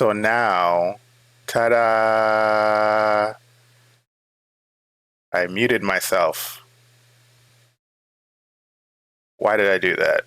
So now, ta-da! I muted myself. Why did I do that?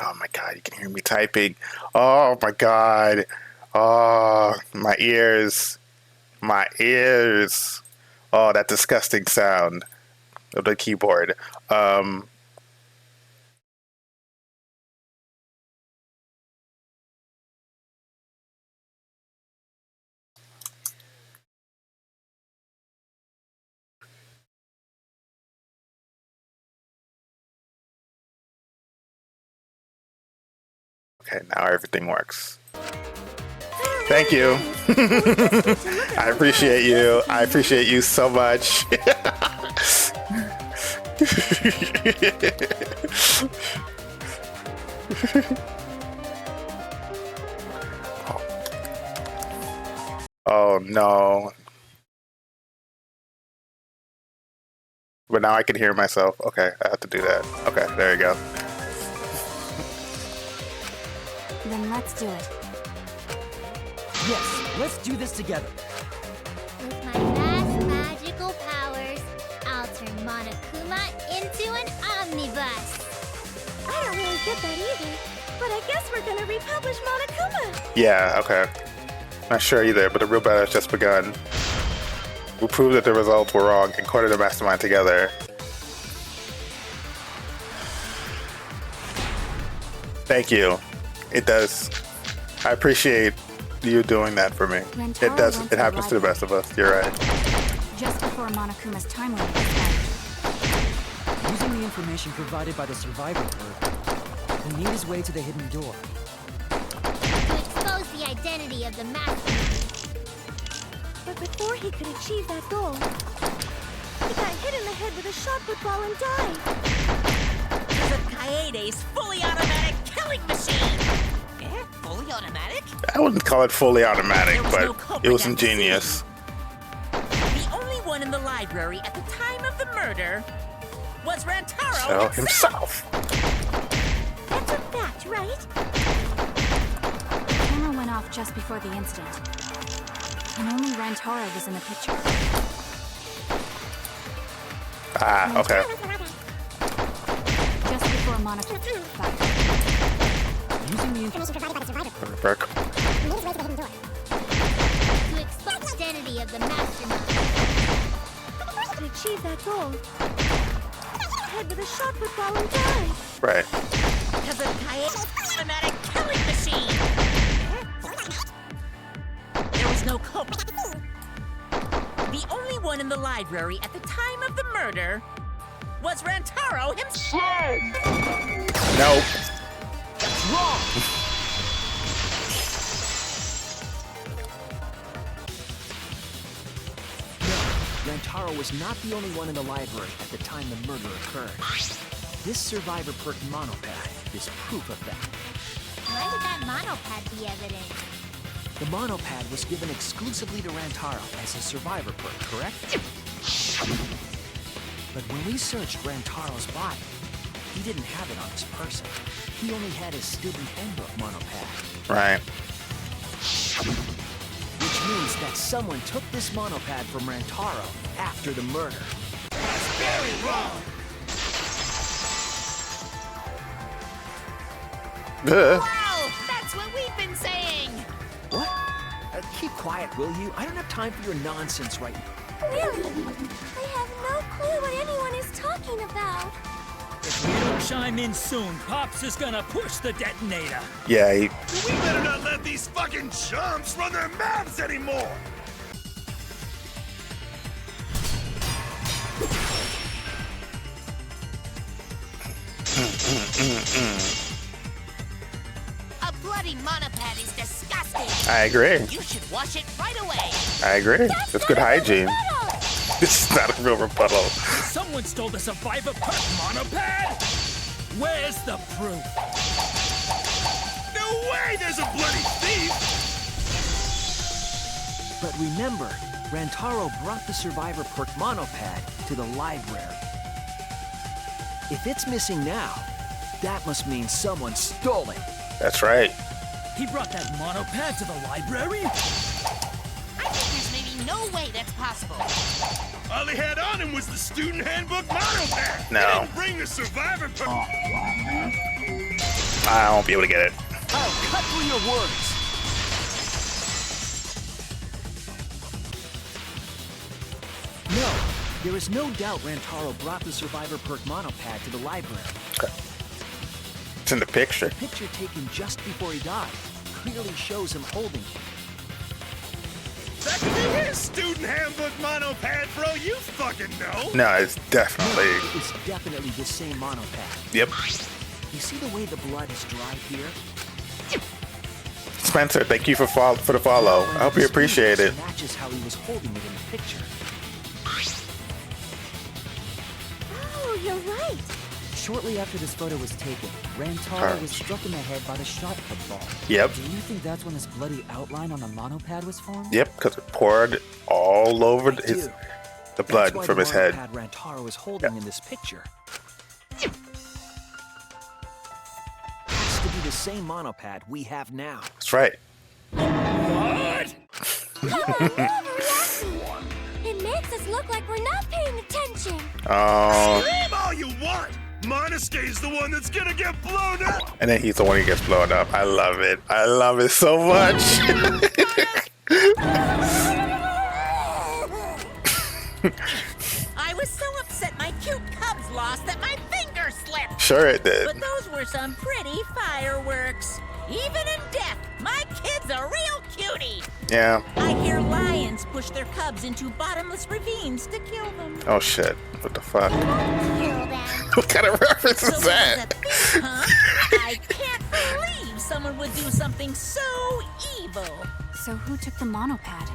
Oh my god, you can hear me typing. Oh my god. Oh, my ears. My ears. Oh, that disgusting sound of the keyboard. Okay, now everything works. Thank you. I appreciate you. I appreciate you so much. Oh no. But now I can hear myself. Okay, I have to do that. Okay, there you go. Then let's do it. Yes, let's do this together. With my vast magical powers, I'll turn Monokuma into an omnibus. I don't really get that either, but I guess we're gonna republish Monokuma. Yeah, okay. Not sure either, but the real battle has just begun. We proved that the results were wrong and cornered the mastermind together. Thank you. It does. I appreciate you doing that for me. It does. It happens to the best of us. You're right. Just before Monokuma's time limit expired. Using the information provided by the survivor bird, he made his way to the hidden door. To expose the identity of the mastermind. But before he could achieve that goal, he got hit in the head with a shot put ball and died. Because of Kaede's fully automatic killing machine! Eh? Fully automatic? I wouldn't call it fully automatic, There was but no culprit it was at the ingenious. The only one in the library at the time of the murder was Rantaro So himself! That's a fact, right? The camera went off just before the incident. And only Rantaro was in the picture. Ah, okay. Just before Monokuma fired. Using the information Provided by the survivor. Burke. He made his way to the hidden door. To expose the identity of the mastermind. To achieve that goal, head with a shot put ball and died. Right. Because of Kaede's automatic killing machine! There was no culprit. The only one in the library at the time of the murder was Rantaro himself! Nope. wrong! No, Rantaro was not the only one in the library at the time the murder occurred. This survivor perk monopad is proof of that. Why would that monopad be evident? The monopad was given exclusively to Rantaro as a survivor perk, correct? But when we searched Rantaro's body, he didn't have it on his person. He only had his student handbook monopad. Right. Which means that someone took this monopad from Rantaro after the murder. That's very wrong! Ugh. Wow! That's what we've been saying! What? Keep quiet, will you? I don't have time for your nonsense right now. Really? I have no clue what anyone is talking about. If we don't chime in soon, Pops is gonna push the detonator. Yeah, he, We better not let these fucking chumps run their mouths anymore! bloody monopad is disgusting. I agree. You should wash it right away. I agree. That's good hygiene. This is not a real rebuttal. Someone stole the Survivor Perk monopad? Where's the proof? No way there's a bloody thief! But remember, Rantaro brought the Survivor Perk monopad to the library. If it's missing now, that must mean someone stole it. That's right. He brought that monopad to the library? I think there's maybe no way that's possible. All he had on him was the student handbook monopad. No. He didn't bring the survivor perk. I won't be able to get it. I'll cut through your words. No, there is no doubt Rantaro brought the Survivor Perk monopad to the library. It's in the picture. The picture taken just before he died clearly shows him holding it. That could be his student handbook monopad, bro. You fucking know. No, it's No, definitely. it is definitely the same monopad. Yep. You see the way the blood is dried here? Spencer, thank you for the follow. I hope you appreciate it. Matches how he was holding it in the picture. Oh, you're right. Shortly after this photo was taken, Rantaro was struck in the head by the shot put ball. Yep. Do you think that's when this bloody outline on the monopad was formed? Yep, because it poured all over I his do. the blood That's why from the his head. monopad Rantaro was holding in this picture. Has to be the same monopad we have now. That's right. What? It makes us look like we're not paying attention. Oh, Scream all you want. Monosuke's the one that's gonna get blown up. and then he's the one who gets blown up. I love it. I love it so much. I was so upset my cute cubs lost that my finger slipped. Sure it did. But those were some pretty fireworks. Even in death, my kid's a real cutie. Yeah. I hear lions push their cubs into bottomless ravines to kill them. Oh shit. What the fuck? Kill them. What kind of reference So is it was that? a thing, huh? I can't believe someone would do something so evil. So who took the monopad?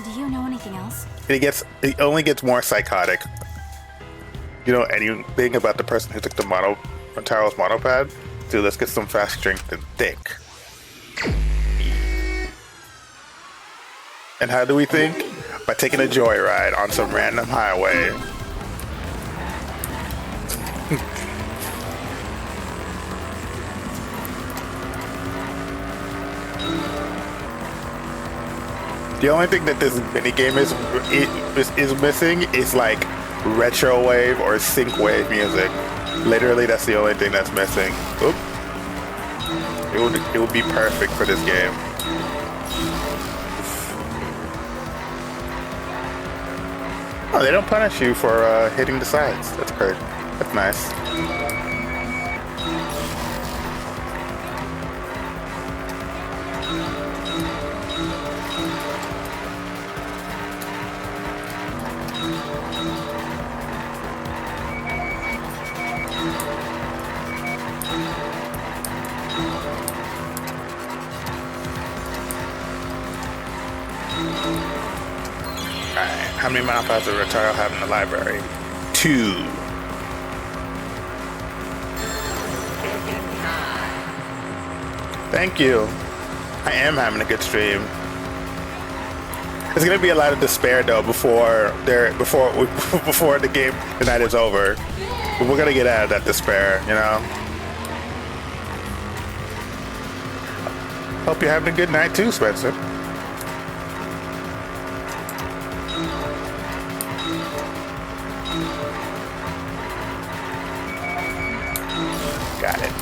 Do you know anything else? He only gets more psychotic. You know anything about the person who took the Rantaro's monopad? Dude, let's get some fast drink and think. And how do we think? By taking a joyride on some random highway. The only thing that this minigame is missing is like retro wave or sync wave music. Literally, that's the only thing that's missing. Oop. It would be perfect for this game. Oh, they don't punish you for hitting the sides. That's great. That's nice. Alright, how many monopods does Rantaro have in the library? 2. Thank you. I am having a good stream. There's gonna be a lot of despair though before the game, the night is over. But we're gonna get out of that despair, you know. Hope you're having a good night too, Spencer. Got it.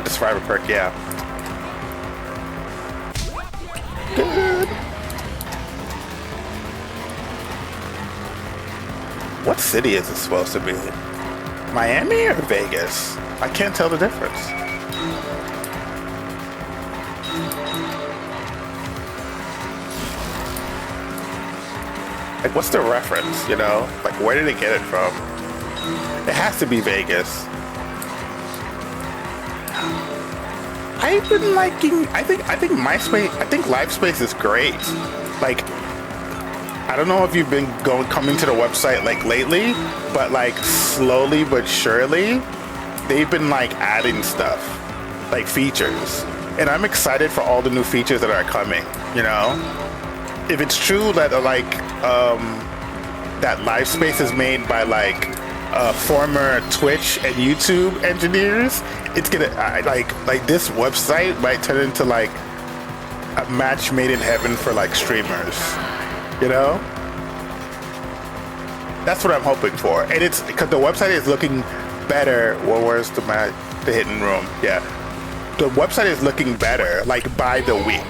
The survivor perk, yeah. Good. What city is it supposed to be? Miami or Vegas? I can't tell the difference. Like, what's the reference, you know? Like, where did it get it from? It has to be Vegas. I've been liking, I think MySpace, I think LiveSpace is great. Like, I don't know if you've been coming to the website like lately, but like slowly but surely, they've been like adding stuff, like features. And I'm excited for all the new features that are coming, you know? If it's true that that LiveSpace is made by like former Twitch and YouTube engineers, it's gonna like this website might turn into like a match made in heaven for like streamers, you know? That's what I'm hoping for, and it's because the website is looking better. Well, where's the hidden room? Yeah, the website is looking better, like by the week.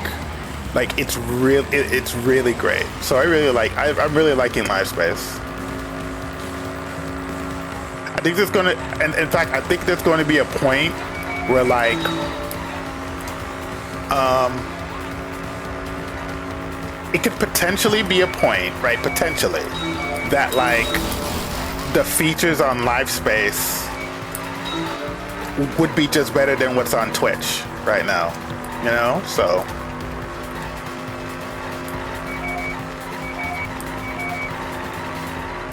Like it's really great. So I'm really liking LiveSpace. I think there's gonna, and in fact, I think there's going to be a point where like, it could potentially be a point, right? Potentially, that like the features on LiveSpace would be just better than what's on Twitch right now, you know? So.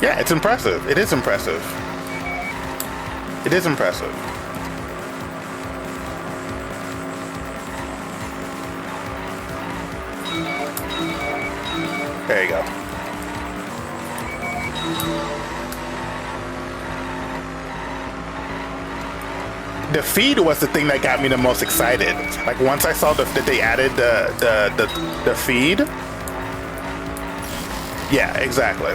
Yeah, it's impressive. It is impressive. It is impressive. There you go. The feed was the thing that got me the most excited. Like once I saw that they added the feed. Yeah, exactly.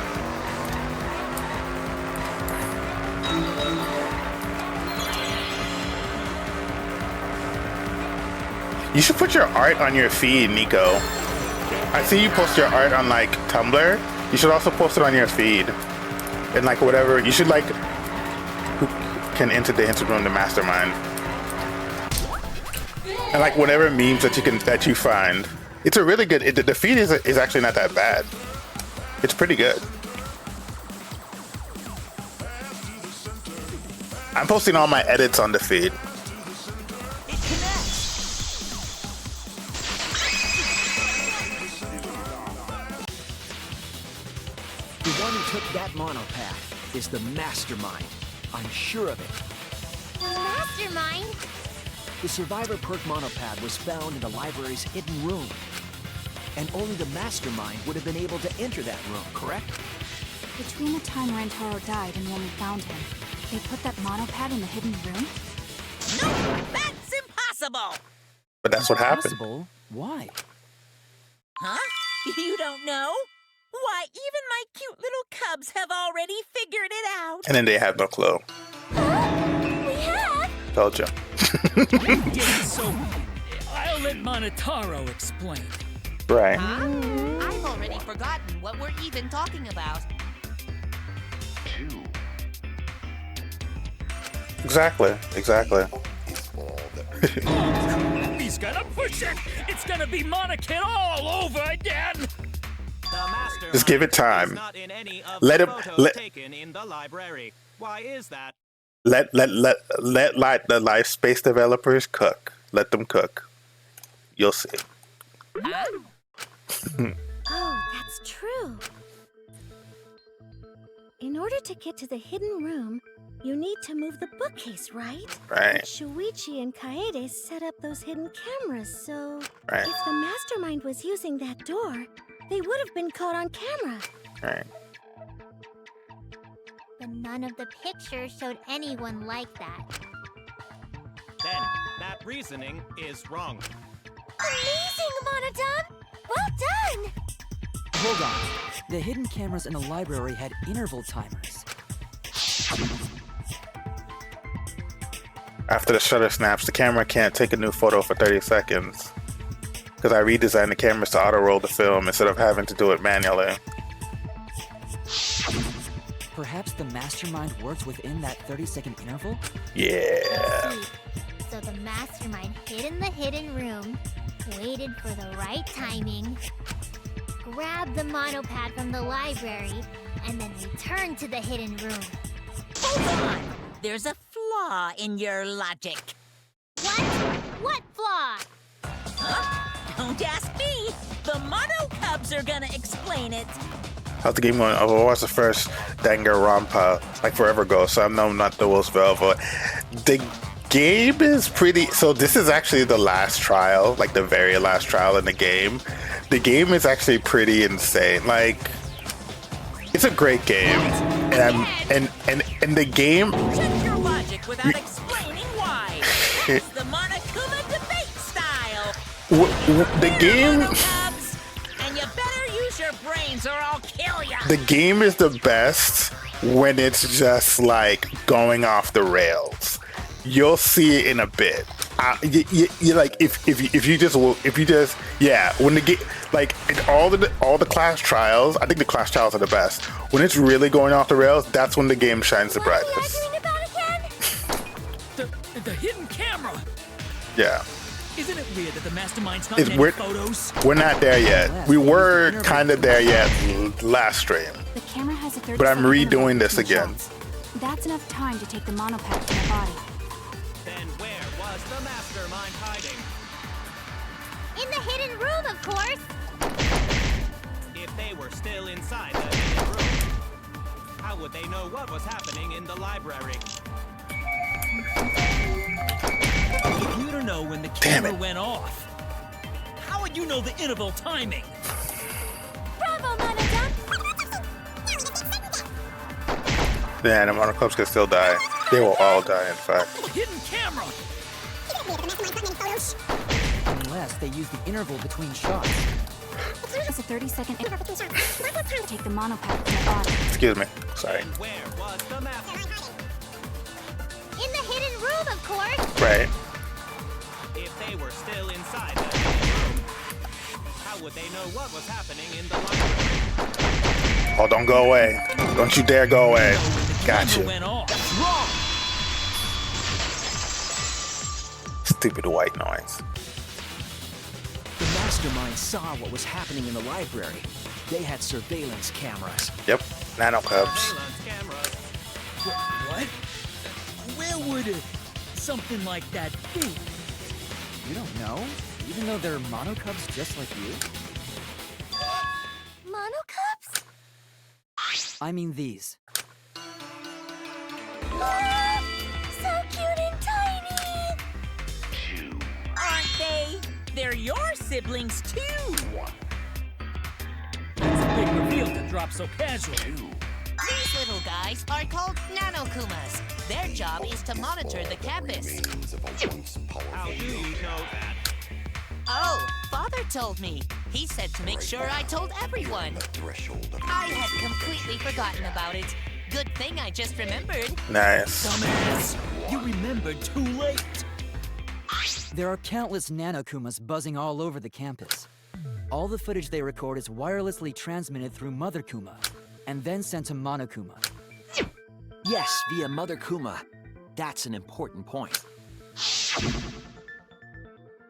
You should put your art on your feed, Nico. I see you post your art on like Tumblr. You should also post it on your feed. And like whatever, you should like, who can enter the Instagram, the mastermind. And like whatever memes that you find. It's a really good, the feed is actually not that bad. It's pretty good. I'm posting all my edits on the feed. The one who took that monopad is the mastermind. I'm sure of it. The mastermind? The survivor perk monopad was found in the library's hidden room. And only the mastermind would have been able to enter that room, correct? Between the time Rantaro died and when we found him, they put that monopad in the hidden room? No, that's impossible! But that's what happened. Possible? Why? Huh? You don't know? Why, even my cute little cubs have already figured it out. And then they have no clue. We have? Told you. So, I'll let Monotaro explain. Right. Huh? I've already forgotten what we're even talking about. Exactly. He's gonna push it! It's gonna be Monokid all over again! Just give it time. Let him taken in the library. Why is that? let the life space developers cook. Let them cook. You'll see. Oh, that's true. In order to get to the hidden room, you need to move the bookcase, right? Right. Shuichi and Kaede set up those hidden cameras, so Right. if the mastermind was using that door, they would have been caught on camera. Right. But none of the pictures showed anyone like that. Then, that reasoning is wrong. Amazing, Monodon! Well done! Hold on. The hidden cameras in the library had interval timers. After the shutter snaps, the camera can't take a new photo for 30 seconds. Because I redesigned the cameras to auto-roll the film instead of having to do it manually. Perhaps the mastermind works within that 30-second interval? Yeah. I see. So the mastermind hid in the hidden room, waited for the right timing, grabbed the monopad from the library, and then returned to the hidden room. Hold on! There's a flaw in your logic. What? What flaw? Huh? Don't ask me! The Mono Cubs are gonna explain it. How's the game going? I watched the first Danganronpa like forever ago, so I know I'm not the most velvet. The game is pretty. So this is actually the last trial, like the very last trial in the game. The game is actually pretty insane. Like, it's a great game, and the game. Check your logic without explaining why. That's the Monokuma debate style. The game. Cubs, and you better use your brains or I'll kill ya. The game is the best when it's just like going off the rails. You'll see it in a bit. You like if you just yeah, when the game like all the class trials, I think the class trials are the best. When it's really going off the rails, that's when the game shines the What are we brightest. arguing about again? The hidden camera. Yeah. Isn't it weird that the mastermind's not It's in any weird. photos? We're not there yet. We were kind of there yet last stream. The camera has a 30 But I'm second interval redoing this between again. shots. That's enough time to take the monopad from the body. Then where was the mastermind hiding? In the hidden room, of course. If they were still inside the hidden room, how would they know what was happening in the library? If you don't know when the camera went off, how would you know the interval timing? Bravo, Monodum. Yeah, the monoclubs can still die. They will all die, in fact. Hidden camera. Unless they use the interval between shots. It's a 30-second interval between shots. Take the monopad from the body. Excuse me. Sorry. And where was the mastermind? In the hidden room, of course. Right. If they were still inside the hidden room, how would they know what was happening in the library? Oh, don't go away. Don't you dare go away. Got Camera you. went off. That's wrong. Stupid white noise. The mastermind saw what was happening in the library. They had surveillance cameras. Yep. Nano Cubs. Surveillance cameras. What? Where would something like that be? You don't know? Even though they're monocubs just like you? Monocubs? I mean these. So cute and tiny! Aren't they? They're your siblings too. It's a big reveal to drop so casually. These little guys are called Nanokumas. Their job is to monitor the campus. How do you know that? Oh, Father told me. He said to make sure I told everyone. I had completely forgotten about it. Good thing I just remembered. Nice. Dumbass, you remembered too late. There are countless nanokumas buzzing all over the campus. All the footage they record is wirelessly transmitted through Mother Kuma, and then sent to Monokuma. Yes, via Mother Kuma. That's an important point.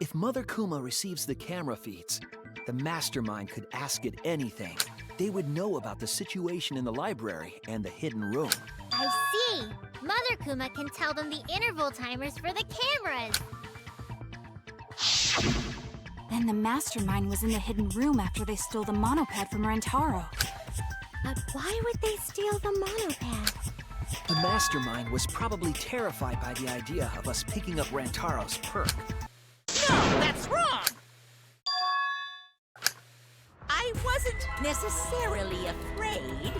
If Mother Kuma receives the camera feeds, the mastermind could ask it anything. They would know about the situation in the library and the hidden room. I see. Mother Kuma can tell them the interval timers for the cameras. Then the mastermind was in the hidden room after they stole the monopad from Rentaro. But why would they steal the monopad? The mastermind was probably terrified by the idea of us picking up Rantaro's perk. No, that's wrong. I wasn't necessarily afraid.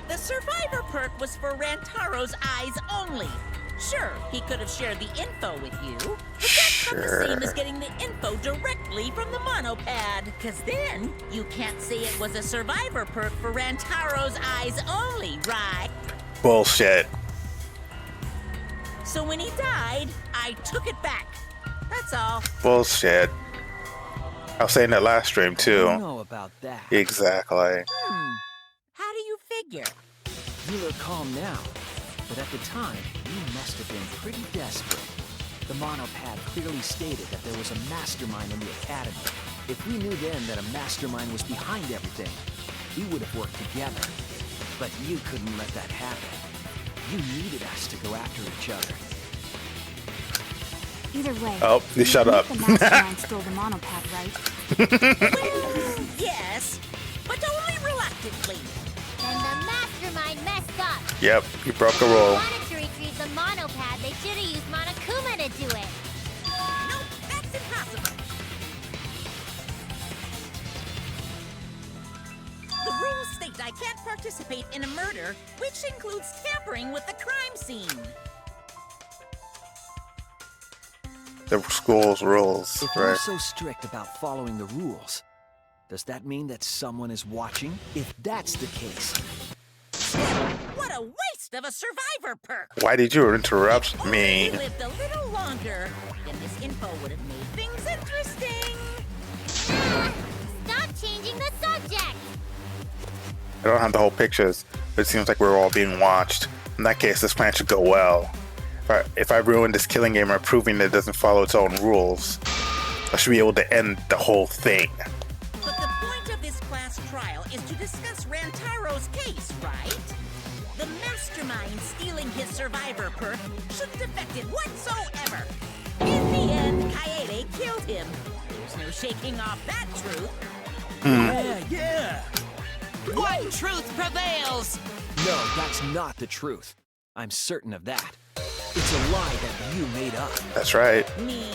The survivor perk was for Rantaro's eyes only. Sure, he could have shared the info with you, but that's not the same as getting the info directly from the monopad. Cause then, you can't say it was a survivor perk for Rantaro's eyes only, right? Bullshit. So when he died, I took it back. That's all. Bullshit. I was saying that last stream I too. don't know about that. Exactly. How do you figure? You look calm now, but at the time, you must have been pretty desperate. The monopad clearly stated that there was a mastermind in the academy. If we knew then that a mastermind was behind everything, we would have worked together. But you couldn't let that happen. You needed us to go after each other. Either way. Oh, you shut up. The mastermind stole the monopad, right? Yes, but only reluctantly. Then the mastermind messed up. Yep, you broke a If they rule. wanted to retrieve the monopad, they should have used Monokuma to do it. Nope, that's impossible. The rules state I can't participate in a murder, which includes tampering with the crime scene. The school's rules, If you're right? so strict about following the rules, does that mean that someone is watching? If that's the case, What a waste of a survivor perk! Why did you interrupt Only me? we lived a little longer, then this info would have made things interesting. Stop changing the subject. I don't have the whole pictures, but it seems like we're all being watched. In that case, this plan should go well. If I ruin this killing game or proving that it doesn't follow its own rules, I should be able to end the whole thing. But the point of this class trial is to discuss Rantaro's case, right? The mastermind stealing his survivor perk shouldn't affect it whatsoever. In the end, Kaede killed him. There's no shaking off that truth. Yeah. One truth prevails! no, that's not the truth. I'm certain of that. It's a lie that you made up. That's right. Me?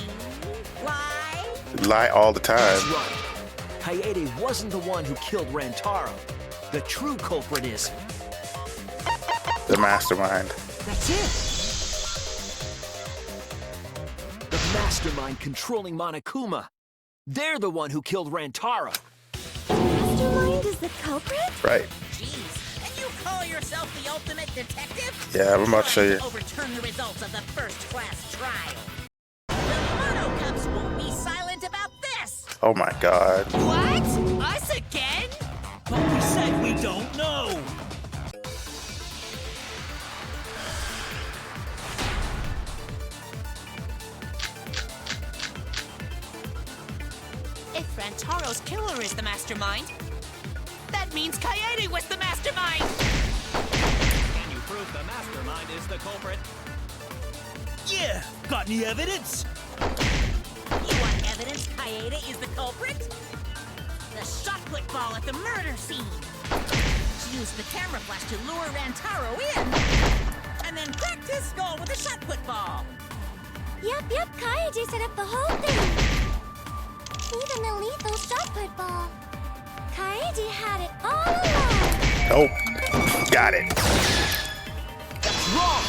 Lie? You lie all the That's time. right. Kaede wasn't the one who killed Rantaro. The true culprit is... The mastermind. That's it! The mastermind controlling Monokuma. They're the one who killed Rantaro. Mastermind is the culprit? Right. Jeez, and you call yourself the ultimate detective? Yeah, I'm about to show you. Trying to overturn the results of the first class trial. The Mono Cups won't be silent about this! Oh my god. What? Us again? But we said we don't know. If Rantaro's killer is the mastermind, that means Kaede was the mastermind! Can you prove the mastermind is the culprit? Yeah. Got any evidence? You want evidence Kaede is the culprit? The shot put ball at the murder scene! She used the camera flash to lure Rantaro in, and then cracked his skull with a shot put ball! Yep, Kaede set up the whole thing. Even the lethal shot put ball. Kaede had it all along. Nope. Got it. That's wrong!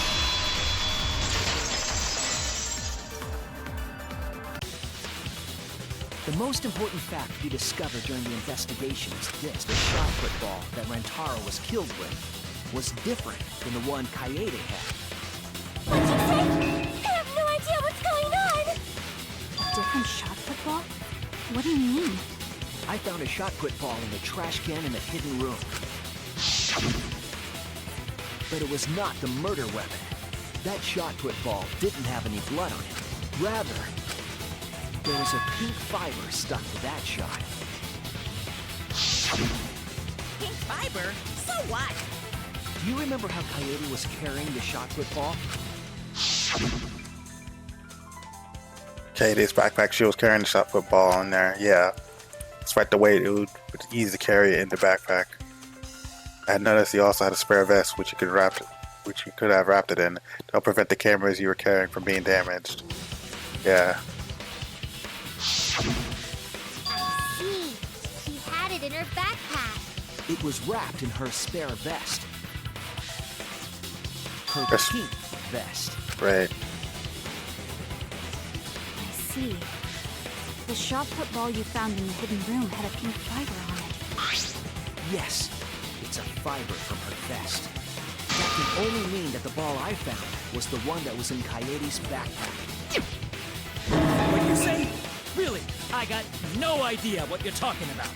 The most important fact we discovered during the investigation is this. The shot put ball that Rantaro was killed with was different than the one Kaede had. What'd you say? I have no idea what's going on. A different shot football? What do you mean? I found a shot put ball in the trash can in the hidden room. But it was not the murder weapon. That shot put ball didn't have any blood on it. Rather, there was a pink fiber stuck to that shot. Pink fiber? So what? Do you remember how Kaede was carrying the shot put ball? Katie's backpack, she was carrying the shot football in there. Yeah. Despite the weight, it was easy to carry it in the backpack. I had noticed you also had a spare vest, which you could have wrapped it in to help prevent the cameras you were carrying from being damaged. Yeah. I see. She had it in her backpack. It was wrapped in her spare vest. Her Yes. pink vest. Right. I see. The shot put ball you found in the hidden room had a pink fiber on it. Yes, it's a fiber from her vest. That can only mean that the ball I found was the one that was in Kaede's backpack. What you say? Really? I got no idea what you're talking about.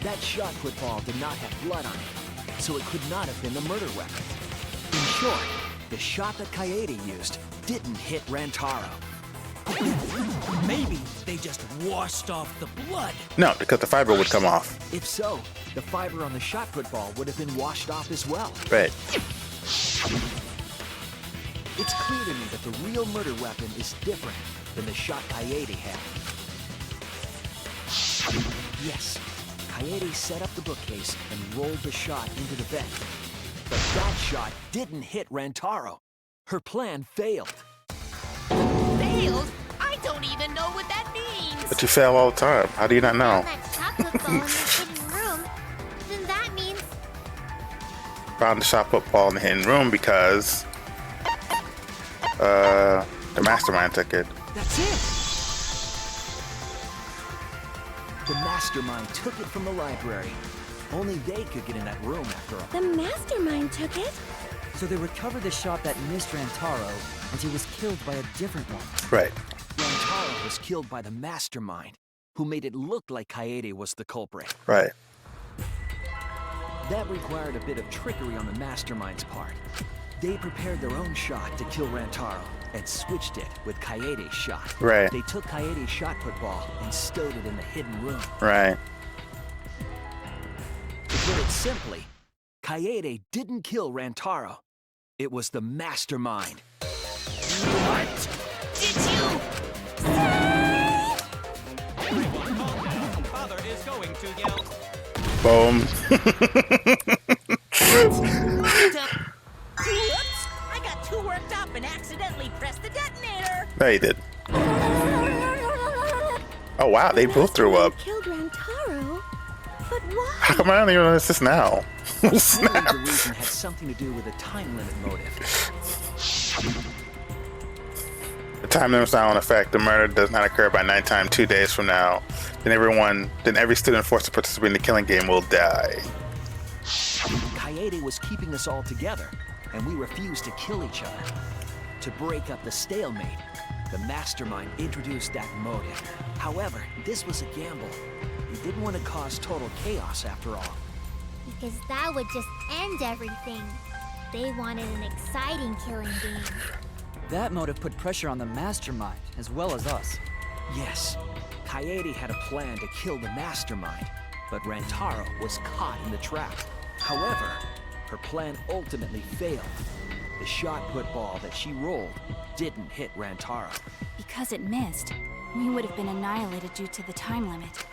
That shot put ball did not have blood on it, so it could not have been the murder weapon. In short, the shot that Kaede used didn't hit Rantaro. Maybe they just washed off the blood. No, because the fiber would come off. If so, the fiber on the shot put ball would have been washed off as well. Right. It's clear to me that the real murder weapon is different than the shot Kaede had. Yes, Kaede set up the bookcase and rolled the shot into the vent. But that shot didn't hit Rantaro. Her plan failed. Failed? I don't even know what that means. But you fail all the time. How do you not know? Found that shot put ball in the hidden room. Then that means Found the shot put ball in the hidden room because the mastermind took it. That's it! The mastermind took it from the library. Only they could get in that room after all. The mastermind took it? So they recovered the shot that missed Rantaro, and he was killed by a different one. Right. Rantaro was killed by the mastermind, who made it look like Kaede was the culprit. Right. That required a bit of trickery on the mastermind's part. They prepared their own shot to kill Rantaro and switched it with Kaede's shot. Right. They took Kaede's shot put ball and stowed it in the hidden room. Right. To put it simply, Kaede didn't kill Rantaro. It was the mastermind. What? Did you? Everyone calm down. Father is going to yell. Boom. Whoops! I got too worked up and accidentally pressed the detonator. No, you did. Oh wow, they both threw up. Killed Rantaro? But why? How come I don't even notice this now? I believe Snap. the reason had something to do with a time limit motive. The time limit's not in effect. The murder does not occur by nighttime 2 days from now. Then every student forced to participate in the killing game will die. Kaede was keeping us all together, and we refused to kill each other. To break up the stalemate, the mastermind introduced that motive. However, this was a gamble. He didn't want to cause total chaos after all. because that would just end everything. They wanted an exciting killing game. That motive put pressure on the mastermind, as well as us. Yes, Kaede had a plan to kill the mastermind, but Rantaro was caught in the trap. However, her plan ultimately failed. The shot put ball that she rolled didn't hit Rantaro. Because it missed, we would have been annihilated due to the time limit.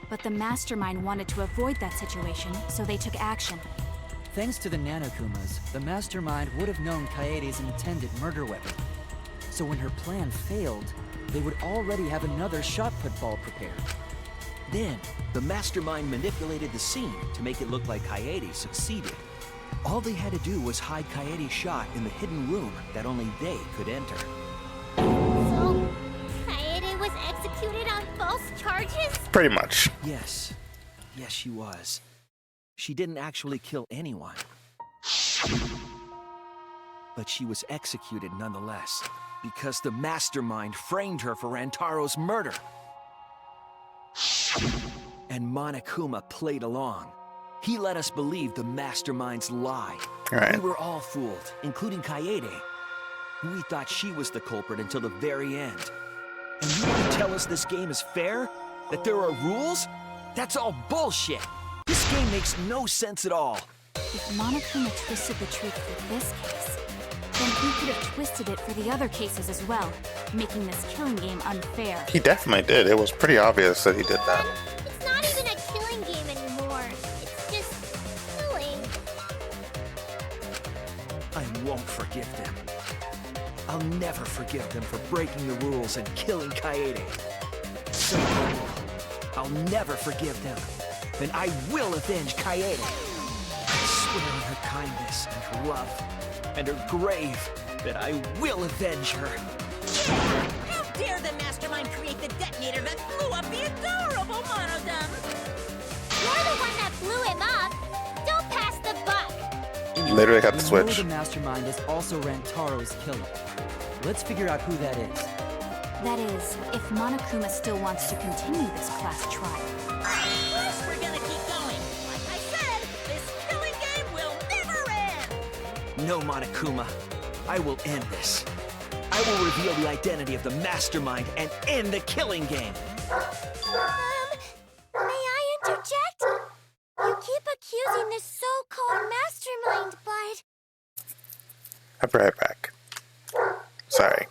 But the mastermind wanted to avoid that situation, so they took action. Thanks to the Nanokumas, the mastermind would have known Kaede's intended murder weapon. So when her plan failed, they would already have another shot put ball prepared. Then, the mastermind manipulated the scene to make it look like Kaede succeeded. All they had to do was hide Kaede's shot in the hidden room that only they could enter. So, Kaede was executed on false charges? Pretty much. Yes. Yes, she was. She didn't actually kill anyone. But she was executed nonetheless, because the mastermind framed her for Rantaro's murder. And Monokuma played along. He let us believe the mastermind's lie. Right. We were all fooled, including Kaede. We thought she was the culprit until the very end. And you want to tell us this game is fair? That there are rules? That's all bullshit! This game makes no sense at all. If Monokuma twisted the truth for this case, then he could have twisted it for the other cases as well, making this killing game unfair. He definitely did. It was pretty obvious that he did that. It's not even a killing game anymore. It's just killing. I won't forgive them. I'll never forgive them for breaking the rules and killing Kaede. So I'll never forgive them. And I will avenge Kaede. I swear on her kindness and her love and her grave that I will avenge her. Yeah! How dare the mastermind create the detonator that blew up the adorable Monodum? You're the one that blew him up. Don't pass the buck. In literally have to We know switch. the mastermind is also Rantaro's killer. Let's figure out who that is. That is, if Monokuma still wants to continue this class trial. Of course we're gonna keep going. Like I said, this killing game will never end. No, Monokuma. I will end this. I will reveal the identity of the mastermind and end the killing game. May I interject? You keep accusing this so-called mastermind, but I'll be right back. Sorry.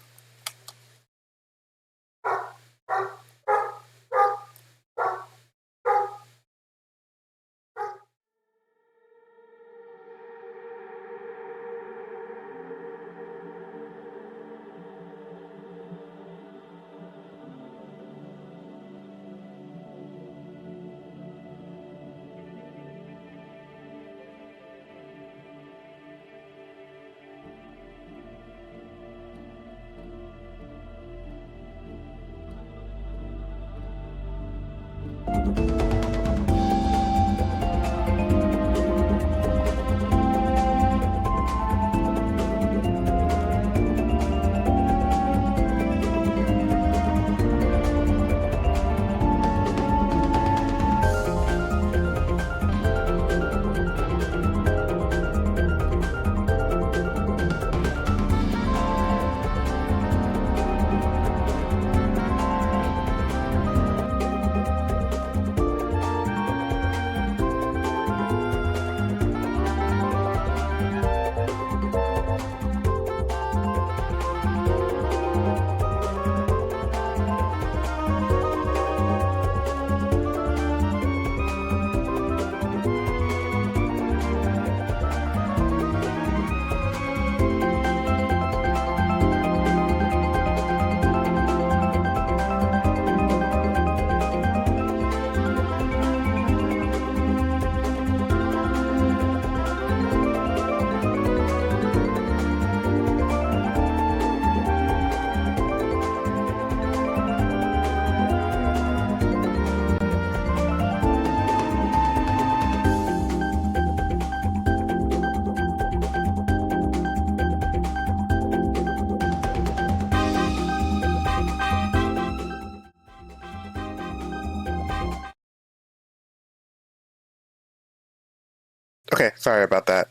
Okay, sorry about that.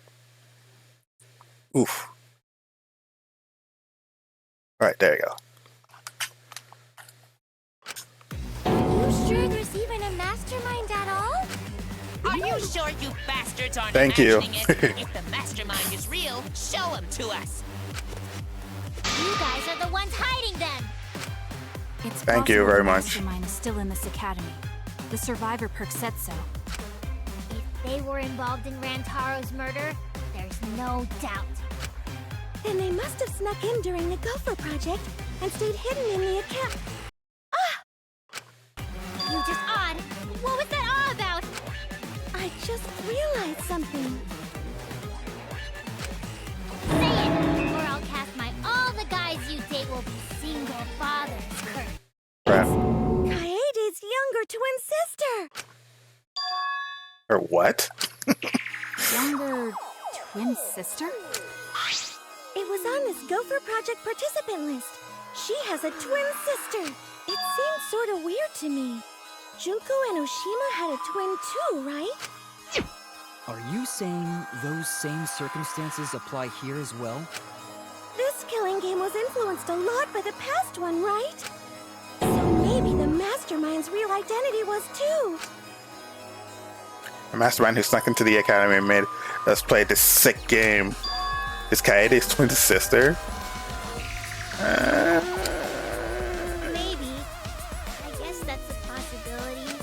Oof. Alright, there you go. are you sure there's even a mastermind at all? Are you sure you bastards aren't Thank you. imagining it? If the mastermind is real, show him to us. You guys are the ones hiding them. It's Thank you possible very the much. Mastermind is still in this academy. The survivor perk said so. If they were involved in Rantaro's murder, there's no doubt. Then they must have snuck in during the Gopher project and stayed hidden in the account. You just odd. What was that all about? I just realized something. Say it, or I'll cast my all the guys you date will be single fathers curse. Crap. Kaede's younger twin sister! Or what? Younger twin sister? It was on this Gopher Project participant list. She has a twin sister. It seemed sort of weird to me. Junko and Oshima had a twin too, right? Are you saying those same circumstances apply here as well? This killing game was influenced a lot by the past one, right? So maybe the mastermind's real identity was too. The mastermind who snuck into the academy and made us play this sick game is Kaede's twin sister. Maybe. I guess that's a possibility.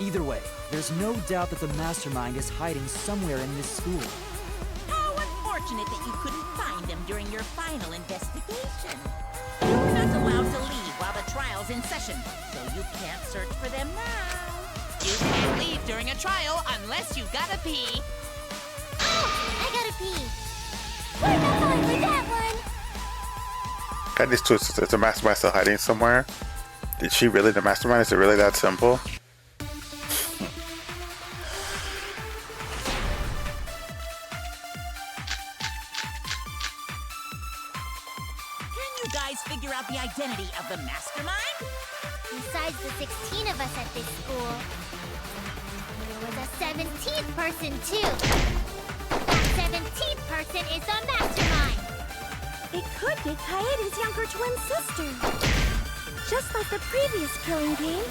Either way, there's no doubt that the mastermind is hiding somewhere in this school. How unfortunate that you couldn't find them during your final investigation. You're not allowed to leave while the trial's in session, so you can't search for them now. You can't leave during a trial unless you gotta pee. Oh, I gotta pee. We're not going for that one. Kaede's twin sister. Is the mastermind still hiding somewhere? Did she really the mastermind? Is it really that simple? guys figure out the identity of the mastermind? Besides the 16 of us at this school, there was a 17th person too. That 17th person is the mastermind. It could be Kaede's younger twin sister. Just like the previous killing game,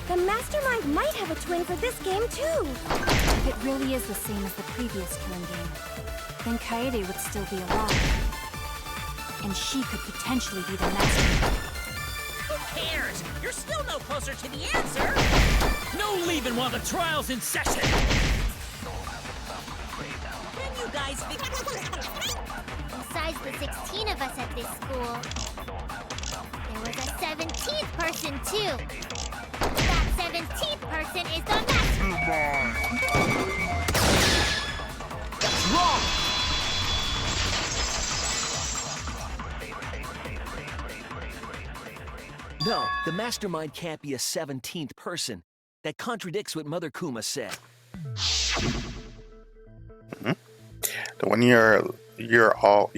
the mastermind might have a twin for this game too. If it really is the same as the previous killing game, then Kaede would still be alive. And she could potentially be the mastermind. Who cares? You're still no closer to the answer. No leaving while the trial's in session! Can you guys figure... Besides the 16 of us at this school, there was a 17th person too. That 17th person is the mastermind. That's wrong! No, the mastermind can't be a 17th person. That contradicts what Mother Kuma said. The one you're all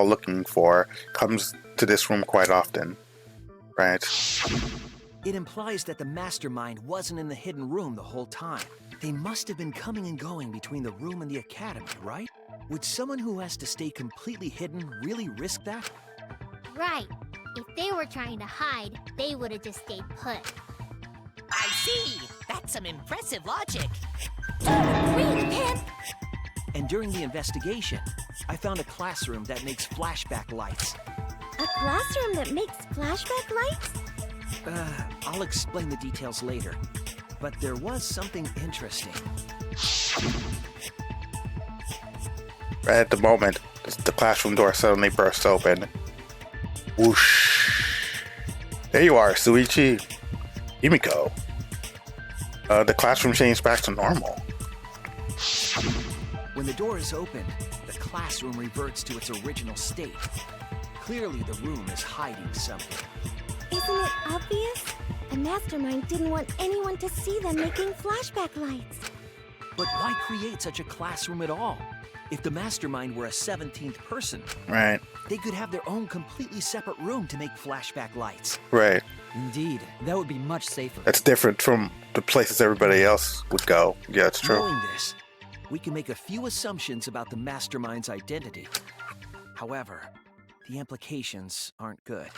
looking for comes to this room quite often, right? It implies that the mastermind wasn't in the hidden room the whole time. They must have been coming and going between the room and the academy, right? Would someone who has to stay completely hidden really risk that? Right. If they were trying to hide, they would have just stayed put. I see. That's some impressive logic. Read him! And during the investigation, I found a classroom that makes flashback lights. A classroom that makes flashback lights? I'll explain the details later. But there was something interesting. Right at the moment, the classroom door suddenly bursts open. Whoosh. There you are, Suichi. Himiko. The classroom changed back to normal. When the door is opened, the classroom reverts to its original state. Clearly, the room is hiding something. Isn't it obvious? The mastermind didn't want anyone to see them making flashback lights. But why create such a classroom at all? If the mastermind were a 17th person, Right, they could have their own completely separate room to make flashback lights. right. Indeed, that would be much safer. That's different from the places everybody else would go. Yeah, it's true. Knowing this, we can make a few assumptions about the mastermind's identity. However, the implications aren't good.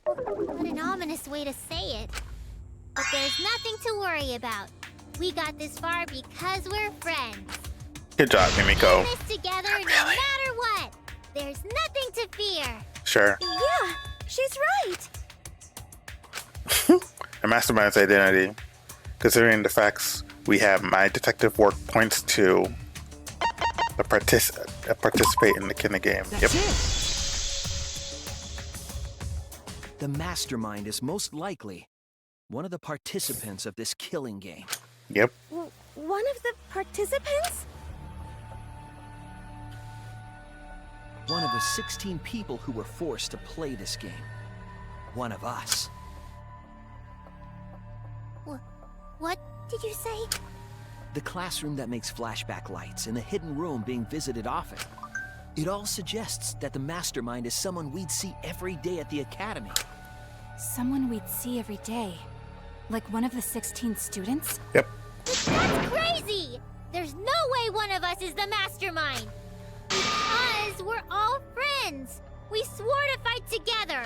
What an ominous way to say it. But there's nothing to worry about. We got this far because we're friends. Good job, We're Himiko. in this together no matter what. There's nothing to fear. Sure. Yeah, she's right. The mastermind's identity, considering the facts we have, my detective work points to participate in the killing game. That's it! The mastermind is most likely one of the participants of this killing game. Yep. One of the participants? One of the 16 people who were forced to play this game. One of us. What did you say? The classroom that makes flashback lights and the hidden room being visited often. It all suggests that the mastermind is someone we'd see every day at the academy. Someone we'd see every day. Like one of the 16 students? Yep. That's crazy! There's no way one of us is the mastermind! Because we're all friends! We swore to fight together!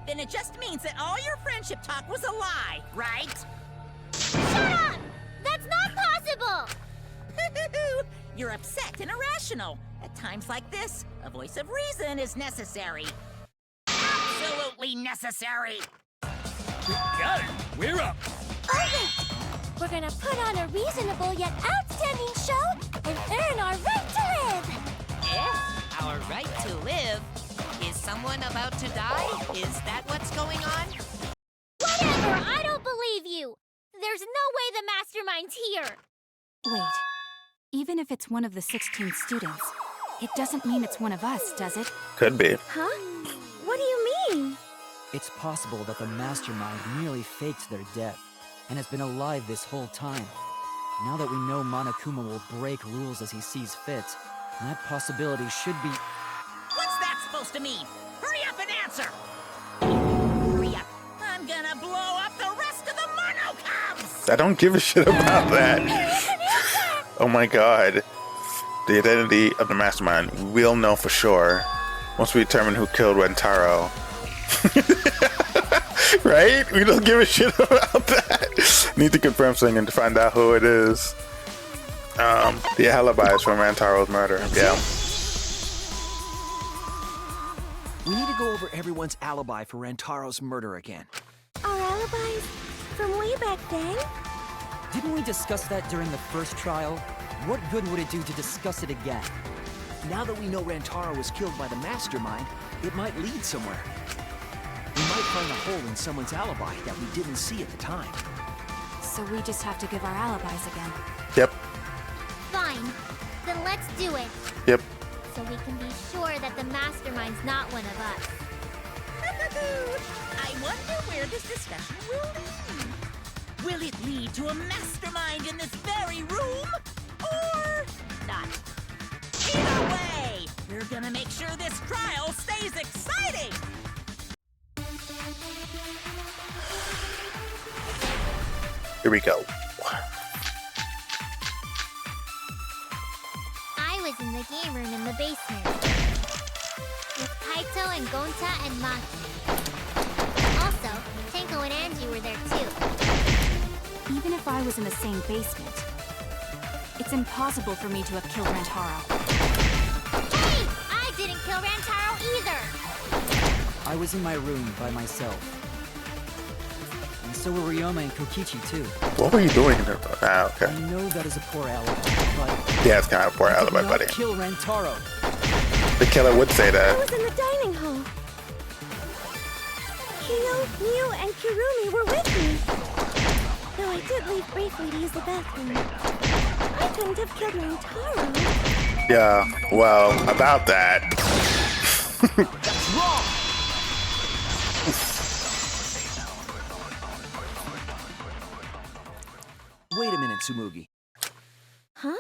Then it just means that all your friendship talk was a lie, right? Shut up! That's not possible! You're upset and irrational. At times like this, a voice of reason is necessary. Absolutely necessary! Got it! We're up! Okay, we're gonna put on a reasonable yet outstanding show and earn our right to live. Our right to live? Is someone about to die? Is that what's going on? Whatever! I don't believe you! There's no way the mastermind's here! Wait. Even if it's one of the 16 students, it doesn't mean it's one of us, does it? Could be. Huh? What do you mean? It's possible that the mastermind merely faked their death and has been alive this whole time. Now that we know Monokuma will break rules as he sees fit, that possibility should be... What's that supposed to mean? Hurry up and answer! Hurry up. I'm gonna blow up the rest of the monocubs! I don't give a shit about that. Oh my god. The identity of the mastermind. We'll know for sure once we determine who killed Rentaro. Right? We don't give a shit about that. Need to confirm something and to find out who it is. The alibis from Rantaro's murder. Yeah. We need to go over everyone's alibi for Rantaro's murder again. Our alibis from way back then? Didn't we discuss that during the first trial? What good would it do to discuss it again? Now that we know Rantaro was killed by the mastermind, it might lead somewhere. We might find a hole in someone's alibi that we didn't see at the time. So we just have to give our alibis again. Yep. Fine. Then let's do it. Yep. So we can be sure that the mastermind's not one of us. I wonder where this discussion will lead. Will it lead to a mastermind in this very room? Or not? Either way, we're gonna make sure this trial stays exciting! Here we go. I was in the game room in the basement. With Kaito and Gonta and Maki. Also, Tenko and Angie were there too. Even if I was in the same basement, it's impossible for me to have killed Rantaro. Hey! I didn't kill Rantaro either! I was in my room by myself. And so were Ryoma and Kokichi too. What were you doing in there? Ah, okay. I know that is a poor alibi, but Yeah, it's kind of a poor I did alibi, not buddy. kill Rantaro. The killer would say I that. was in the dining hall. Kyo, Miu, and Kirumi were with me. Though I did leave briefly to use the bathroom. I couldn't have killed Rantaro. Yeah, well, about that. That's wrong! Wait a minute, Tsumugi. Huh?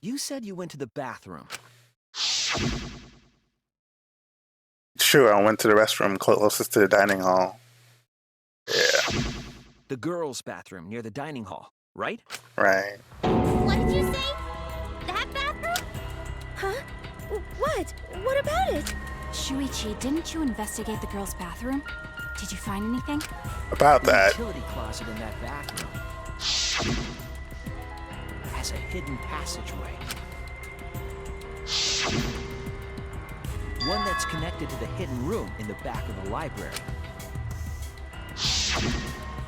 You said you went to the bathroom. Sure, I went to the restroom closest to the dining hall. Yeah, The girls' bathroom near the dining hall, right? right. What did you say? That bathroom? Huh? What? What about it? Shuichi, didn't you investigate the girls' bathroom? Did you find anything? About The that. utility closet in that bathroom has a hidden passageway. One that's connected to the hidden room in the back of the library.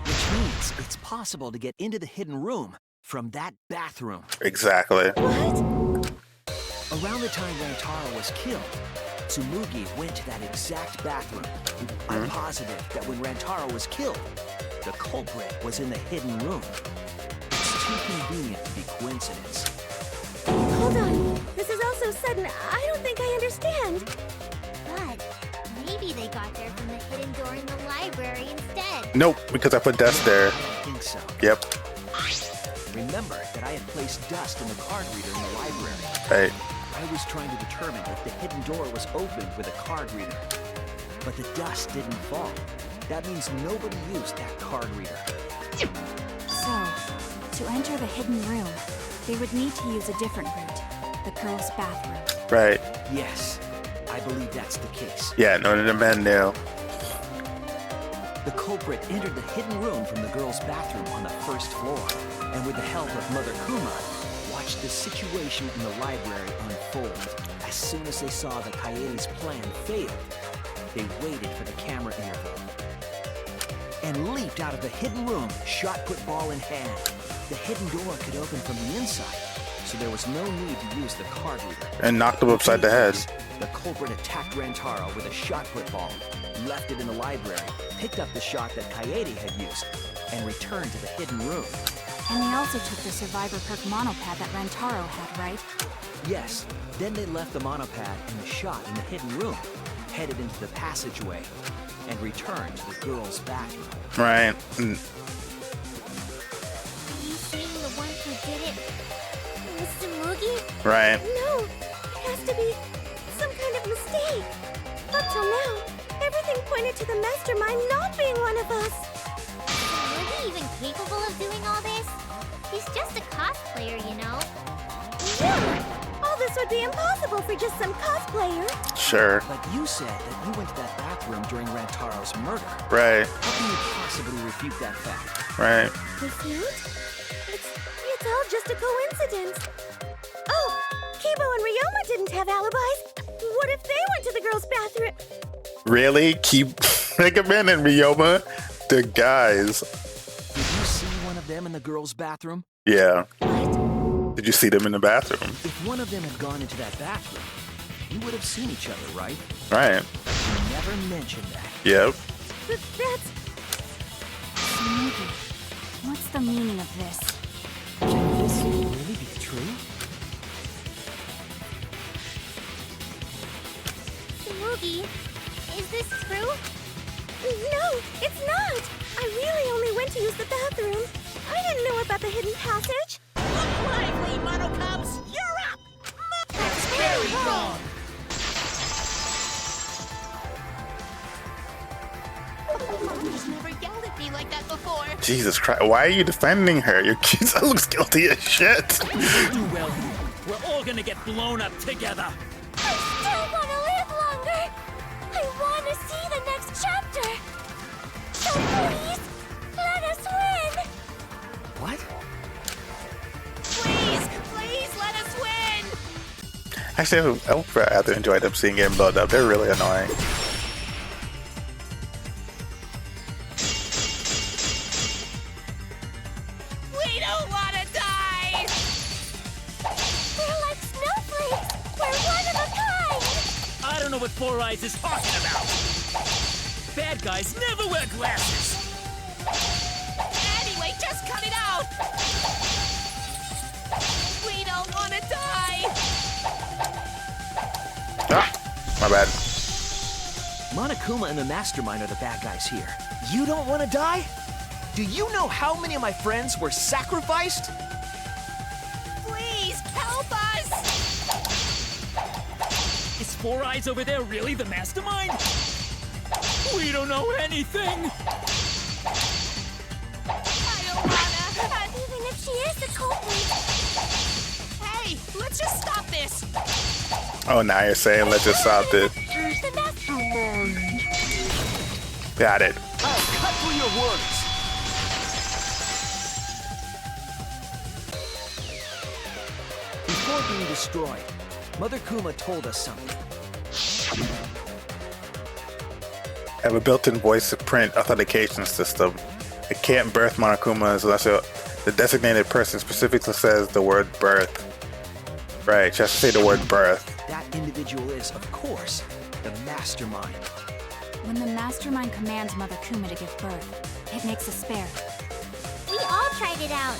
Which means it's possible to get into the hidden room from that bathroom. Exactly. What? Around the time Rantaro was killed, Tsumugi went to that exact bathroom. I'm positive that when Rantaro was killed, the culprit was in the hidden room. It's too convenient to be coincidence. Hold on. This is all so sudden. I don't think I understand. But maybe they got there from the hidden door in the library instead. Nope, because I put dust there. I don't think so. Yep. Remember that I had placed dust in the card reader in the library. Right. I was trying to determine if the hidden door was opened with a card reader. But the dust didn't fall. That means nobody used that card reader. So, to enter the hidden room, they would need to use a different route, the girls' bathroom. Right. Yes, I believe that's the case. Yeah, none of the men knew. The culprit entered the hidden room from the girls' bathroom on the first floor, and with the help of Mother Kuma, watched the situation in the library unfold. As soon as they saw that Kaede's plan failed, they waited for the camera interval and leaped out of the hidden room, shot put ball in hand. The hidden door could open from the inside, so there was no need to use the card reader. And knocked him upside the head. The culprit attacked Rantaro with a shot put ball, left it in the library, picked up the shot that Kaede had used, and returned to the hidden room. And they also took the survivor perk monopad that Rantaro had, right? Yes, then they left the monopad and the shot in the hidden room, headed into the passageway, and returned to the girls' bathroom. Right. Are you saying the one who did it was Tsumugi? Right. No. It has to be some kind of mistake. Until now, everything pointed to the mastermind not being one of us. Was he even capable of doing all this? He's just a cosplayer, you know. Yeah, all this would be impossible for just some cosplayer. Sure. But you said that you went to that bathroom during Rantaro's murder. Right. How can you possibly refute that fact? Right. Refute? It's all just a coincidence. Oh, Kibo and Ryoma didn't have alibis. What if they went to the girls' bathroom? Really? Keep Mega Man and Ryoma, the guys. Did you see one of them in the girls' bathroom? Yeah. What? Did you see them in the bathroom? If one of them had gone into that bathroom, you would have seen each other, right? Right. You never mentioned that. Yep. But that's... Smoky, what's the meaning of this? Can this really be true? Shmugi, is this true? No, it's not. I really only went to use the bathroom. I didn't know about the hidden passage. Look lively, Mono Cubs! You're up! That's very wrong. He's never yelled at me like that before. Jesus Christ. Why are you defending her? Your kid looks guilty as shit. Do well. We're all gonna get blown up together. I still want to live longer. I want to see the next chapter. So please, let us win. What? Please let us win! Actually, I would rather enjoy them seeing getting blown up. They're really annoying. We don't want to die! We're like snowflakes. We're one of a kind. I don't know what Four Eyes is talking about. Bad guys never wear glasses. Anyway, just cut it out! We don't want to die! Ah, my bad. Monokuma and the Mastermind are the bad guys here. You don't want to die? Do you know how many of my friends were sacrificed? Please, help us! Is Four Eyes over there really the mastermind? We don't know anything. I don't wanna... Even if she is the culprit. Hey, let's just stop this! Oh, now you're saying let's just stop it. The mastermind. Got it. I'll cut through your words. Before being destroyed, Mother Kuma told us something. I have a built-in voice print authentication system. It can't birth Monokumas unless the designated person specifically says the word birth. Right, she has to say the word birth. That individual is, of course, the Mastermind. When the mastermind commands Mother Kuma to give birth, it makes a spare. We all tried it out.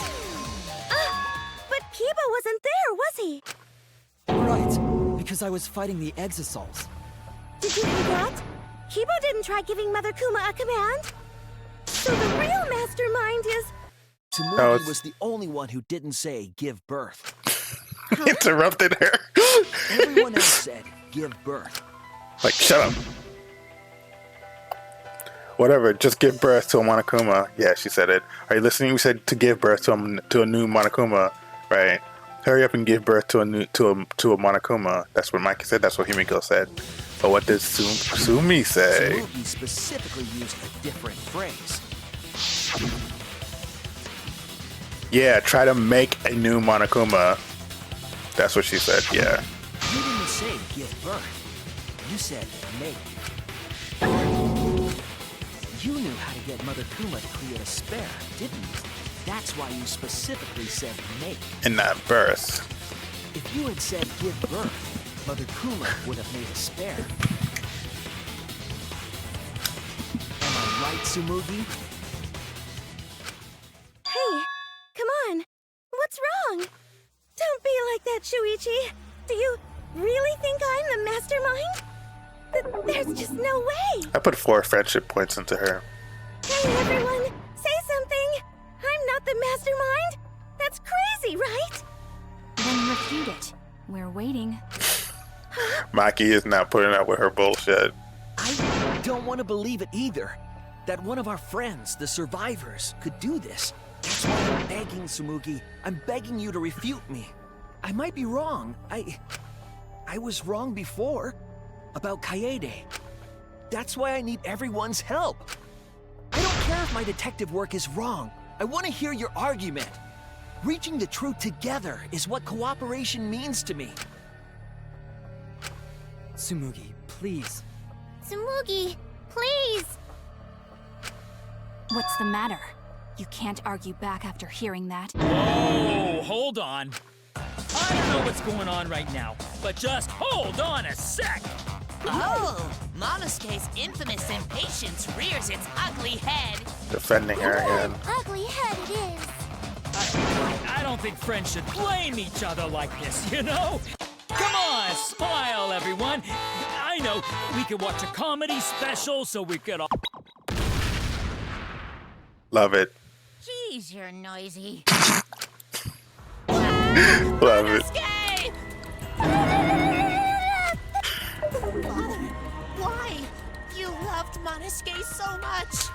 But Kiba wasn't there, was he? Right, because I was fighting the Exosols. Did you forget? Kibo didn't try giving Mother Kuma a command. So the real mastermind is... Tamori was the only one who didn't say give birth. Interrupted her. Everyone else said give birth. Like, shut up. Whatever, just give birth to a Monokuma. Yeah, she said it. Are you listening? We said to give birth to a new Monokuma, right? Hurry up and give birth to a Monokuma. That's what Mikey said. That's what Himiko said. But what did Sumi say? Tsurugi specifically used a different phrase. Yeah, try to make a new Monokuma. That's what she said. Yeah. You didn't say give birth. You said make. You knew how to get Mother Kuma to create a spare, didn't you? That's why you specifically said make. And not birth. If you had said give birth, Mother Kuma would have made a spare. Am I right, Tsumugi? Hey, come on. What's wrong? Don't be like that, Shuichi. Do you really think I'm the mastermind? There's just no way. I put 4 friendship points into her. Hey, everyone, say something. I'm not the mastermind. That's crazy, right? Then refute it. We're waiting. Maki is not putting up with her bullshit. I don't want to believe it either. That one of our friends, the survivors, could do this. That's why I'm begging, Tsumugi. I'm begging you to refute me. I might be wrong. I was wrong before. About Kaede. That's why I need everyone's help. I don't care if my detective work is wrong. I want to hear your argument. Reaching the truth together is what cooperation means to me. Tsumugi, please. Tsumugi, please! What's the matter? You can't argue back after hearing that. Oh, hold on. I don't know what's going on right now, but just hold on a sec. Oh, Monosuke's infamous impatience rears its ugly head. Defending her again. Ugly head it is. I don't think friends should blame each other like this, you know? Come on, smile, everyone. I know, we could watch a comedy special so we could all... Love it. Jeez, you're noisy. Love it. Escape! Why? You loved Monosuke so much.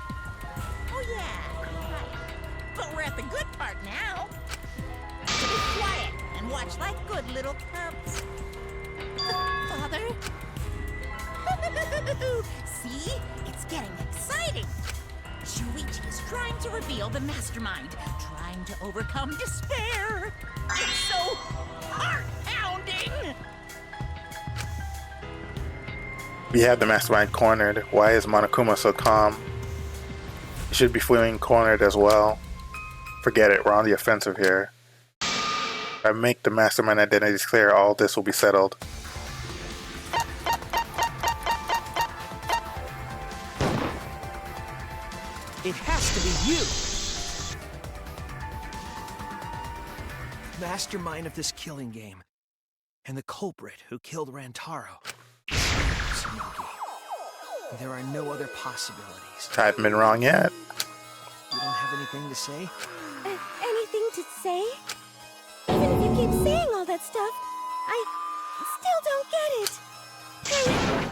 Oh, yeah, right. But we're at the good part now. So be quiet and watch like good little cubs. Father? See? It's getting exciting. Shuichi is trying to reveal the mastermind, trying to overcome despair. It's so heart-pounding. We have the mastermind cornered. Why is Monokuma so calm? He should be feeling cornered as well. Forget it, we're on the offensive here. If I make the mastermind identities clear, all this will be settled. It has to be you! Mastermind of this killing game. And the culprit who killed Rantaro. Tsumugi. There are no other possibilities. I haven't been wrong yet. You don't have anything to say? Anything to say? Even if you keep saying all that stuff, I still don't get it. Hey,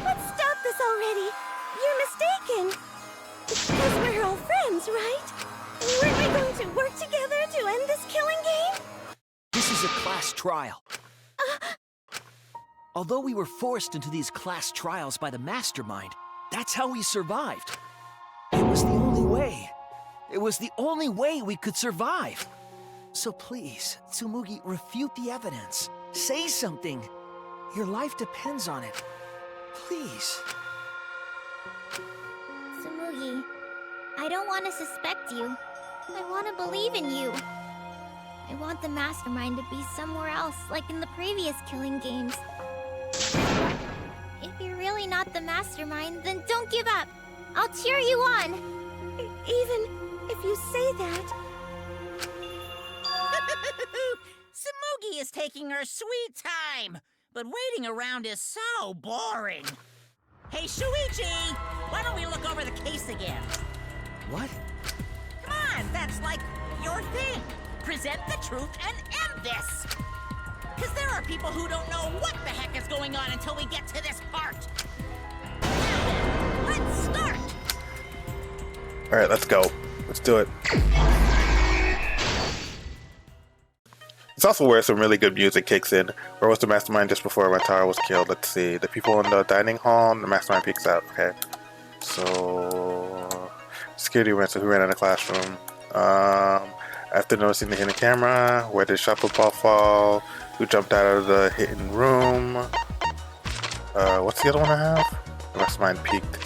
let's stop this already. You're mistaken. Because we're all friends, right? Weren't we going to work together to end this killing game? This is a class trial. Although we were forced into these class trials by the mastermind, that's how we survived. It was the only way. It was the only way we could survive. So please, Tsumugi, refute the evidence. Say something. Your life depends on it. Please. Tsumugi, I don't want to suspect you. I want to believe in you. I want the mastermind to be somewhere else, like in the previous killing games. If you're really not the mastermind, then don't give up. I'll cheer you on. Even if you say that... Tsumugi is taking her sweet time, but waiting around is so boring. Hey, Shuichi, why don't we look over the case again? What? Come on, that's like your thing. Present the truth and end this. Because there are people who don't know what the heck is going on until we get to this part. Now then, let's start. Alright, let's go. Let's do it. It's also where some really good music kicks in. Where was the mastermind just before Rantaro was killed? Let's see. The people in the dining hall, the mastermind peeks out. Okay. So... Security ransom, who ran in the classroom? After noticing the hidden camera, where did shopper ball fall? Who jumped out of the hidden room? What's the other one I have? The mastermind peeked.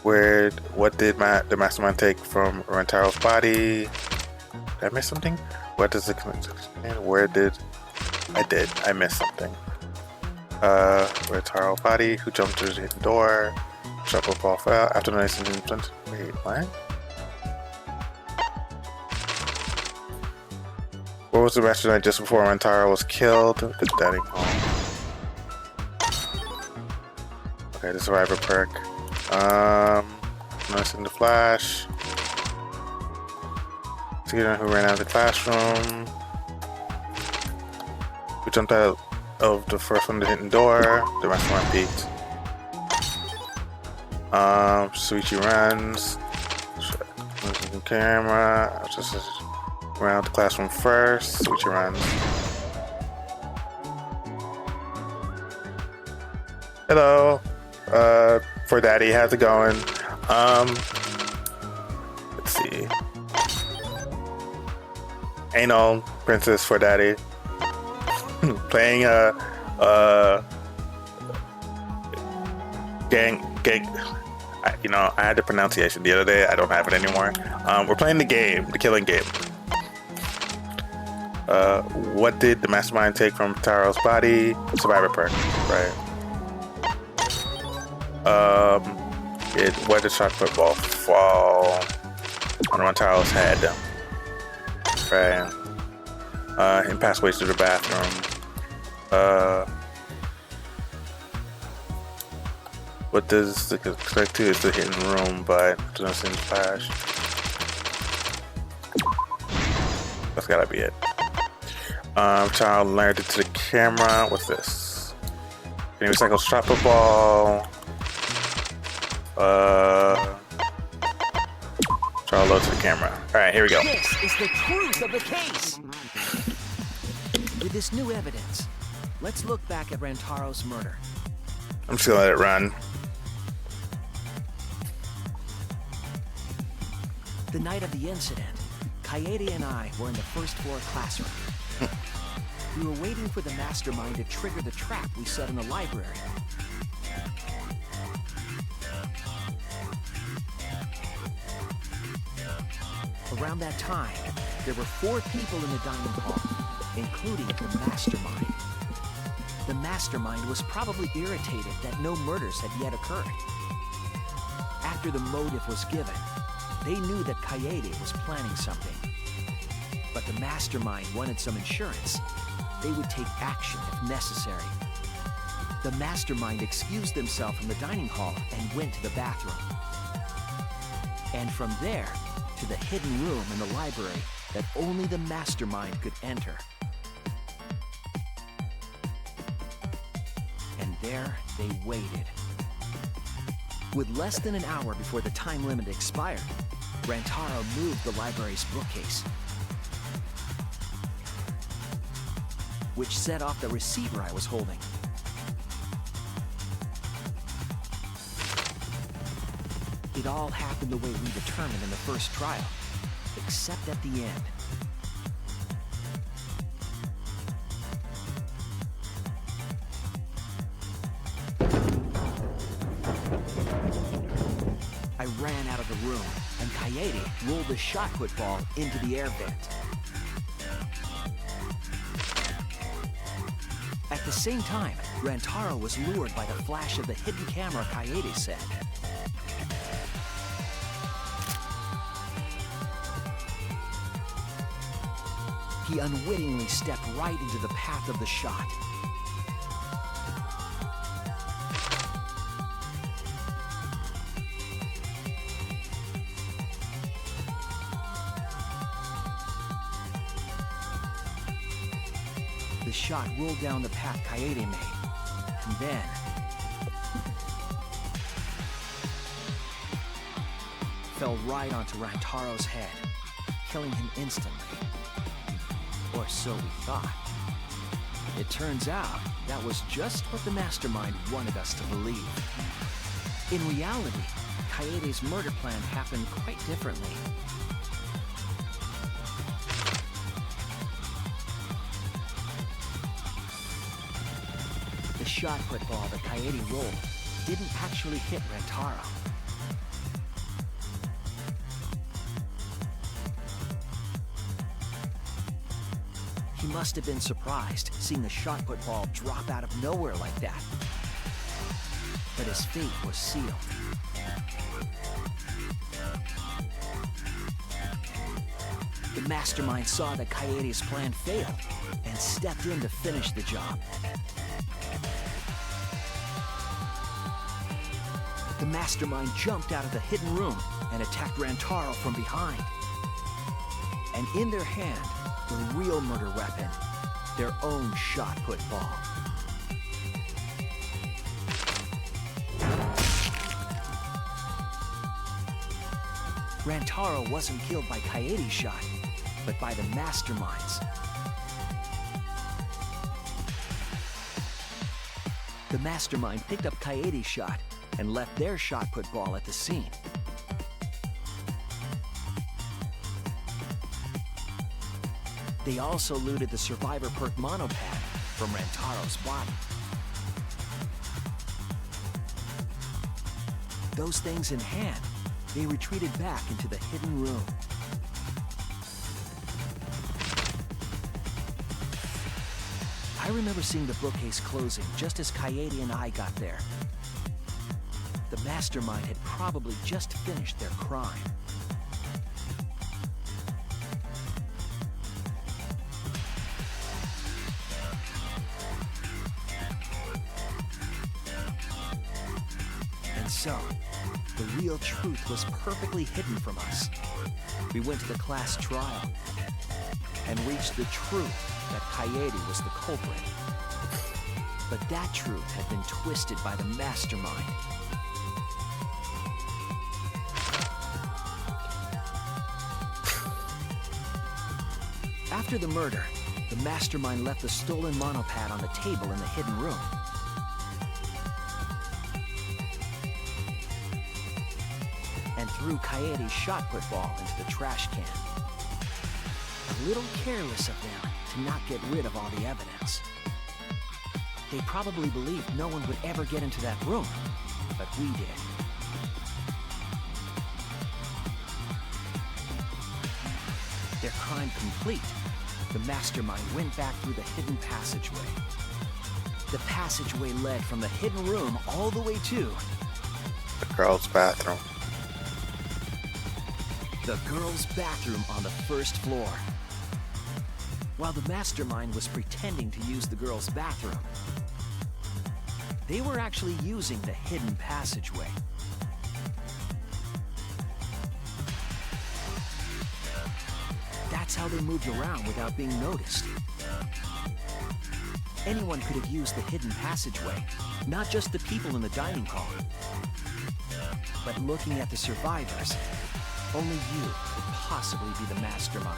Wait. What did the mastermind take from Rantaro's body? Did I miss something? What does it where did I miss something? Rantaro's body, who jumped through the hidden door? Shopper ball fell after noticing wait, what? Where was the mastermind just before Rantaro was killed? The dining hall. Okay, the survivor perk. Noticing the flash. Student who ran out of the classroom. Who jumped out of the first one, the hidden door. The mastermind peeked. Suichi runs. Camera. Just around the classroom first. Suichi runs. Hello. For Daddy, how's it going? Let's see. Anal Princess for Daddy. Playing gang. I had the pronunciation the other day. I don't have it anymore. We're playing the game, the killing game. What did the mastermind take from Taro's body? Survivor perk, right? Where did shot football fall? On Taro's head. Right. And pathways to the bathroom. What does the expect to is the hidden room, but it doesn't seem flash. That's gotta be it. Child learned it to the camera. What's this? Can you recycle shot football? Child load to the camera. Alright, here we go. This is the truth of the case. With this new evidence, let's look back at Rantaro's murder. I'm just gonna let it run. The night of the incident, Kaede and I were in the first floor classroom. We were waiting for the mastermind to trigger the trap we set in the library. Around that time, there were 4 people in the dining hall, including the mastermind. The mastermind was probably irritated that no murders had yet occurred. After the motive was given, they knew that Kaede was planning something. But the mastermind wanted some insurance. They would take action if necessary. The mastermind excused themselves from the dining hall and went to the bathroom. And from there, to the hidden room in the library that only the mastermind could enter. And there they waited. With less than an hour before the time limit expired, Rantaro moved the library's bookcase, which set off the receiver I was holding. It all happened the way we determined in the first trial, except at the end. I ran out of the room, and Kaede rolled the shot put ball into the air vent. At the same time, Rantaro was lured by the flash of the hidden camera Kaede set. He unwittingly stepped right into the path of the shot. The shot rolled down the path Kaede made, and then fell right onto Rantaro's head, killing him instantly. Or so we thought. It turns out that was just what the mastermind wanted us to believe. In reality, Kaede's murder plan happened quite differently. The shot put ball that Kaede rolled didn't actually hit Rantaro. He must have been surprised seeing the shot put ball drop out of nowhere like that. But his fate was sealed. The mastermind saw that Kaede's plan failed and stepped in to finish the job. The mastermind jumped out of the hidden room and attacked Rantaro from behind. And in their hand, the real murder weapon, their own shot put ball. Rantaro wasn't killed by Kaede's shot, but by the masterminds. The mastermind picked up Kaede's shot and left their shot put ball at the scene. They also looted the survivor perk monopad from Rantaro's body. Those things in hand, they retreated back into the hidden room. I remember seeing the bookcase closing just as Kaede and I got there. The mastermind had probably just finished their crime. And so, the real truth was perfectly hidden from us. We went to the class trial and reached the truth that Kaede was the culprit. But that truth had been twisted by the mastermind. After the murder, the mastermind left the stolen monopad on the table in the hidden room. And threw Kaede's shot put ball into the trash can. A little careless of them to not get rid of all the evidence. They probably believed no one would ever get into that room, but we did. Their crime complete, the mastermind went back through the hidden passageway. The passageway led from the hidden room all the way to The girls' bathroom. the girls' bathroom on the first floor. While the mastermind was pretending to use the girls' bathroom, they were actually using the hidden passageway. That's how they moved around without being noticed. Anyone could have used the hidden passageway, not just the people in the dining hall. But looking at the survivors, only you could possibly be the mastermind.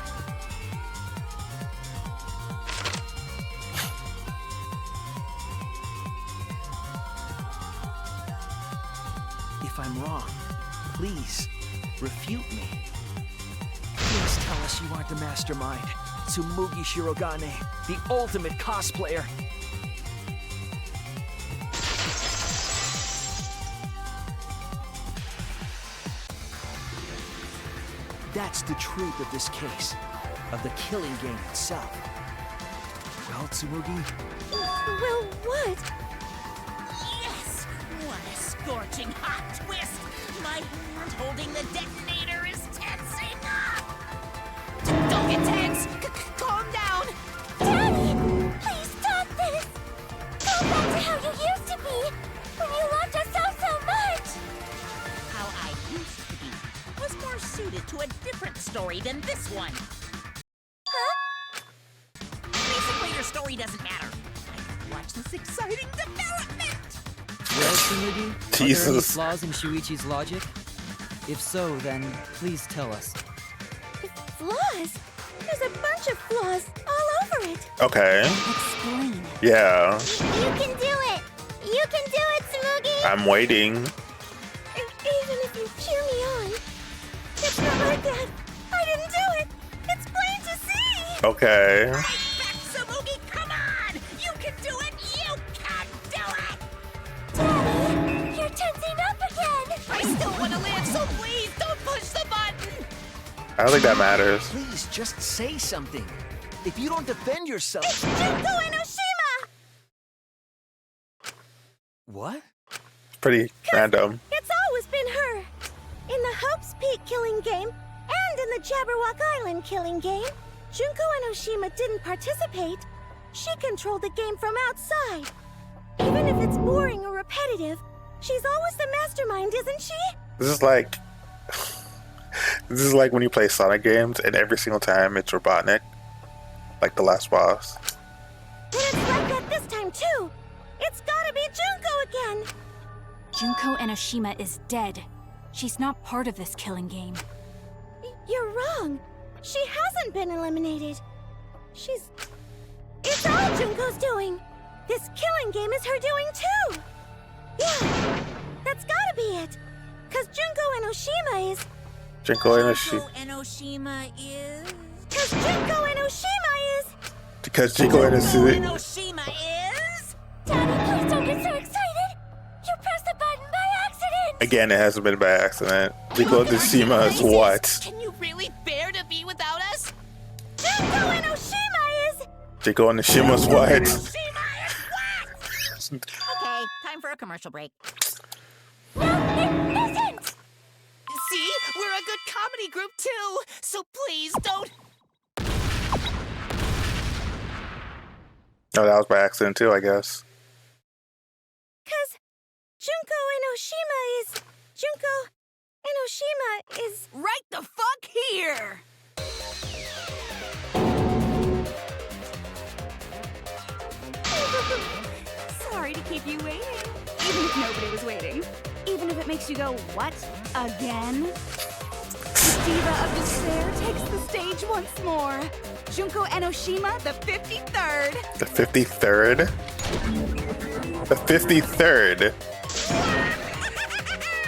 If I'm wrong, please, refute me. Please tell us you aren't the mastermind. Tsumugi Shirogane, the ultimate cosplayer. That's the truth of this case, of the killing game itself. Well, Tsumugi, Well, what? Yes! What a scorching hot twist! My hand holding the detonator is tensing up! Don't get tense! Calm down! Daddy! Please stop this! Go back to how you used to be! When you loved us so much! How I used to be was more suited to a different story than this one. Huh? Basically, your story doesn't matter. I gotta watch this exciting development! Well, Tsumugi, are there any Jesus. flaws in Shuichi's logic? If so, then please tell us. Flaws? There's a bunch of flaws all over it. Okay. Explain. Yeah. You can do it! You can do it, Tsumugi! I'm waiting. Even if you cheer me on. It's not like that. I didn't do it. It's plain to see. Okay. Right back, Tsumugi! Come on! You can do it! You can do it! Daddy, you're tensing up again. I still want to live, so please don't push the button! I don't think that matters. please just say something. If you don't defend yourself... Junko Enoshima! What? Pretty random. It's always been her. In the Hope's Peak killing game and in the Jabberwock Island killing game, Junko Enoshima didn't participate. She controlled the game from outside. Even if it's boring or repetitive, she's always the mastermind, isn't she? This is like when you play Sonic games and every single time it's Robotnik, like the last boss. Then it's like that this time too. It's gotta be Junko again. Junko Enoshima is dead. She's not part of this killing game. You're wrong. She hasn't been eliminated. It's all Junko's doing. This killing game is her doing too. Yeah, that's gotta be it. Cause Junko and Oshima is... Junko and Oshima is... Cause Junko and Oshima is... Because Junko and Oshima is... Daddy, please don't get so excited. You pressed the button by accident. Again, it hasn't been by accident. Junko and Oshima is what? Can you really bear to be without us? Junko and Oshima is... Junko and Oshima is what? Okay, time for a commercial break. No, it isn't. See? We're a good comedy group too, so please don't... Oh, that was by accident too, I guess. Cause Junko and Oshima is... Junko and Oshima is... Right the fuck here! Sorry to keep you waiting. Even if nobody was waiting. Even if it makes you go, what? Again? The Diva of Despair takes the stage once more. Junko and Oshima, the 53rd. The 53rd? The 53rd?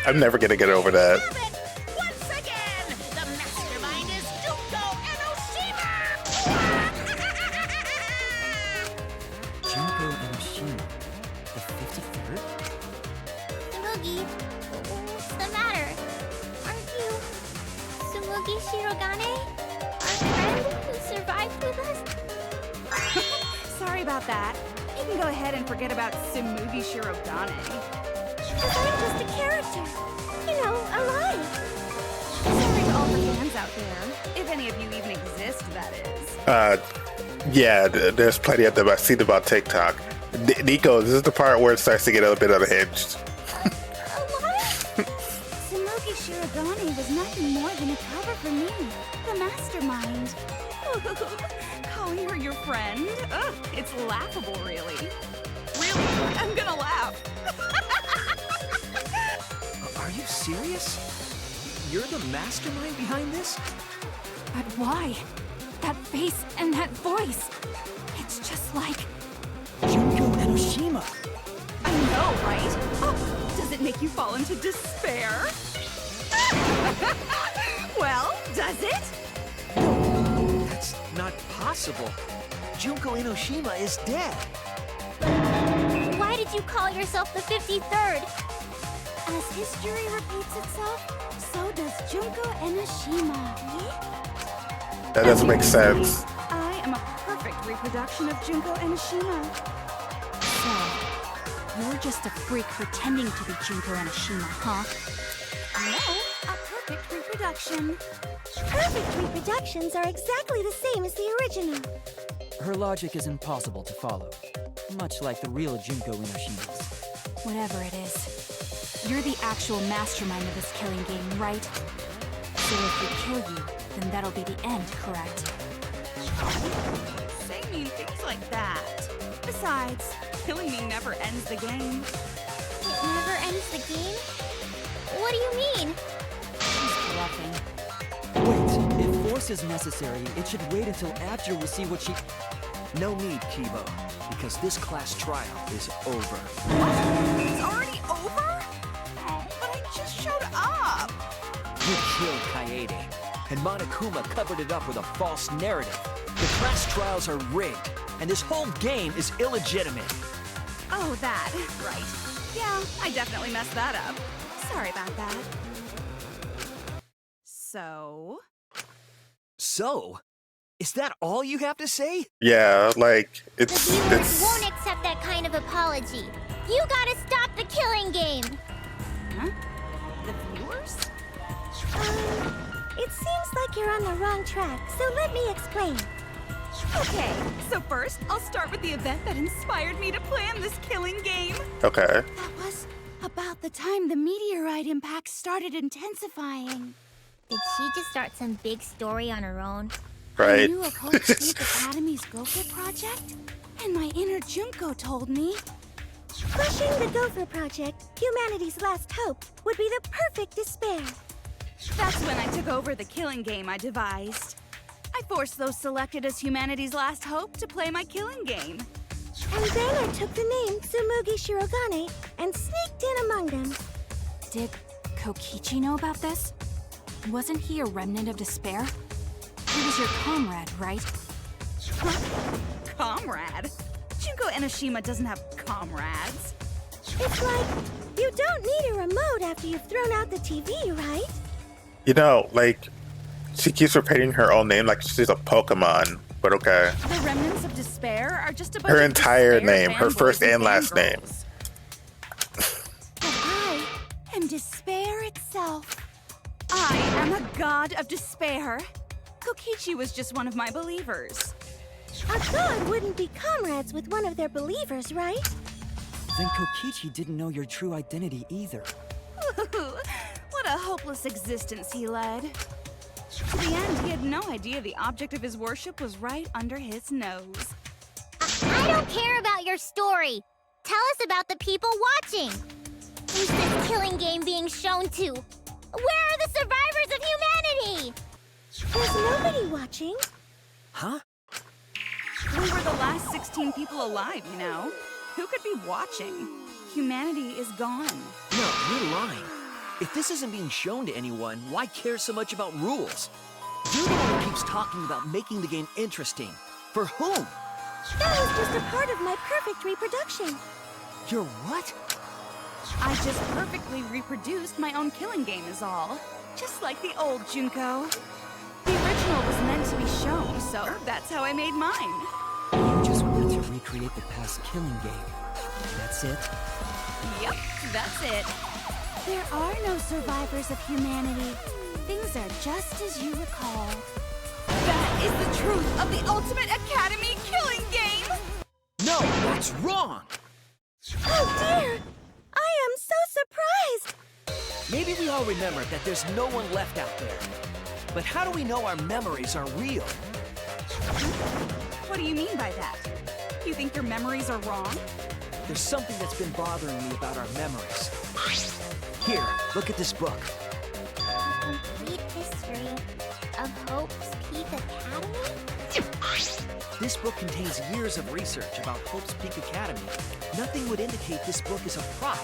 I'm never gonna get over that. Once again, the mastermind is Junko and Oshima! Junko and Oshima, the 53rd? Tsumugi, what's the matter? Aren't you Tsumugi Shirogane? Our friend who survived with us? Sorry about that. You can go ahead and forget about Tsumugi Shirogane. Cause I'm just a character. You know, alive. Sorry to all the fans out there. If any of you even exist, that is. Yeah, there's plenty of them. I've seen about TikTok. Nico, this is the part where it starts to get a little bit unhinged. Tsumugi Shirogane was nothing more than a cover for me, the mastermind. Calling her your friend? Ugh, it's laughable, really. Really, I'm gonna laugh. Are you serious? You're the mastermind behind this? But why? That face and that voice. It's just like... Junko and Oshima. I know, right? Oh, does it make you fall into despair? Well, does it? That's not possible. Junko Enoshima is dead. Why did you call yourself the 53rd? As history repeats itself, so does Junko and Oshima. That doesn't make sense. I am a perfect reproduction of Junko and Oshima. So, you're just a freak pretending to be Junko and Oshima, huh? No, a perfect reproduction. Perfect reproductions are exactly the same as the original. Her logic is impossible to follow, much like the real Junko Enoshima's. Whatever it is, you're the actual mastermind of this killing game, right? So if we kill you, then that'll be the end, correct? Say mean things like that. Besides, killing me never ends the game. It never ends the game? What do you mean? She's bluffing. Wait, if force is necessary, it should wait until after we see what she... No need, Kibo, because this class trial is over. It's already over? Oh, but I just showed up. You killed Kaede, and Monokuma covered it up with a false narrative. The class trials are rigged, and this whole game is illegitimate. Oh, that. Right. Yeah, I definitely messed that up. Sorry about that. So? So? Is that all you have to say? Yeah, like, The it's... viewers won't accept that kind of apology. You gotta stop the killing game. Huh? The viewers? It seems like you're on the wrong track, so let me explain. Okay, so first, I'll start with the event that inspired me to plan this killing game. Okay. That was about the time the meteorite impact started intensifying. Did she just start some big story on her own? I Right. knew of Hope Street Academy's Gopher project, and my inner Junko told me Crushing the Gopher Project, humanity's last hope, would be the perfect despair. That's when I took over the killing game I devised. I forced those selected as humanity's last hope to play my killing game. And then I took the name Tsumugi Shirogane and sneaked in among them. Did Kokichi know about this? Wasn't he a remnant of despair? He was your comrade, right? Comrade? Junko Enoshima doesn't have comrades. It's like, you don't need a remote after you've thrown out the TV, right? You know, like, she keeps repeating her own name like she's a Pokemon, but okay. The remnants of despair are just a bunch Her of entire despair name, her fanboys first and last name. fangirls. But I am despair itself. I am a god of despair. Kokichi was just one of my believers. A god wouldn't be comrades with one of their believers, right? Then Kokichi didn't know your true identity either. What a hopeless existence he led. To the end, he had no idea the object of his worship was right under his nose. I don't care about your story. Tell us about the people watching. Who's this killing game being shown to? Where are the survivors of humanity? There's nobody watching. Huh? We were the last 16 people alive, you know. Who could be watching? Humanity is gone. No, you're lying. If this isn't being shown to anyone, why care so much about rules? You're the one who keeps talking about making the game interesting. For whom? That was just a part of my perfect reproduction. Your what? I just perfectly reproduced my own killing game is all. Just like the old Junko. The original was meant to be shown, so that's how I made mine. You just wanted to recreate the past killing game. That's it? Yep, that's it. There are no survivors of humanity. Things are just as you recall. That is the truth of the Ultimate Academy killing game! No, that's wrong! Oh dear! I am so surprised! Maybe we all remember that there's no one left out there. But how do we know our memories are real? What do you mean by that? You think your memories are wrong? There's something that's been bothering me about our memories. Here, look at this book. A complete history of Hope's Peak Academy? This book contains years of research about Hope's Peak Academy. Nothing would indicate this book is a prop.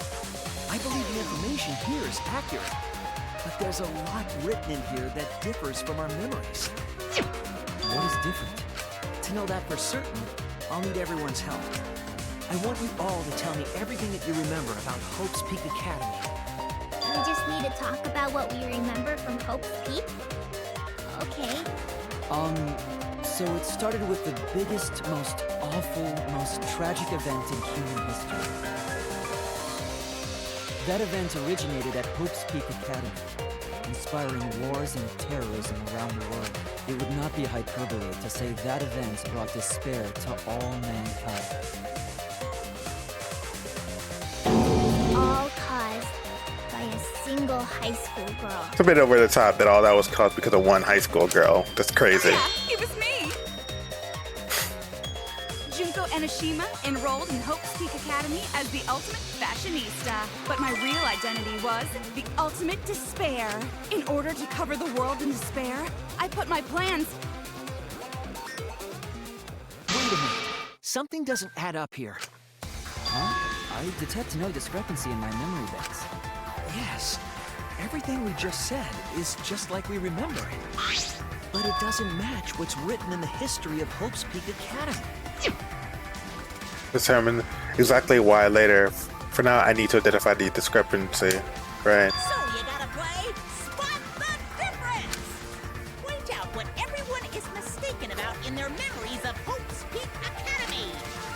I believe the information here is accurate. But there's a lot written in here that differs from our memories. What is different? To know that for certain, I'll need everyone's help. I want you all to tell me everything that you remember about Hope's Peak Academy. We just need to talk about what we remember from Hope's Peak? Okay. So it started with the biggest, most awful, most tragic event in human history. That event originated at Hope's Peak Academy, inspiring wars and terrorism around the world. It would not be hyperbole to say that event brought despair to all mankind. All caused by a single high school girl. It's a bit over the top that all that was caused because of one high school girl. That's crazy. Yeah, it was me! Junko Enoshima enrolled in Hope's Peak Academy as the ultimate fashionista. But my real identity was the ultimate despair. In order to cover the world in despair, I put my plans... Wait a minute. Something doesn't add up here. Huh? I detect no discrepancy in my memory banks. Yes. Everything we just said is just like we remember it. But it doesn't match what's written in the history of Hope's Peak Academy. Determine exactly why later. For now, I need to identify the discrepancy. Right. So you gotta play Spot the Difference! Point out what everyone is mistaken about in their memories of Hope's Peak Academy.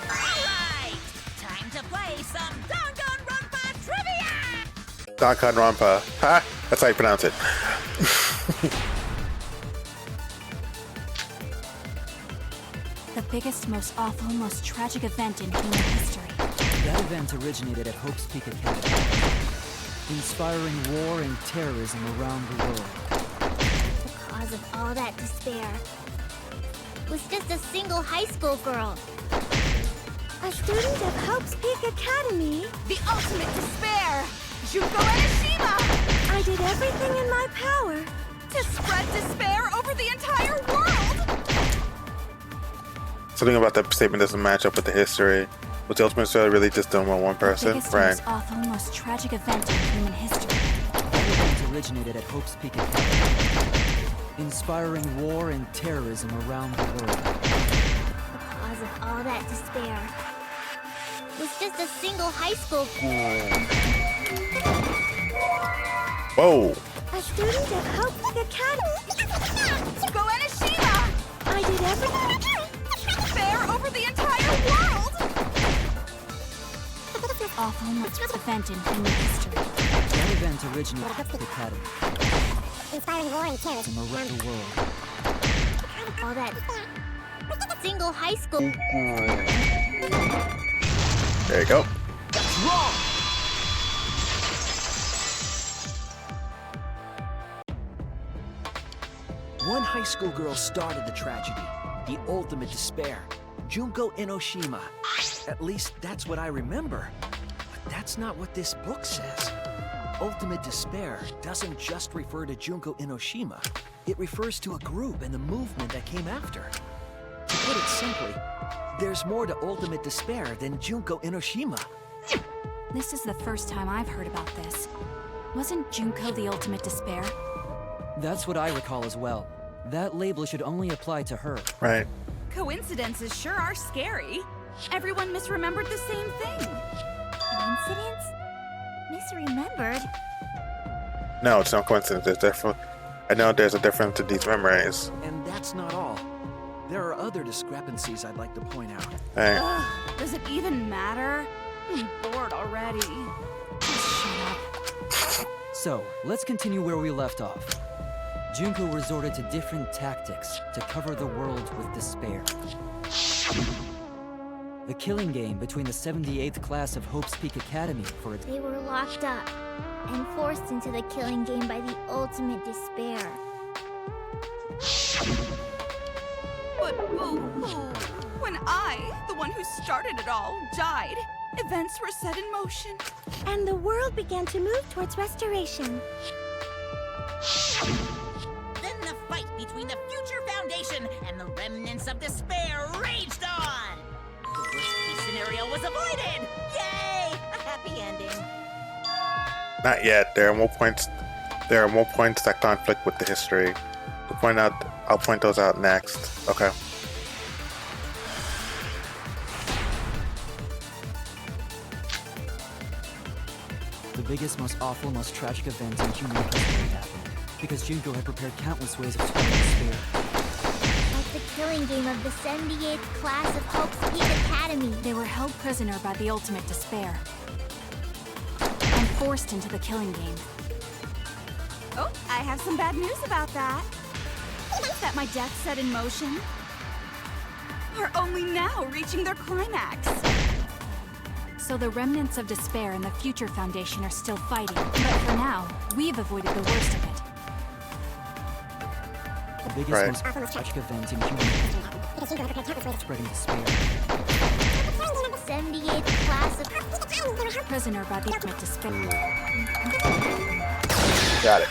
Alright! Time to play some Danganronpa trivia! Danganronpa. Ha! That's how you pronounce it. The biggest, most awful, most tragic event in human history. That event originated at Hope's Peak Academy, inspiring war and terrorism around the world. The cause of all that despair was just a single high school girl. A student of Hope's Peak Academy? The ultimate despair! Junko Enoshima! I I did everything in my power To spread despair over the entire world! Something about that statement doesn't match up with the history. Was the ultimate despair really just done by one person? The biggest and most awful, most tragic event in human history. That event originated at Hope's Peak Academy, inspiring war and terrorism around the world. The cause of all that despair was just a single high school. Whoa! a student of Hope Academy. Go Enoshima! I did everything. Fair over the entire world! Awful, most event in human history. That event originated at Hope Academy, Inspiring war and terrorism around the world. all that single high school. There you go. Wrong! One high school girl started the tragedy, the ultimate despair, Junko Enoshima. At least that's what I remember. But that's not what this book says. Ultimate despair doesn't just refer to Junko Enoshima. It refers to a group and the movement that came after. To put it simply, there's more to ultimate despair than Junko Enoshima. This is the first time I've heard about this. Wasn't Junko the ultimate despair? That's what I recall as well. That label should only apply to her. Right. Coincidences sure are scary. Everyone misremembered the same thing. Coincidence? Misremembered? No, it's no coincidence. There's definitely. I know there's a difference in these memories. And that's not all. There are other discrepancies I'd like to point out. Hey. Ugh, does it even matter? I'm bored already. Just shut up. So, let's continue where we left off. Junko resorted to different tactics to cover the world with despair. The killing game between the 78th class of Hope's Peak Academy for its They were locked up and forced into the killing game by the ultimate despair. But boo-hoo. When I, the one who started it all, died, events were set in motion. And the world began to move towards restoration. Then the fight between the Future Foundation and the remnants of despair raged on. The worst-case scenario was avoided. Yay! A happy ending. Not yet. There are more points. There are more points that conflict with the history. I'll point those out next. Okay. the biggest, most awful, most tragic event in human history happened. Because Junko had prepared countless ways of spreading despair. Like the killing game of the 78th class of Hope's Peak Academy. They were held prisoner by the ultimate despair and forced into the killing game. Oh, I have some bad news about that. That my death set in motion are only now reaching their climax. So the remnants of despair and the Future Foundation are still fighting. But for now, we've avoided the worst of it. The biggest, Right. most tragic event in human history happened. Spreading despair. 78th class of Prisoner by the ultimate despair. Got it.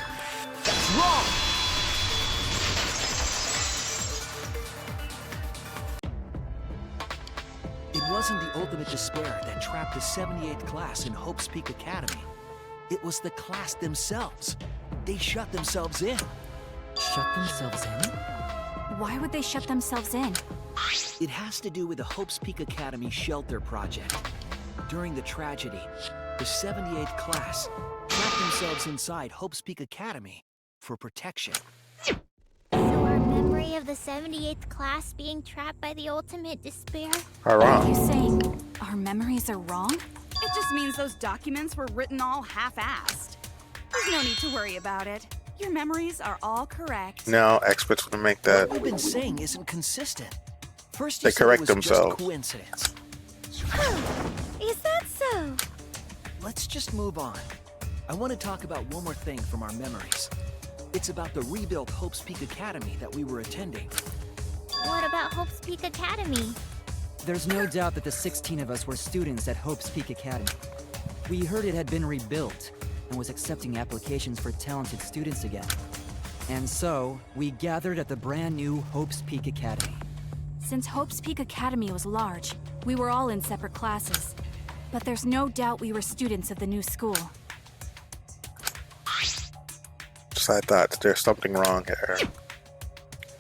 Wrong! It wasn't the ultimate despair that trapped the 78th class in Hope's Peak Academy. It was the class themselves. They shut themselves in. Shut themselves in? Why would they shut themselves in? It has to do with the Hope's Peak Academy shelter project. During the tragedy, the 78th class trapped themselves inside Hope's Peak Academy for protection. So our memory of the 78th class being trapped by the ultimate despair? Are Are you wrong. saying our memories are wrong? It just means those documents were written all half-assed. There's no need to worry about it. Your memories are all correct. No, experts would make that. What you've been saying isn't consistent. First you They said correct it was themselves. just coincidence. Is that so? Let's just move on. I want to talk about one more thing from our memories. It's about the rebuilt Hope's Peak Academy that we were attending. What about Hope's Peak Academy? There's no doubt that the 16 of us were students at Hope's Peak Academy. We heard it had been rebuilt, and was accepting applications for talented students again. And so, we gathered at the brand new Hope's Peak Academy. Since Hope's Peak Academy was large, we were all in separate classes. But there's no doubt we were students of the new school. So I thought there's something wrong here.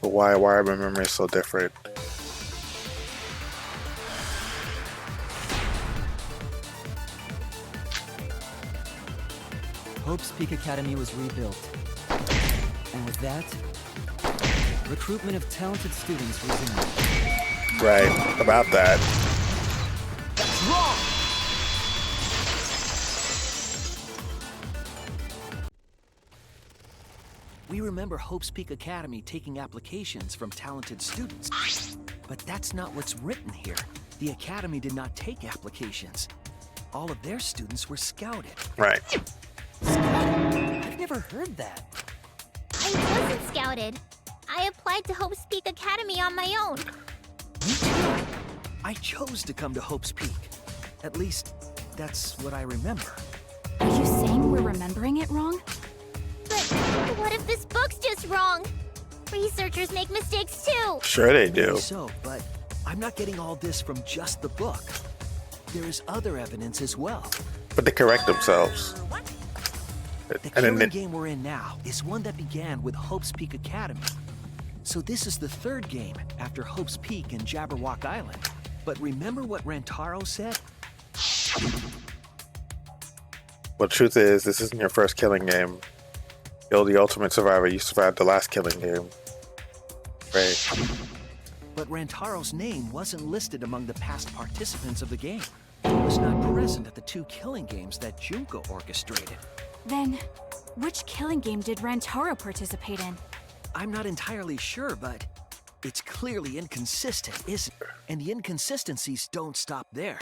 But why are my memories so different? Hope's Peak Academy was rebuilt. And with that, recruitment of talented students resumed. Right, about that. That's wrong! We remember Hope's Peak Academy taking applications from talented students. But that's not what's written here. The Academy did not take applications. All of their students were scouted. Right. Scouted? I've never heard that. I wasn't scouted. I applied to Hope's Peak Academy on my own. Me too. I chose to come to Hope's Peak. At least, that's what I remember. Are you saying we're remembering it wrong? But what if this book's just wrong? Researchers make mistakes too. Sure they do. So, but I'm not getting all this from just the book. There is other evidence as well. But they correct themselves. The killing game we're in now is one that began with Hope's Peak Academy. So this is the third game after Hope's Peak and Jabberwock Island. But remember what Rantaro said? Well, the truth is, this isn't your first killing game. You're the ultimate survivor. You survived the last killing game. Right. But Rantaro's name wasn't listed among the past participants of the game. He was not present at the 2 killing games that Junko orchestrated. Then, which killing game did Rantaro participate in? I'm not entirely sure, but it's clearly inconsistent, isn't it? And the inconsistencies don't stop there.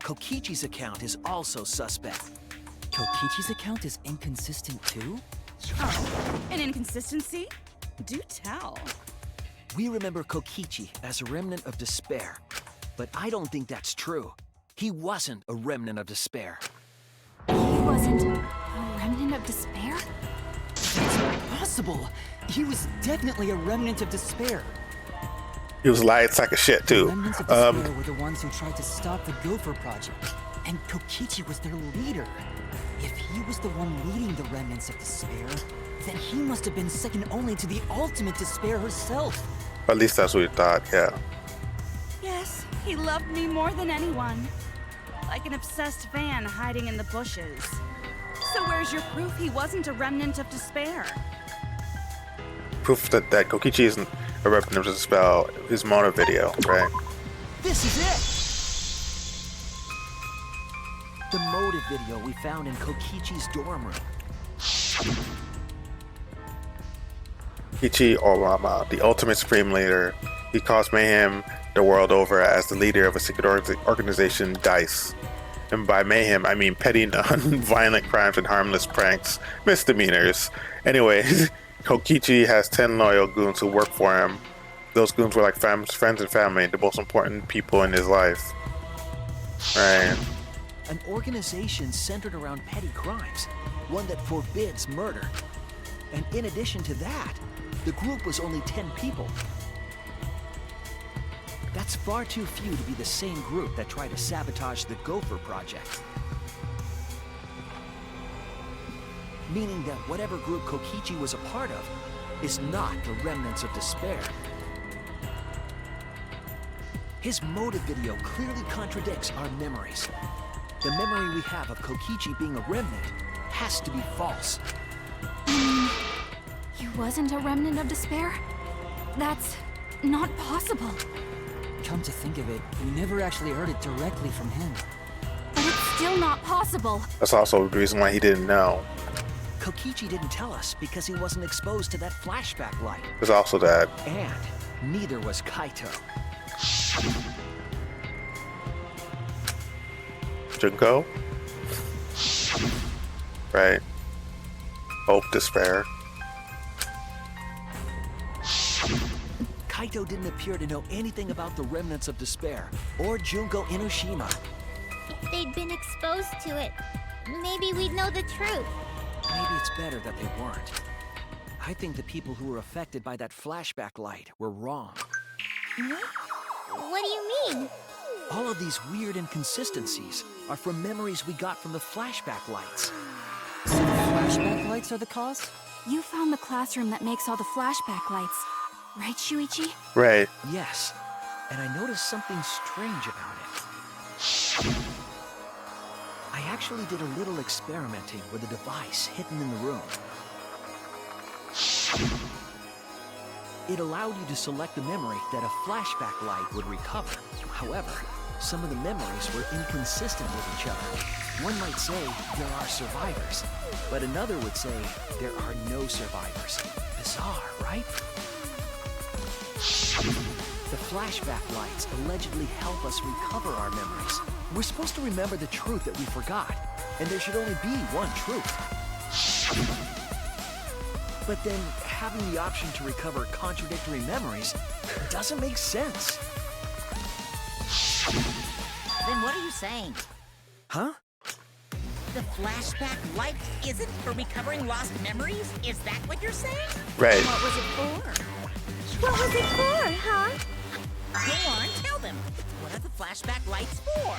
Kokichi's account is also suspect. Kokichi's account is inconsistent too? Oh, an inconsistency? Do tell. We remember Kokichi as a remnant of despair, but I don't think that's true. He wasn't a remnant of despair. He wasn't a remnant of despair? That's impossible! He was definitely a remnant of despair. He was lying sack of shit too. The remnants of despair were the ones who tried to stop the Gopher Project, and Kokichi was their leader. If he was the one leading the remnants of despair, then he must have been second only to the ultimate despair herself. At least that's what we thought, yeah. Yes, he loved me more than anyone. Like an obsessed fan hiding in the bushes. So where's your proof he wasn't a remnant of despair? Proof that Kokichi isn't a remnant of despair, his mono video, right? This is it! The motive video we found in Kokichi's dorm room. Kokichi Orama, the ultimate supreme leader. He caused mayhem the world over as the leader of a secret organization, DICE. And by mayhem, I mean petty, non-violent crimes and harmless pranks, misdemeanors. Anyways, Kokichi has 10 loyal goons who work for him. Those goons were like friends and family, the most important people in his life. Right. An organization centered around petty crimes, one that forbids murder. And in addition to that, the group was only 10 people. That's far too few to be the same group that tried to sabotage the Gopher Project. Meaning that whatever group Kokichi was a part of is not the remnants of despair. His motive video clearly contradicts our memories. The memory we have of Kokichi being a remnant has to be false. He wasn't a remnant of despair? That's not possible. Come to think of it, we never actually heard it directly from him. But it's still not possible. That's also the reason why he didn't know. Kokichi didn't tell us because he wasn't exposed to that flashback light. There's also that. And neither was Kaito. Junko? Right. Hope, despair. Kaito didn't appear to know anything about the remnants of despair or Junko Enoshima. They'd been exposed to it. maybe we'd know the truth. Maybe it's better that they weren't. I think the people who were affected by that flashback light were wrong. What do you mean? All of these weird inconsistencies are from memories we got from the flashback lights. So the flashback lights are the cause? You found the classroom that makes all the flashback lights, right, Shuichi? Right. Yes, and I noticed something strange about it. I actually did a little experimenting with a device hidden in the room. It allowed you to select the memory that a flashback light would recover. However, some of the memories were inconsistent with each other. One might say there are survivors, but another would say there are no survivors. Bizarre, right? The flashback lights allegedly help us recover our memories. We're supposed to remember the truth that we forgot, and there should only be one truth. But then, having the option to recover contradictory memories doesn't make sense. Then what are you saying? Huh? The flashback light isn't for recovering lost memories? Is that what you're saying? Right. What was it for? What was it for, huh? Go on, tell them. What are the flashback lights for?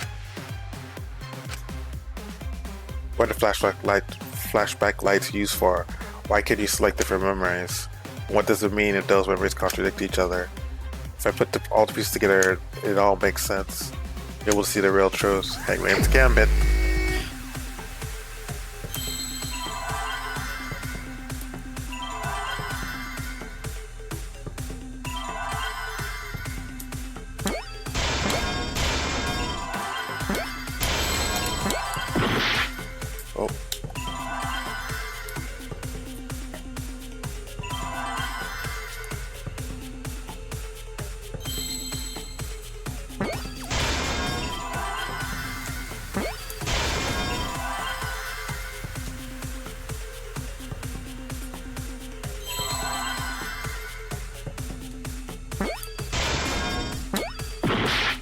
What are flashback lights used for? Why can't you select different memories? What does it mean if those memories contradict each other? If I put all the pieces together, it all makes sense. You're able to see the real truth. Hangman's Gambit. Oh.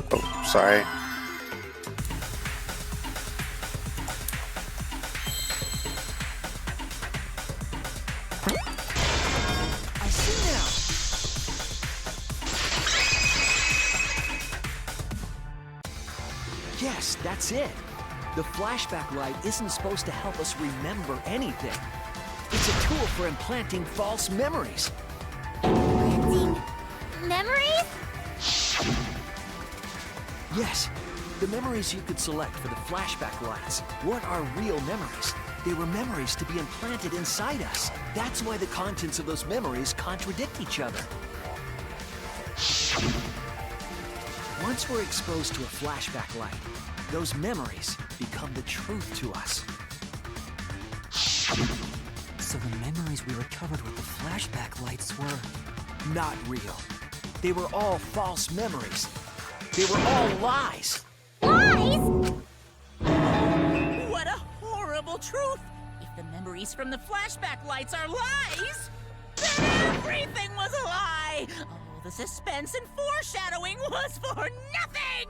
Oh, sorry. I see now. Yes, that's it. The flashback light isn't supposed to help us remember anything. It's a tool for implanting false memories. Planting memories? Yes, the memories you could select for the flashback lights weren't our real memories. They were memories to be implanted inside us. That's why the contents of those memories contradict each other. Once we're exposed to a flashback light, those memories become the truth to us. So the memories we recovered with the flashback lights were... Not real. They were all false memories. They were all lies. Lies? What a horrible truth! If the memories from the flashback lights are lies, then everything was a lie! All the suspense and foreshadowing was for nothing!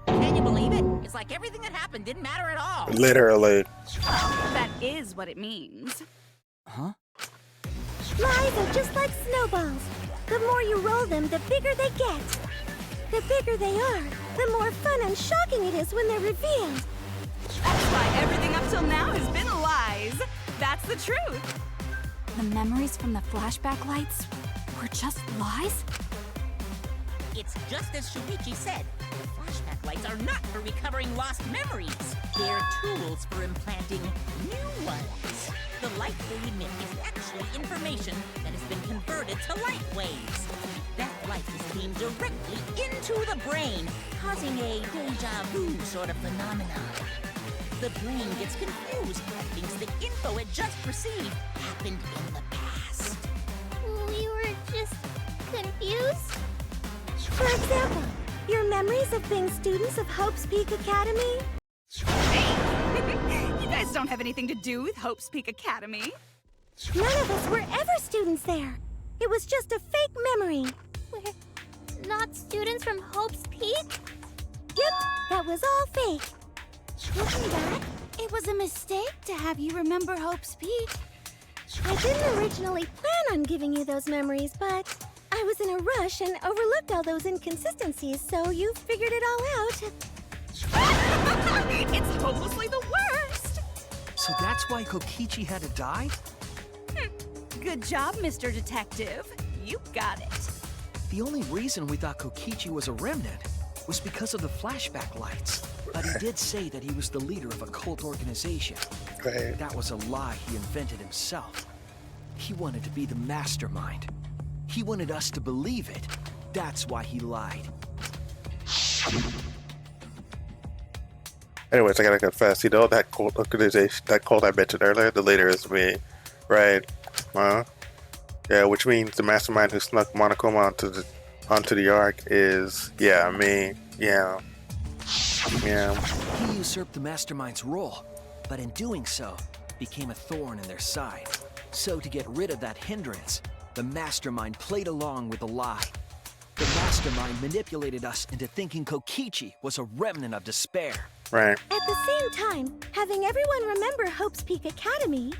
Can you believe it? It's like everything that happened didn't matter at all. Literally. That is what it means. Huh? Lies are just like snowballs. The more you roll them, the bigger they get. The bigger they are, the more fun and shocking it is when they're revealed. That's why everything up till now has been lies. That's the truth. The memories from the flashback lights were just lies? It's just as Shuichi said. The flashback lights are not for recovering lost memories. They're tools for implanting new ones. The light they emit is actually information that has been converted to light waves. That light is beamed directly into the brain, causing a deja vu sort of phenomenon. The brain gets confused and thinks the info it just received happened in the past. We were just confused? For example, your memories of being students of Hope's Peak Academy? Hey! You guys don't have anything to do with Hope's Peak Academy. None of us were ever students there. It was just a fake memory. We're not students from Hope's Peak? Yep, that was all fake. Looking back, it It was a mistake to have you remember Hope's Peak. I didn't originally plan on giving you those memories, but I was in a rush and overlooked all those inconsistencies, so you figured it all out. It's hopelessly the worst! So that's why Kokichi had to die? Good job, Mr. Detective. You got it. The only reason we thought Kokichi was a remnant was because of the flashback lights. But he did say that he was the leader of a cult organization. Right. That was a lie he invented himself. He wanted to be the mastermind. He wanted us to believe it. That's why he lied. Anyways, I gotta confess, you know that cult organization, that cult I mentioned earlier, the leader is me, right? Yeah, which means the mastermind who snuck Monokuma onto the Ark is, yeah, me, yeah. He usurped the mastermind's role, but in doing so, became a thorn in their side. So to get rid of that hindrance, the mastermind played along with the lie. The mastermind manipulated us into thinking Kokichi was a remnant of despair. Right. At the same time, having everyone remember Hope's Peak Academy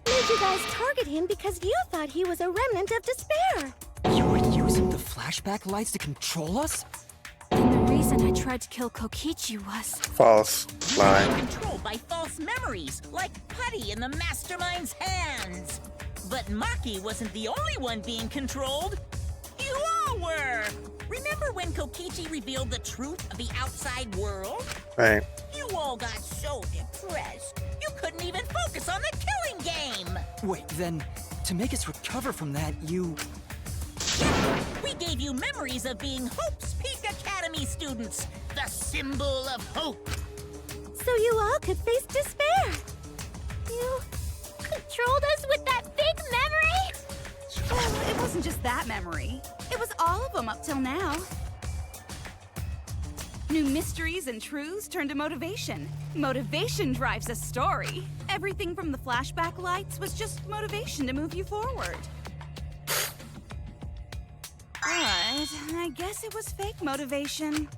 made you guys target him because you thought he was a remnant of despair. You were using the flashback lights to control us? And the reason I tried to kill Kokichi was... False. You were Lie. controlled by false memories, like putty in the mastermind's hands. But Maki wasn't the only one being controlled. You all were! Remember when Kokichi revealed the truth of the outside world? Right. You all got so depressed, you couldn't even focus on the killing game! Wait, then, to make us recover from that, you... We gave you memories of being Hope's Peak Academy students, the symbol of hope. So you all could face despair. You controlled us with that big memory? Well, it wasn't just that memory. It was all of them up till now. New mysteries and truths turn to motivation. Motivation drives a story. Everything from the flashback lights was just motivation to move you forward. But I guess it was fake motivation.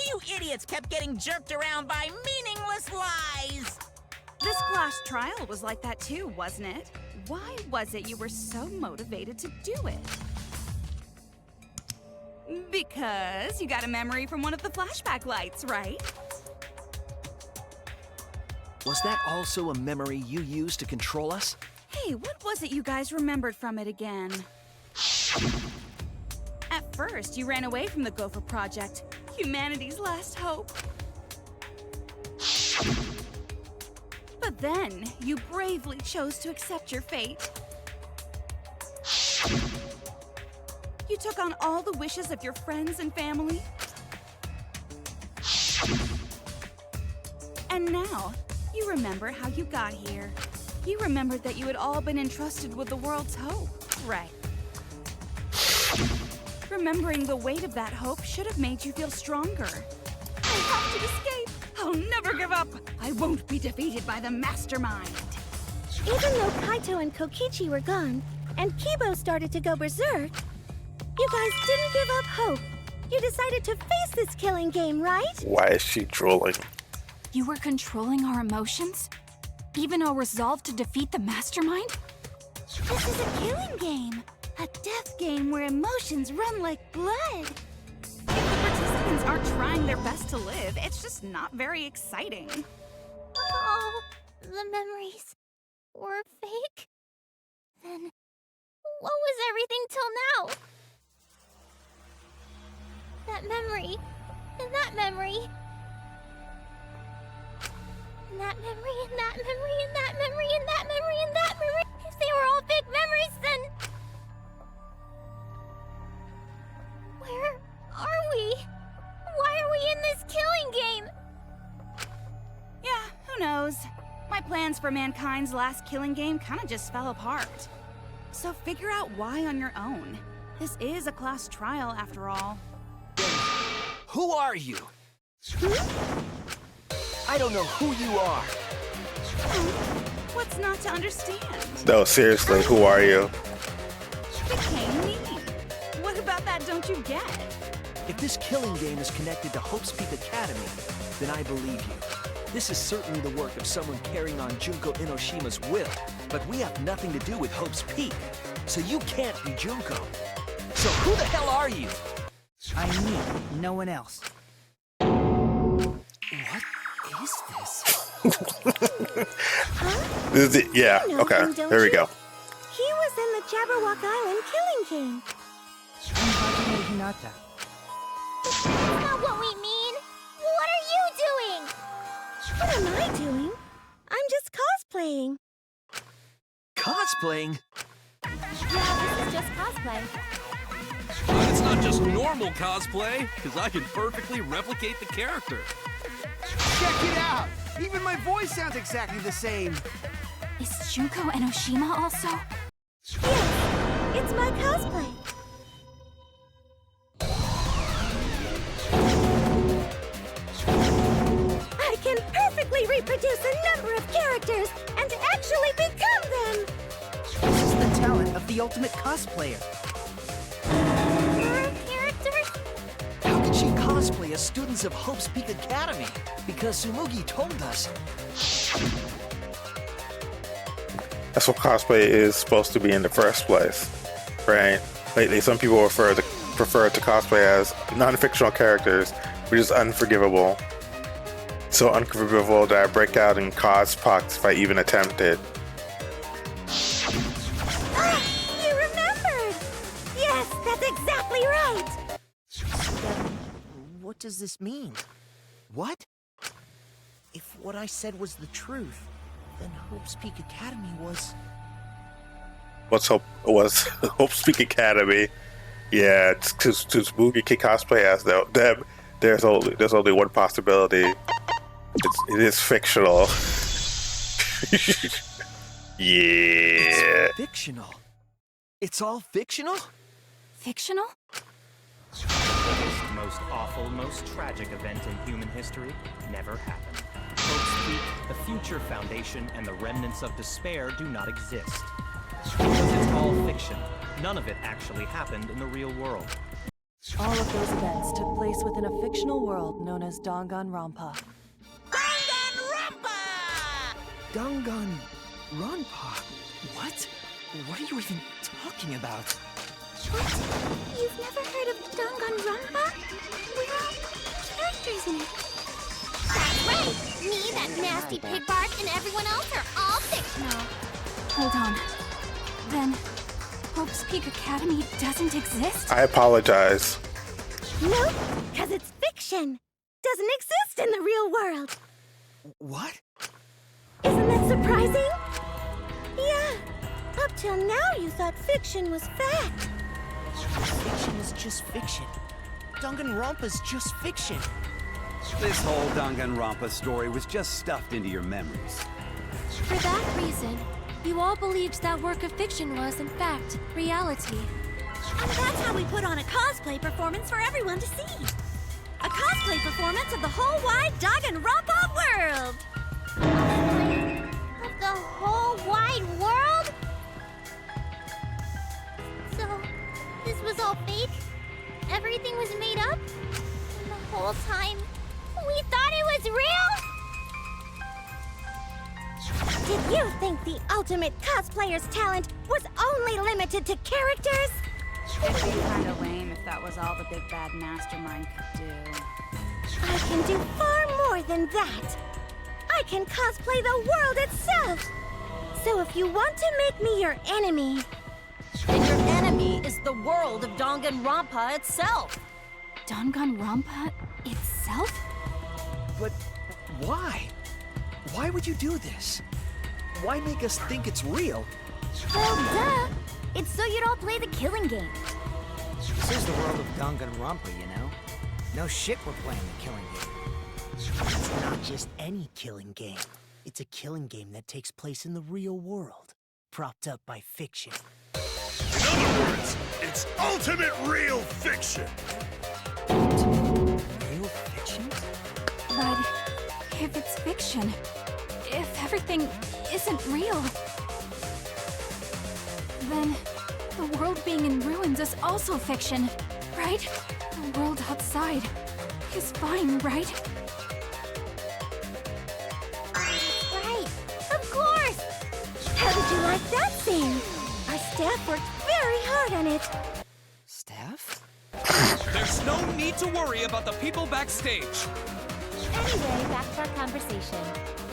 You idiots kept getting jerked around by meaningless lies! This class trial was like that too, wasn't it? Why was it you were so motivated to do it? Because you got a memory from one of the flashback lights, right? Was that also a memory you used to control us? Hey, what was it you guys remembered from it again? At first, you ran away from the Gopher Project, humanity's last hope. But then, you bravely chose to accept your fate. You took on all the wishes of your friends and family. And now, you remember how you got here. You remembered that you had all been entrusted with the world's hope, right? Remembering the weight of that hope should have made you feel stronger. I have to escape! I'll never give up! I won't be defeated by the mastermind! Even though Kaito and Kokichi were gone, and Kibo started to go berserk, you guys didn't give up hope. You decided to face this killing game, right? Why is she drooling? You were controlling our emotions? Even our resolve to defeat the mastermind? This is a killing game. A death game where emotions run like blood. If the participants aren't trying their best to live, it's just not very exciting. Oh, the memories were fake? Then what was everything till now? That memory, and that memory, and that memory, and that memory, and that memory, and that memory, and that memory. If they were all fake memories, then where are we? Why are we in this killing game? Yeah, who knows? My plans for mankind's last killing game kinda just fell apart. So figure out why on your own. This is a class trial after all. Who are you? I don't know who you are. What's not to understand? No, seriously, who are you? Became me. What about that don't you get? If this killing game is connected to Hope's Peak Academy, then I believe you. This is certainly the work of someone carrying on Junko Enoshima's will, but we have nothing to do with Hope's Peak, so you can't be Junko. So who the hell are you? I'm me, no one else. What is this? This is it. Yeah, You know okay. him, don't There we you? go. He was in the Jabberwock Island killing game. I'm Hajime Hinata. That's not what we mean. What are you doing? What am I doing? I'm just cosplaying. Cosplaying? Yeah, this is just cosplay. But it's not just normal cosplay, because I can perfectly replicate the character. Check it out! Even my voice sounds exactly the same. Is Junko Enoshima also? Yes, it's my cosplay. I can perfectly reproduce a number of characters and actually become them. This is the talent of the ultimate cosplayer. Her characters? How can she cosplay as students of Hope's Peak Academy? Because Sumugi told us. That's what cosplay is supposed to be in the first place, right? Lately, some people prefer to cosplay as non-fictional characters, which is unforgivable. So unforgivable that I break out in cospox if I even attempt it. Ah, you remembered! Yes, that's exactly right! Then, what does this mean? What? If what I said was the truth, then Hope's Peak Academy was... What's Hope's Peak Academy? Yeah, to Spooky Kid cosplay as them. There's only one possibility. It is fictional. Yeah. It's fictional. It's all fictional? Fictional? The biggest, most awful, most tragic event in human history never happened. Hope's Peak, the future foundation, and the remnants of despair do not exist. Because it's all fiction. None of it actually happened in the real world. All of those events took place within a fictional world known as Danganronpa. Danganronpa? What? What are you even talking about? What? You've never heard of Danganronpa? We're all characters in it. That's right! Me, that nasty pig bark, and everyone else are all fictional. Hold on. Then, Hope's Peak Academy doesn't exist? I apologize. No, because it's fiction. Doesn't exist in the real world. What? Isn't that surprising? Yeah. Up till now, you thought fiction was fact. Fiction is just fiction. Danganronpa's just fiction. This whole Danganronpa story was just stuffed into your memories. For that reason, you all believed that work of fiction was, in fact, reality. And that's how we put on a cosplay performance for everyone to see. A cosplay performance of the whole wide Danganronpa world. Of the whole wide world? So, this was all fake? Everything was made up? And the whole time, we thought it was real? Did you think the ultimate cosplayer's talent was only limited to characters? It'd be kind of lame if that was all the big bad mastermind could do. I can do far more than that. I can cosplay the world itself. So if you want to make me your enemy... And your enemy is the world of Danganronpa itself. Danganronpa itself? But why? Why would you do this? Why make us think it's real? Well, duh. It's so you'd all play the killing game. This is the world of Danganronpa, you know? No shit we're playing the killing game. It's not just any killing game. It's a killing game that takes place in the real world, propped up by fiction. In other words, it's ultimate real fiction. Real fiction? But if it's fiction, if everything isn't real, then the world being in ruins is also fiction, right? The world outside is fine, right? like that scene. Our staff worked very hard on it. Staff? There's no need to worry about the people backstage. Anyway, back to our conversation.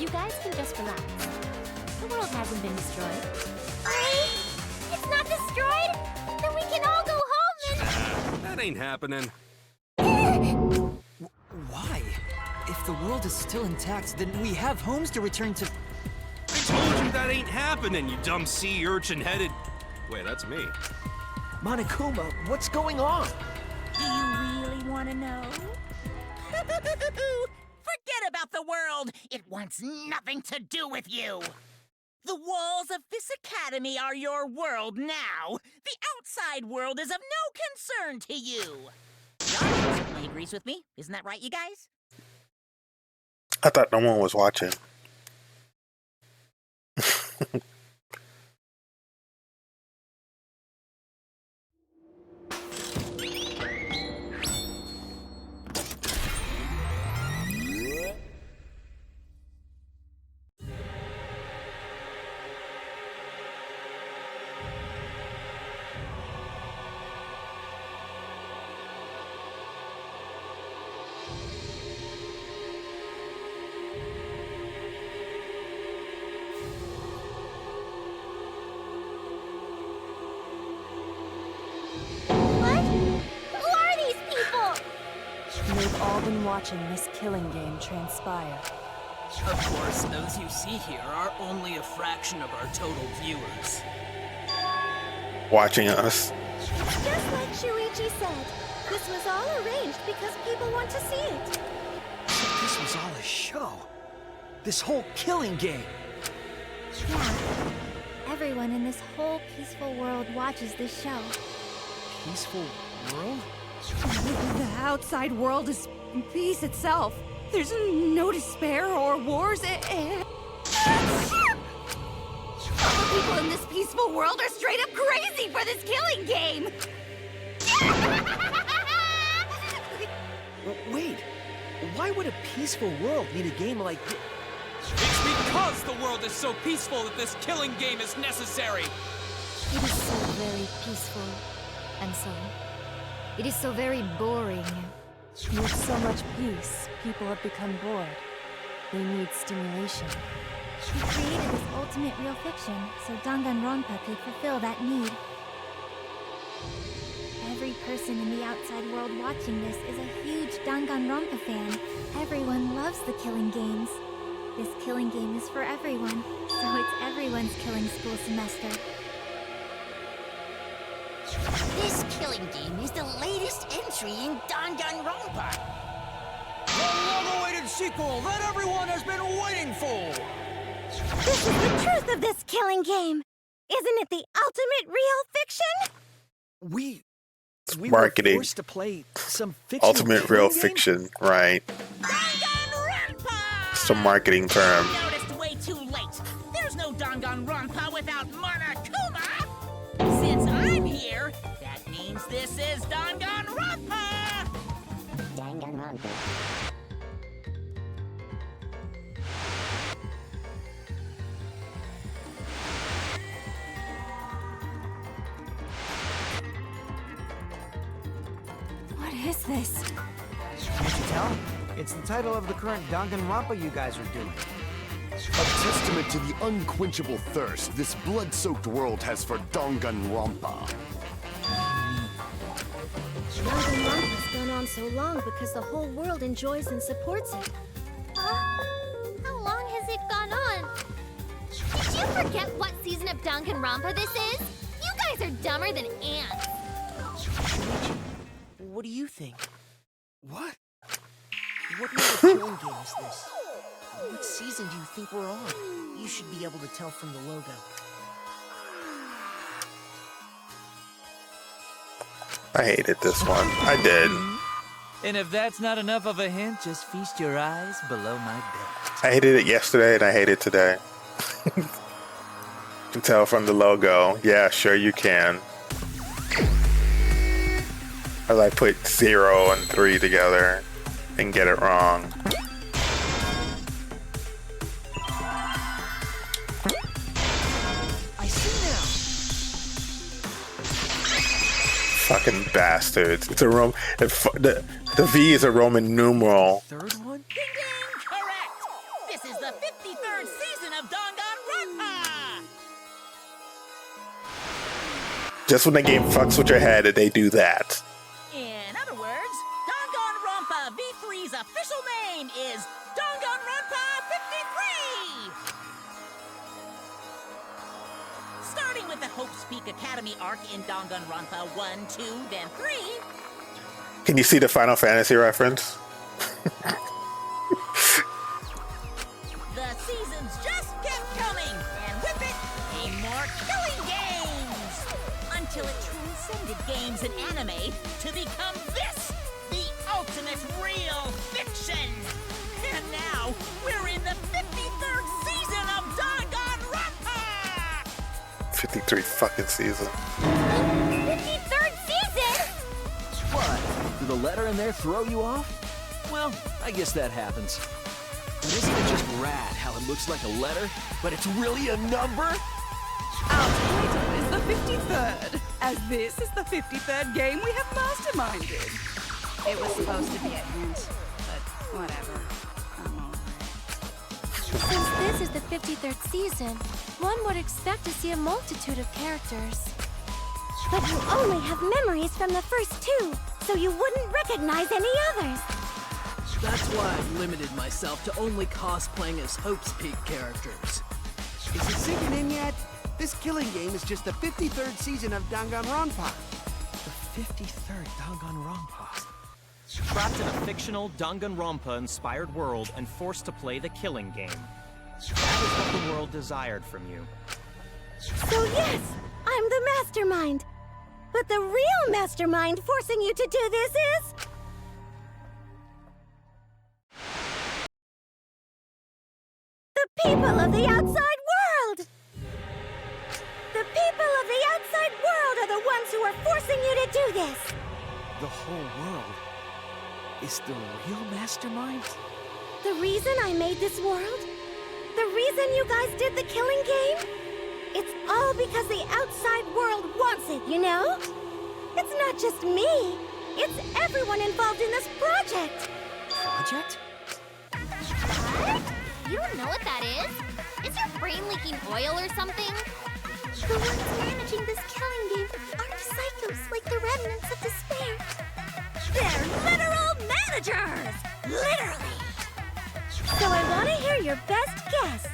You guys can just relax. The world hasn't been destroyed. Right? It's not destroyed? Then we can all go home and... That ain't happening. Why? If the world is still intact, then we have homes to return to. I told you that ain't happening, you dumb sea urchin-headed... Wait, that's me. Monokuma, what's going on? Do you really want to know? Forget about the world. It wants nothing to do with you. The walls of this academy are your world now. The outside world is of no concern to you. The audience certainly agrees with me. Isn't that right, you guys? I thought no one was watching. They've all been watching this killing game transpire. Of course, those you see here are only a fraction of our total viewers. Watching us. It's just like Shuichi said. This was all arranged because people want to see it. So this was all a show. This whole killing game. Yeah. Everyone in this whole peaceful world watches this show. Peaceful world? The outside world is peace itself. There's no despair or wars. All the people in this peaceful world are straight up crazy for this killing game. Wait, why would a peaceful world need a game like this? It's because the world is so peaceful that this killing game is necessary. It is so very peaceful. And so, it is so very boring. With so much peace, people have become bored. They need stimulation. We created this ultimate real fiction so Danganronpa could fulfill that need. Every person in the outside world watching this is a huge Danganronpa fan. Everyone loves the killing games. This killing game is for everyone, so it's everyone's killing school semester. This killing game is the latest entry in Danganronpa. The long-awaited sequel that everyone has been waiting for! This is the truth of this killing game. Isn't it the ultimate real fiction? We Marketing. were forced to play some fictional Ultimate real game? fiction, right? Danganronpa! Some marketing term. Noticed way too late. There's no Danganronpa without Monokuma. Since I'm here, that means this is Danganronpa. Danganronpa. What is this? Can't you tell? It's the title of the current Danganronpa you guys are doing. A testament to the unquenchable thirst this blood-soaked world has for Danganronpa. Danganronpa's gone on so long because the whole world enjoys and supports it. How long has it gone on? Did you forget what season of Danganronpa this is? You guys are dumber than ants. What do you think? What? What kind of killing game is this? What season do you think we're on? You should be able to tell from the logo. I hated this one. I did. And if that's not enough of a hint, just feast your eyes below my belt. I hated it yesterday and I hate it today. You can tell from the logo. Yeah, sure you can. As I put 0 and 3 together and get it wrong. I Fucking bastards. It's a the V is a Roman numeral. Third one? Ding ding! Correct! This is the 53rd season of Danganronpa! Just when the game fucks with your head, they do that. In other words, Danganronpa V3's official name is Danganronpa 53! Starting with the Hope's Peak Academy arc in Danganronpa 1, 2, then 3. Can you see the Final Fantasy reference? The seasons just kept coming, and with it came more killing games! Until it transcended games and anime to become this, the ultimate real fiction! And now, we're in the 53rd season of Danganronpa! 53 fucking season. 53rd season? What? Did the letter in there throw you off? Well, I guess that happens. But isn't it just rad how it looks like a letter, but it's really a number? Our title is the 53rd, as this is the 53rd game we have masterminded. It was supposed to be a hint, but whatever. I'm over it. Since this is the 53rd season, one would expect to see a multitude of characters. But you only have memories from the first two, so you wouldn't recognize any others. That's why I've limited myself to only cosplaying as Hope's Peak characters. Is it sinking in yet? This killing game is just the 53rd season of Danganronpa. The 53rd Danganronpa. Trapped in a fictional Danganronpa-inspired world and forced to play the killing game. That is what the world desired from you. So yes, I'm the mastermind. But the real mastermind forcing you to do this is... the people of the outside world! The people of the outside world are the ones who are forcing you to do this! The whole world is the real mastermind? The reason I made this world? The reason you guys did the killing game? It's all because the outside world wants it, you know? It's not just me. It's everyone involved in this project. Project? What? You don't know what that is? Is your brain leaking oil or something? The ones managing this killing game aren't psychos like the remnants of despair. They're literal managers! Literally! So I want to hear your best guess.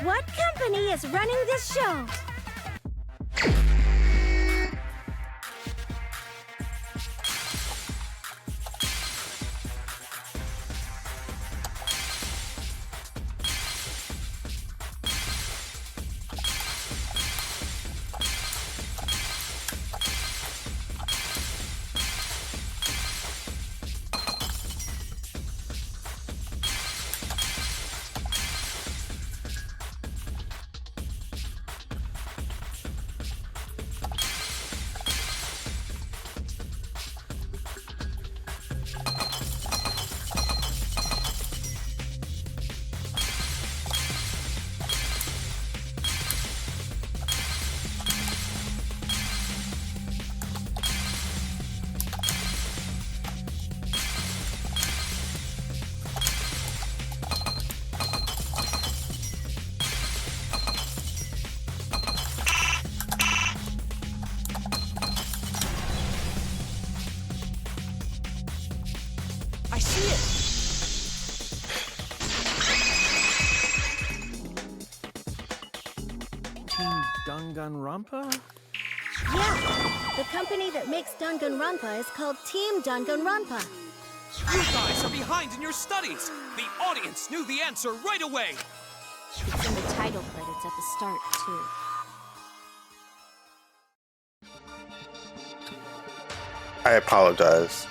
What company is running this show? Danganronpa? Yeah, the company that makes Danganronpa is called Team Danganronpa. You guys are behind in your studies! The audience knew the answer right away! It's in the title credits at the start, too. I apologize.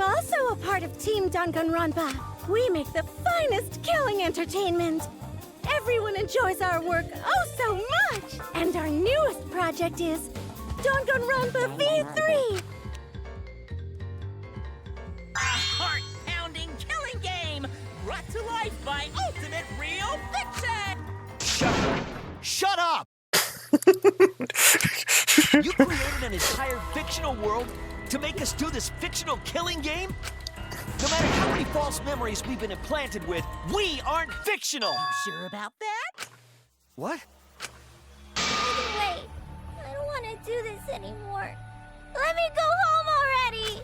I'm also a part of Team Danganronpa. We make the finest killing entertainment. Everyone enjoys our work oh so much. And our newest project is Danganronpa V3. A heart-pounding killing game brought to life by Ultimate Real Fiction! Shut up! You created an entire fictional world to make us do this fictional killing game? No matter how many false memories we've been implanted with, we aren't fictional! You sure about that? What? By the way, I don't want to do this anymore. Let me go home already!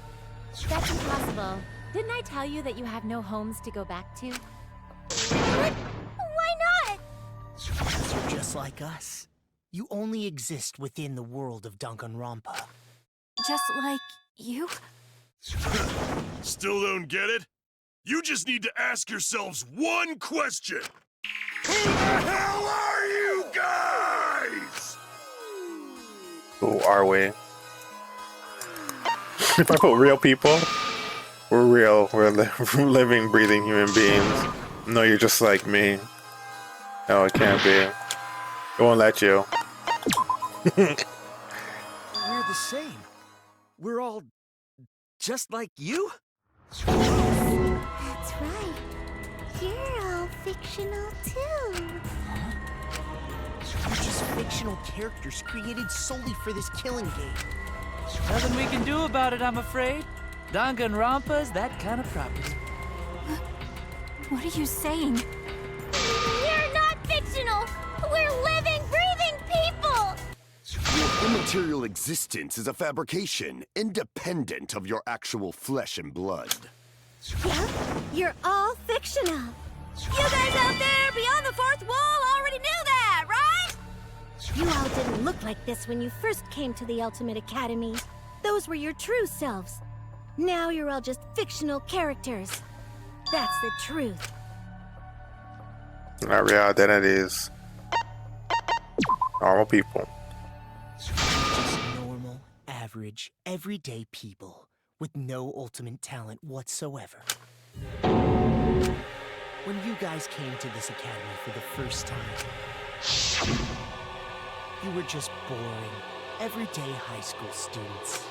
That's impossible. Didn't I tell you that you have no homes to go back to? What? Why not? Because you're just like us. You only exist within the world of Danganronpa. Just like you? Still don't get it? You just need to ask yourselves one question. Who the hell are you guys? Who are we? If I put real people, we're real. We're living, breathing human beings. No, you're just like me. No, it can't be. It won't let you. We're the same. We're all just like you? That's right. You're all fictional too. You're just fictional characters created solely for this killing game. Nothing we can do about it, I'm afraid. Danganronpa's that kind of property. What are you saying? We're not fictional! We're living, breathing people! Your immaterial existence is a fabrication, independent of your actual flesh and blood. Yep, you're all fictional. You guys out there beyond the fourth wall already knew that, right? You all didn't look like this when you first came to the Ultimate Academy. Those were your true selves. Now you're all just fictional characters. That's the truth. Our real identities. Normal people. Just normal, average, everyday people with no ultimate talent whatsoever. When you guys came to this academy for the first time, you were just boring, everyday high school students.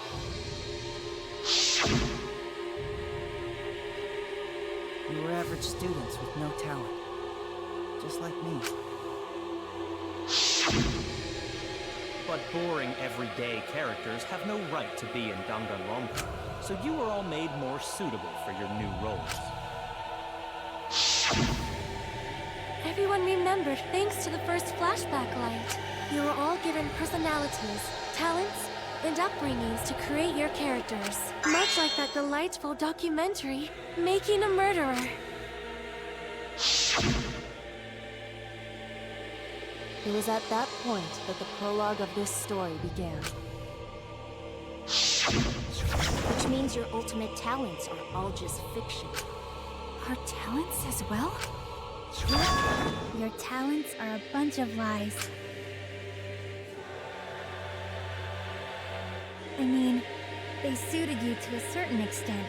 We were average students with no talent. Just like me. But boring, everyday characters have no right to be in Danganronpa, so you were all made more suitable for your new roles. Everyone remembered thanks to the first flashback light. You were all given personalities, talents, and upbringings to create your characters. Much like that delightful documentary, Making a Murderer. It was at that point that the prologue of this story began. Which means your ultimate talents are all just fiction. Our talents as well? Yep. Your talents are a bunch of lies. I mean, they suited you to a certain extent,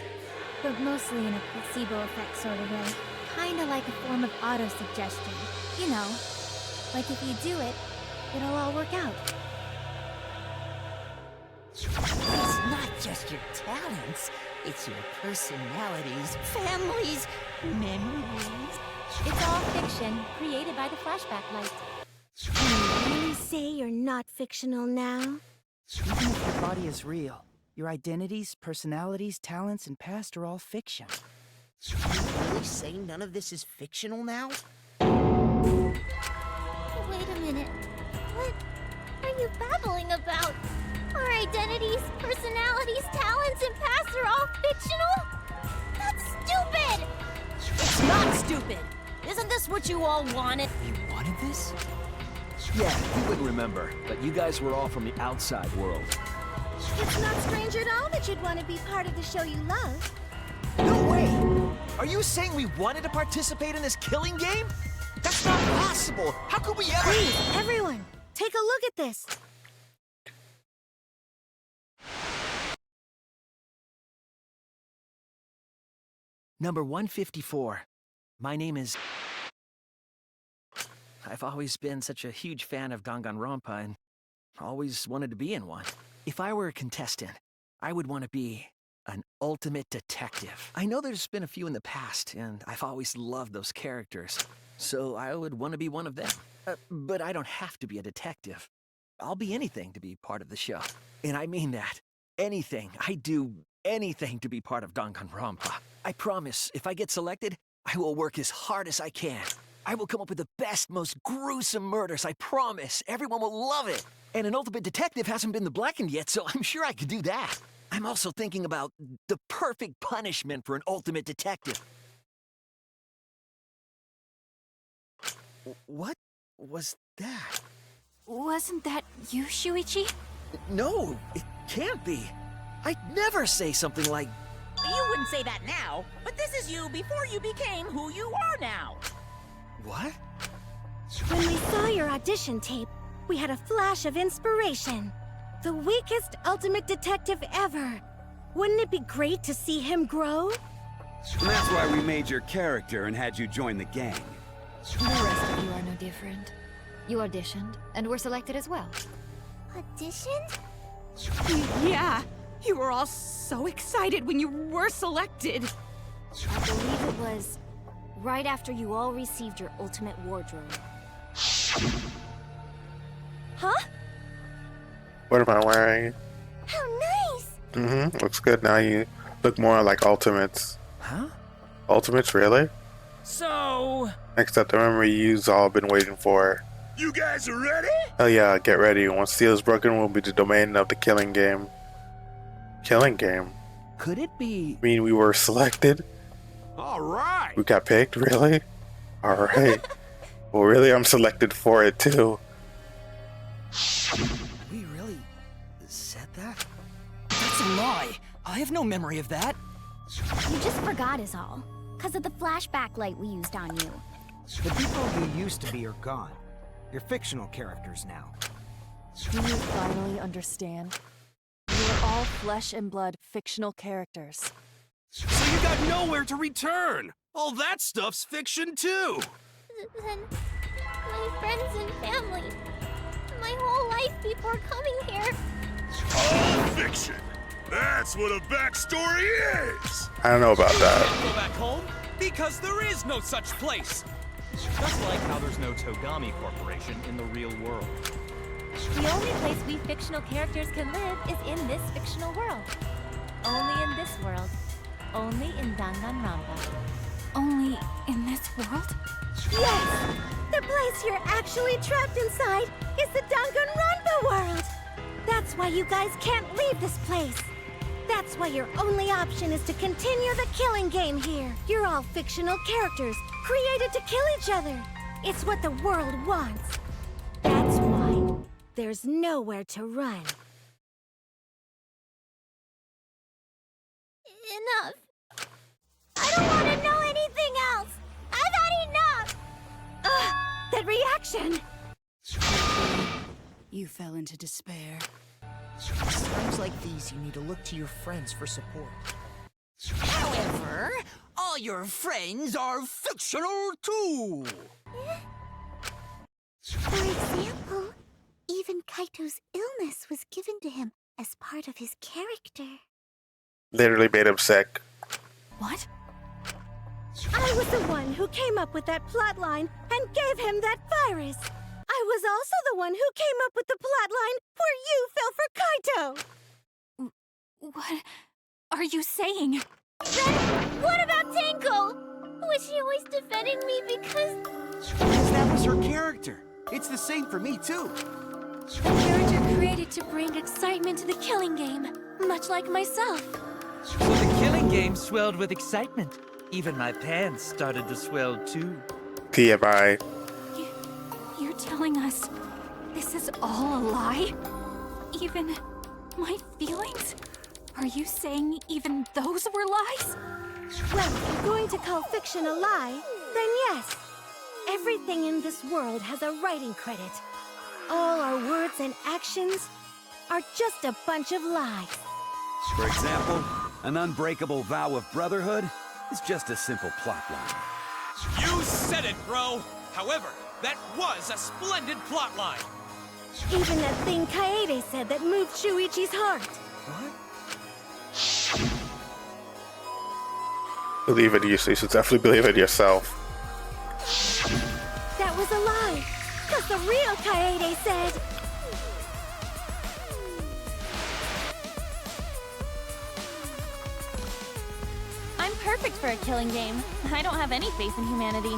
but mostly in a placebo effect sort of way. Kinda like a form of auto-suggestion. You know, like if you do it, it'll all work out. It's not just your talents, it's your personalities, families, memories. It's all fiction, created by the flashback light. Can you really say you're not fictional now? Even if your body is real, your identities, personalities, talents, and past are all fiction. Can you really say none of this is fictional now? Wait a minute. What are you babbling about? Our identities, personalities, talents, and pasts are all fictional? That's stupid! It's not stupid! Isn't this what you all wanted? You wanted this? Yeah, you wouldn't remember, but you guys were all from the outside world. It's not strange at all that you'd want to be part of the show you love. No way! Are you saying we wanted to participate in this killing game? That's not possible! How could we ever— Please, everyone, take a look at this. Number 154. My name is... I've always been such a huge fan of Danganronpa and always wanted to be in one. If I were a contestant, I would want to be an ultimate detective. I know there's been a few in the past, and I've always loved those characters, so I would want to be one of them. But I don't have to be a detective. I'll be anything to be part of the show. And I mean that. Anything. I do anything to be part of Danganronpa. I promise, if I get selected, I will work as hard as I can. I will come up with the best, most gruesome murders, I promise. Everyone will love it. And an ultimate detective hasn't been blackened yet, so I'm sure I could do that. I'm also thinking about the perfect punishment for an ultimate detective. What was that? Wasn't that you, Shuichi? No, it can't be. I'd never say something like... You wouldn't say that now, but this is you before you became who you are now. What? When we saw your audition tape, we had a flash of inspiration. The weakest ultimate detective ever. Wouldn't it be great to see him grow? And that's why we made your character and had you join the gang. The rest of you are no different. You auditioned, and were selected as well. Auditioned? Yeah, you were all so excited when you were selected. I believe it was right after you all received your ultimate wardrobe. Huh? What am I wearing? How nice! Mm-hmm. Looks good. Now you look more like Ultimates. Huh? Ultimates, really? So... Next up, the memory you've all been waiting for. You guys are ready? Hell yeah, get ready. Once steel is broken, will be the domain of the killing game. Killing game? Could it be... I mean, we were selected? All right. We got picked? Really? Alright. Well, really, I'm selected for it, too. We really said that? That's a lie. I have no memory of that. You just forgot is all. Because of the flashback light we used on you. The people you used to be are gone. You're fictional characters now. Do you finally understand? You are all flesh and blood fictional characters. So you got nowhere to return! All that stuff's fiction too! Then my friends and family. My whole life before coming here. All fiction! That's what a backstory is! I don't know about that. Go back home? Because there is no such place! Just like how there's no Togami Corporation in the real world. The only place we fictional characters can live is in this fictional world. Only in this world. Only in Danganronpa. Only in this world? Yes! The place you're actually trapped inside is the Danganronpa world! That's why you guys can't leave this place. That's why your only option is to continue the killing game here. You're all fictional characters, created to kill each other. It's what the world wants. That's why there's nowhere to run. Enough. I don't want to know anything else. I've had enough. Ugh, that reaction! You fell into despair. It's times like these you need to look to your friends for support. However, all your friends are fictional too. For example, even Kaito's illness was given to him as part of his character. Literally made him sick. What? I was the one who came up with that plot line and gave him that virus. I was also the one who came up with the plot line where you fell for Kaito. What are you saying? Then what about Tenko? Was she always defending me because that was her character. It's the same for me, too. A character created to bring excitement to the killing game, much like myself. So the killing game swelled with excitement. Even my pants started to swell too. TMI. You're telling us this is all a lie? Even my feelings? Are you saying even those were lies? Well, if you're going to call fiction a lie, then yes. Everything in this world has a writing credit. All our words and actions are just a bunch of lies. For example, an unbreakable vow of brotherhood? It's just a simple plot line. You said it, bro! However, that was a splendid plotline! Even that thing Kaede said that moved Shuichi's heart. What? Believe in you, so you should definitely believe in yourself. That was a lie. Because the real Kaede said... I'm perfect for a killing game. I don't have any faith in humanity.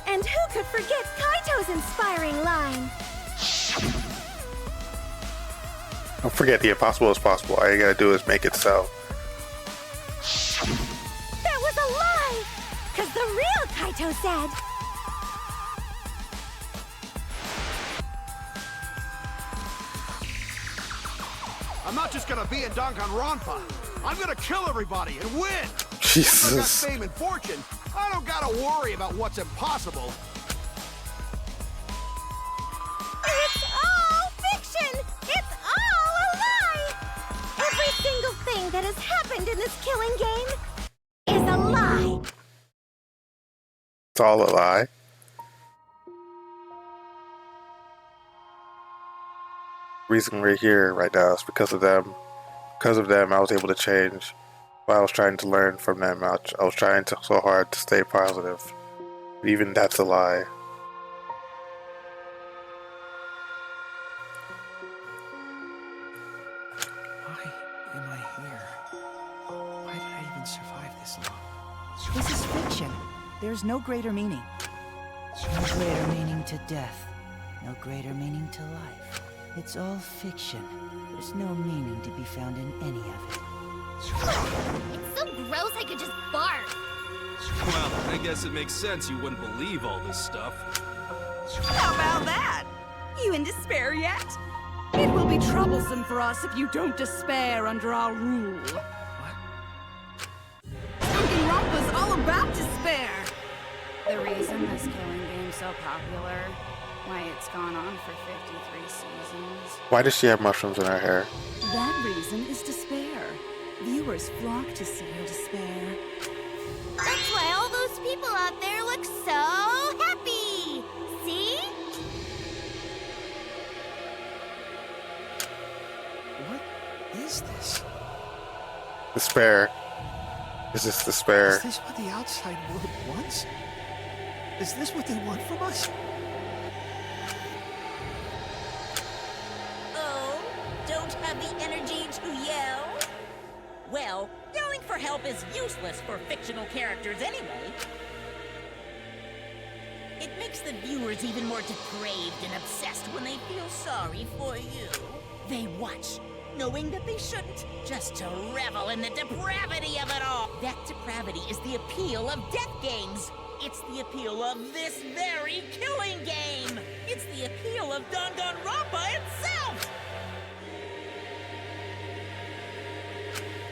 And who could forget Kaito's inspiring line? Don't forget the impossible is possible. All you gotta do is make it so. That was a lie! Because the real Kaito said... I'm not just gonna be in Danganronpa. I'm gonna kill everybody and win! Jesus. Once I got fame and fortune, I don't gotta worry about what's impossible. It's all fiction! It's all a lie! Every single thing that has happened in this killing game is a lie! It's all a lie. Reason we're here right now is because of them. Because of them, I was able to change. But I was trying to learn from them. I was trying so hard to stay positive. Even that's a lie. Why am I here? Why did I even survive this long? This is fiction. There's no greater meaning. No greater meaning to death. No greater meaning to life. It's all fiction. There's no meaning to be found in any of it. It's so gross I could just barf. Well, I guess it makes sense you wouldn't believe all this stuff. How about that? You in despair yet? It will be troublesome for us if you don't despair under our rule. Danganronpa's all about despair. The reason this killing game's so popular, why it's gone on for 53 seasons. Why does she have mushrooms in her hair? That reason is despair. Viewers flock to see her despair. That's why all those people out there look so happy. See? What is this? Despair. Is this despair? Is this what the outside world wants? Is this what they want from us? Oh, don't have the energy to yell? Well, yelling for help is useless for fictional characters anyway. It makes the viewers even more depraved and obsessed when they feel sorry for you. They watch, knowing that they shouldn't, just to revel in the depravity of it all. That depravity is the appeal of death games. It's the appeal of this very killing game. It's the appeal of Danganronpa itself.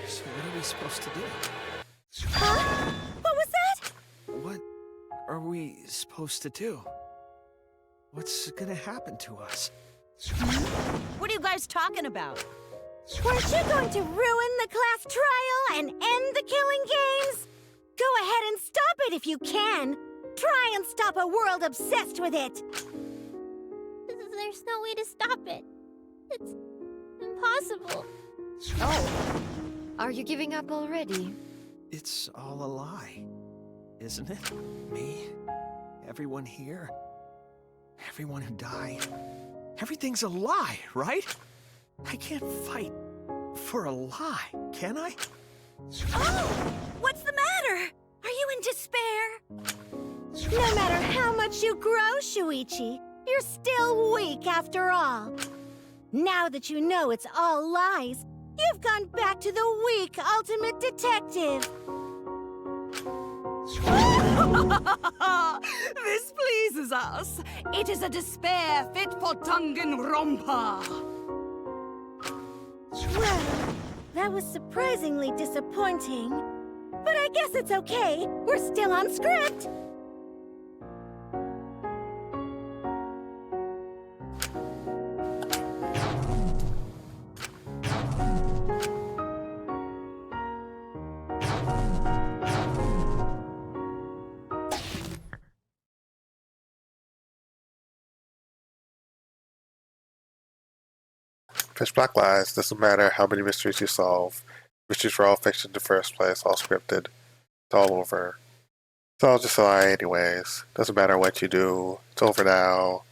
So what are we supposed to do? Huh? What was that? What are we supposed to do? What's gonna happen to us? What are you guys talking about? Weren't you going to ruin the class trial and end the killing games? Go ahead and stop it if you can. Try and stop a world obsessed with it. There's no way to stop it. It's impossible. Oh. Are you giving up already? It's all a lie, isn't it? Me, everyone here, everyone who died. Everything's a lie, right? I can't fight for a lie, can I? Oh! What's the matter? Are you in despair? No matter how much you grow, Shuichi, you're still weak after all. Now that you know it's all lies, you've gone back to the weak ultimate detective. This pleases us. It is a despair fit for Danganronpa. Well, that was surprisingly disappointing. But I guess it's okay. We're still on script. Pitch black lies. Doesn't matter how many mysteries you solve. Mysteries were all fiction in the first place, all scripted. It's all over. It's all just a lie anyways. Doesn't matter what you do. It's over now.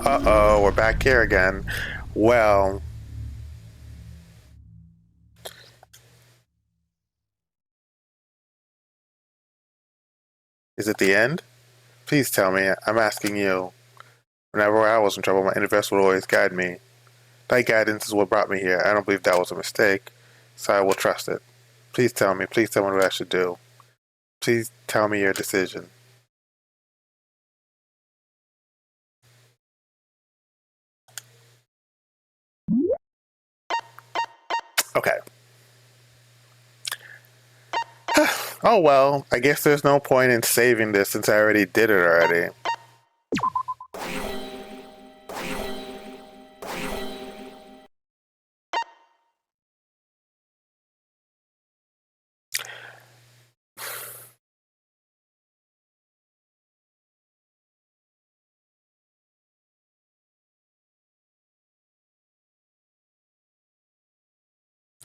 Uh-oh, we're back here again. Well... Is it the end? Please tell me. I'm asking you. Whenever I was in trouble, my universe would always guide me. That guidance is what brought me here. I don't believe that was a mistake, so I will trust it. Please tell me. Please tell me what I should do. Please tell me your decision. Okay. Oh well, I guess there's no point in saving this since I already did it already.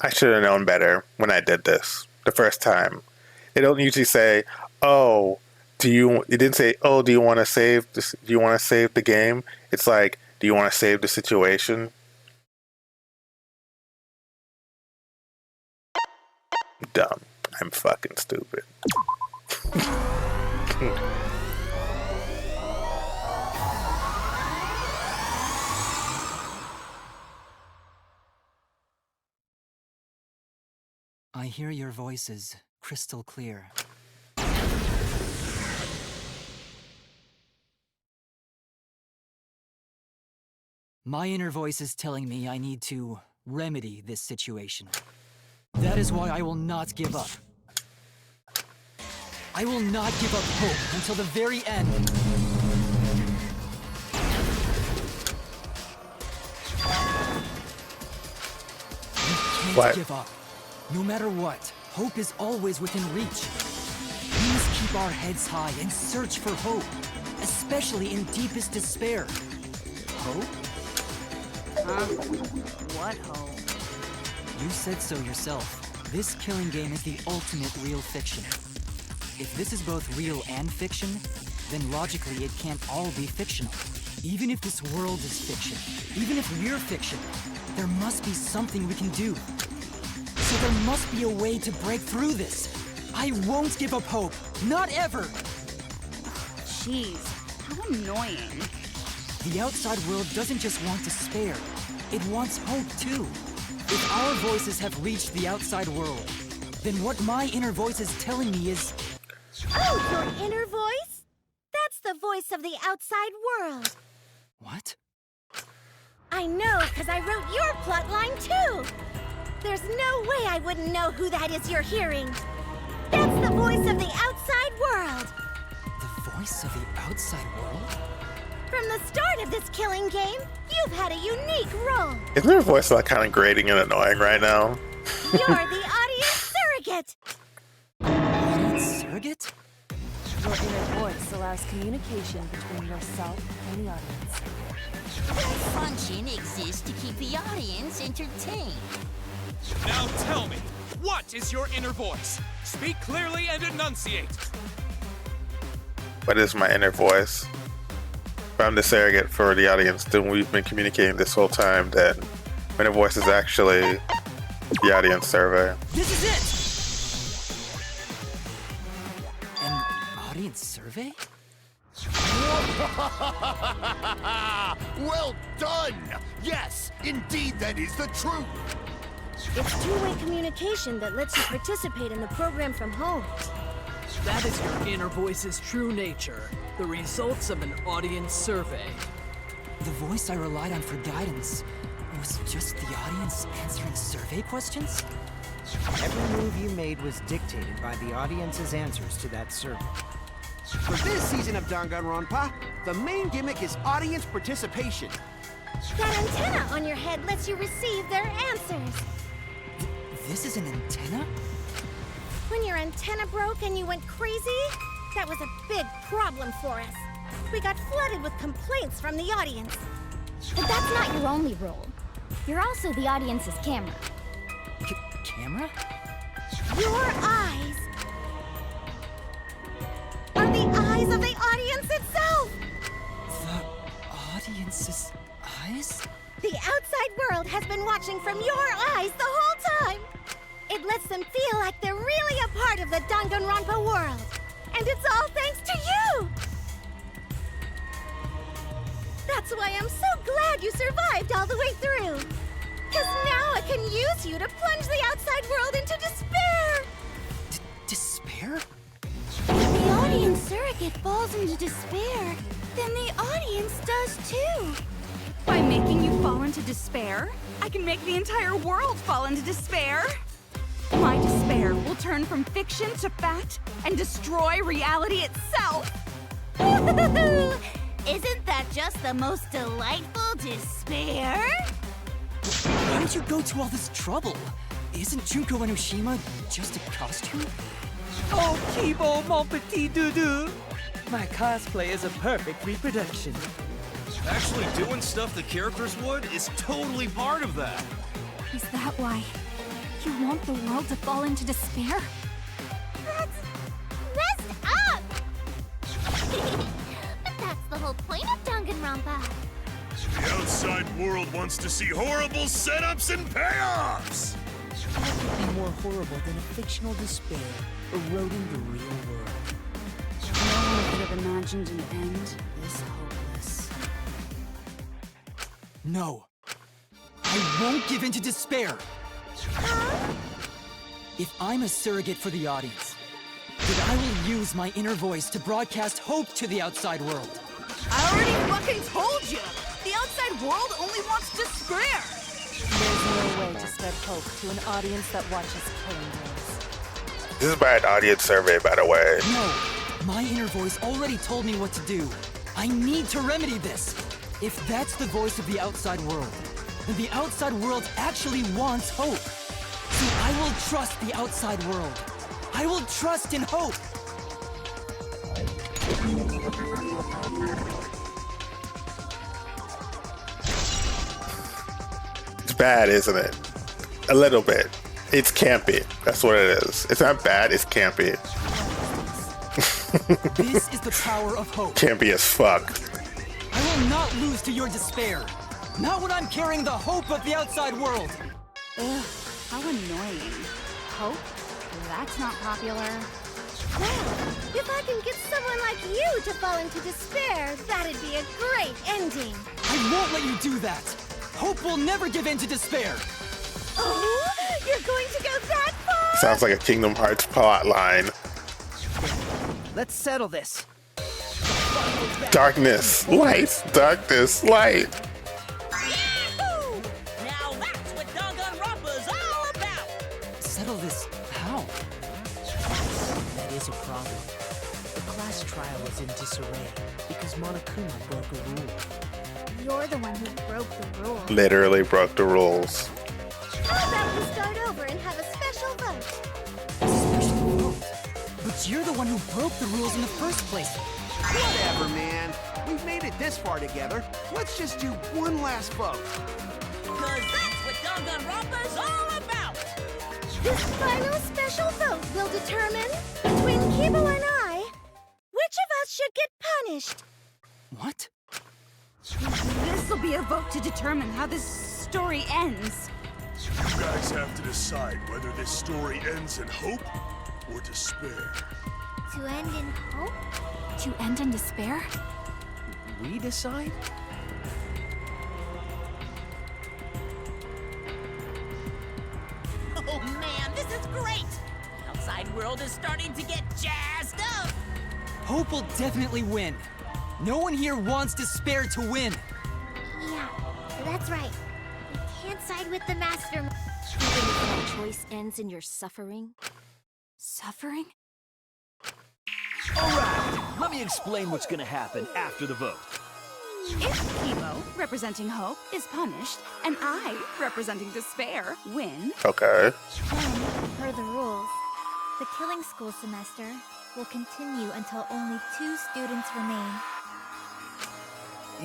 I should have known better when I did this the first time. They don't usually say, "Oh, it didn't say, "Oh, do you want to save this? Do you want to save the game?" It's like, "Do you want to save the situation?" Dumb. I'm fucking stupid. I hear your voices crystal clear. My inner voice is telling me I need to remedy this situation. That is why I will not give up. I will not give up hope until the very end. We can't give up. No matter what, hope is always within reach. We must keep our heads high and search for hope, especially in deepest despair. Hope? What hope? You said so yourself. This killing game is the ultimate real fiction. If this is both real and fiction, then logically it can't all be fictional. Even if this world is fiction, even if we're fiction, there must be something we can do. So there must be a way to break through this. I won't give up hope. Not ever. Jeez, how annoying. The outside world doesn't just want despair. It wants hope too. If our voices have reached the outside world, then what my inner voice is telling me is... Oh, your inner voice? That's the voice of the outside world. What? I know, because I wrote your plotline too. There's no way I wouldn't know who that is you're hearing. That's the voice of the outside world. The voice of the outside world? From the start of this killing game, you've had a unique role. Isn't her voice like kind of grating and annoying right now? You're the audience surrogate. Audience surrogate? Your inner voice allows communication between yourself and the audience. That function exists to keep the audience entertained. Now tell me, what is your inner voice? Speak clearly and enunciate. What is my inner voice? If I'm the surrogate for the audience, then we've been communicating this whole time, then my inner voice is actually the audience survey. This is it! An audience survey? Well done! Yes, indeed that is the truth! It's two-way communication that lets you participate in the program from home. That is your inner voice's true nature, the results of an audience survey. The voice I relied on for guidance was just the audience answering survey questions? Every move you made was dictated by the audience's answers to that survey. For this season of Danganronpa, the main gimmick is audience participation. That antenna on your head lets you receive their answers. This is an antenna? When your antenna broke and you went crazy, that was a big problem for us. We got flooded with complaints from the audience. But that's not your only role. You're also the audience's camera. Camera? Your eyes are the eyes of the audience itself! The audience's eyes? The outside world has been watching from your eyes the whole time! It lets them feel like they're really a part of the Danganronpa world! And it's all thanks to you! That's why I'm so glad you survived all the way through! Cause now I can use you to plunge the outside world into despair! Despair? If the audience surrogate falls into despair, then the audience does too! By making you fall into despair, I can make the entire world fall into despair. My despair will turn from fiction to fact and destroy reality itself. Isn't that just the most delightful despair? Why did you go to all this trouble? Isn't Junko Enoshima just a costume? Oh, Kibo, mon petit doudou! My cosplay is a perfect reproduction. Actually doing stuff the characters would is totally part of that. Is that why you want the world to fall into despair? That's messed up! But that's the whole point of Danganronpa. The outside world wants to see horrible setups and payoffs! What could be more horrible than a fictional despair eroding the real world? No one could have imagined an end this hopeless. No. I won't give in to despair. If I'm a surrogate for the audience, then I will use my inner voice to broadcast hope to the outside world. I already fucking told you! The outside world only wants despair! There's no way to spread hope to an audience that watches killing games. This is by an audience survey, by the way. No, my inner voice already told me what to do. I need to remedy this. If that's the voice of the outside world, then the outside world actually wants hope. So I will trust the outside world. I will trust in hope. It's bad, isn't it? A little bit. It's campy. That's what it is. It's not bad, it's campy. This is the power of hope. Campy as fuck. I will not lose to your despair. Not when I'm carrying the hope of the outside world. Ugh, how annoying. Hope? That's not popular. Well, if I can get someone like you to fall into despair, that'd be a great ending. I won't let you do that. Hope will never give in to despair. Oh, you're going to go that far? Sounds like a Kingdom Hearts plot line. Let's settle this. Darkness, light, darkness, light. Yahoo! Now that's what Danganronpa's all about! Settle this how? That is a problem. The class trial is in disarray because Monokuma broke a rule. You're the one who broke the rule. Literally broke the rules. How about we start over and have a special vote? Special vote? But you're the one who broke the rules in the first place. Whatever, man. We've made it this far together. Let's just do one last vote. Cause that's what Danganronpa's all about! This final special vote will determine, between Kibo and I, which of us should get punished. What? This'll be a vote to determine how this story ends. You guys have to decide whether this story ends in hope or despair. To end in hope? To end in despair? We decide? Oh man, this is great! The outside world is starting to get jazzed up! Hope will definitely win. No one here wants despair to win. Yeah, that's right. We can't side with the mastermind. Even if that choice ends in your suffering? Suffering? Alright, let me explain what's gonna happen after the vote. If Kibo, representing hope, is punished, and I, representing despair, win... Okay. Then, per the rules, the killing school semester will continue until only 2 students remain.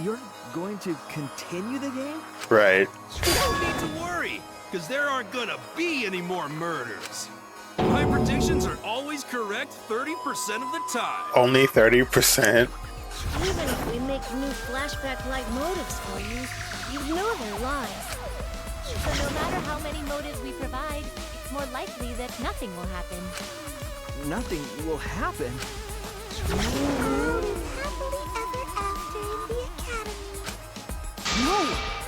You're going to continue the game? Right. No need to worry, because there aren't gonna be any more murders. My predictions are always correct 30% of the time. Only 30%. Even if we make new flashback-like motives for you, you know they're lies. So no matter how many motives we provide, it's more likely that nothing will happen. Nothing will happen. Happily ever after in the academy. No!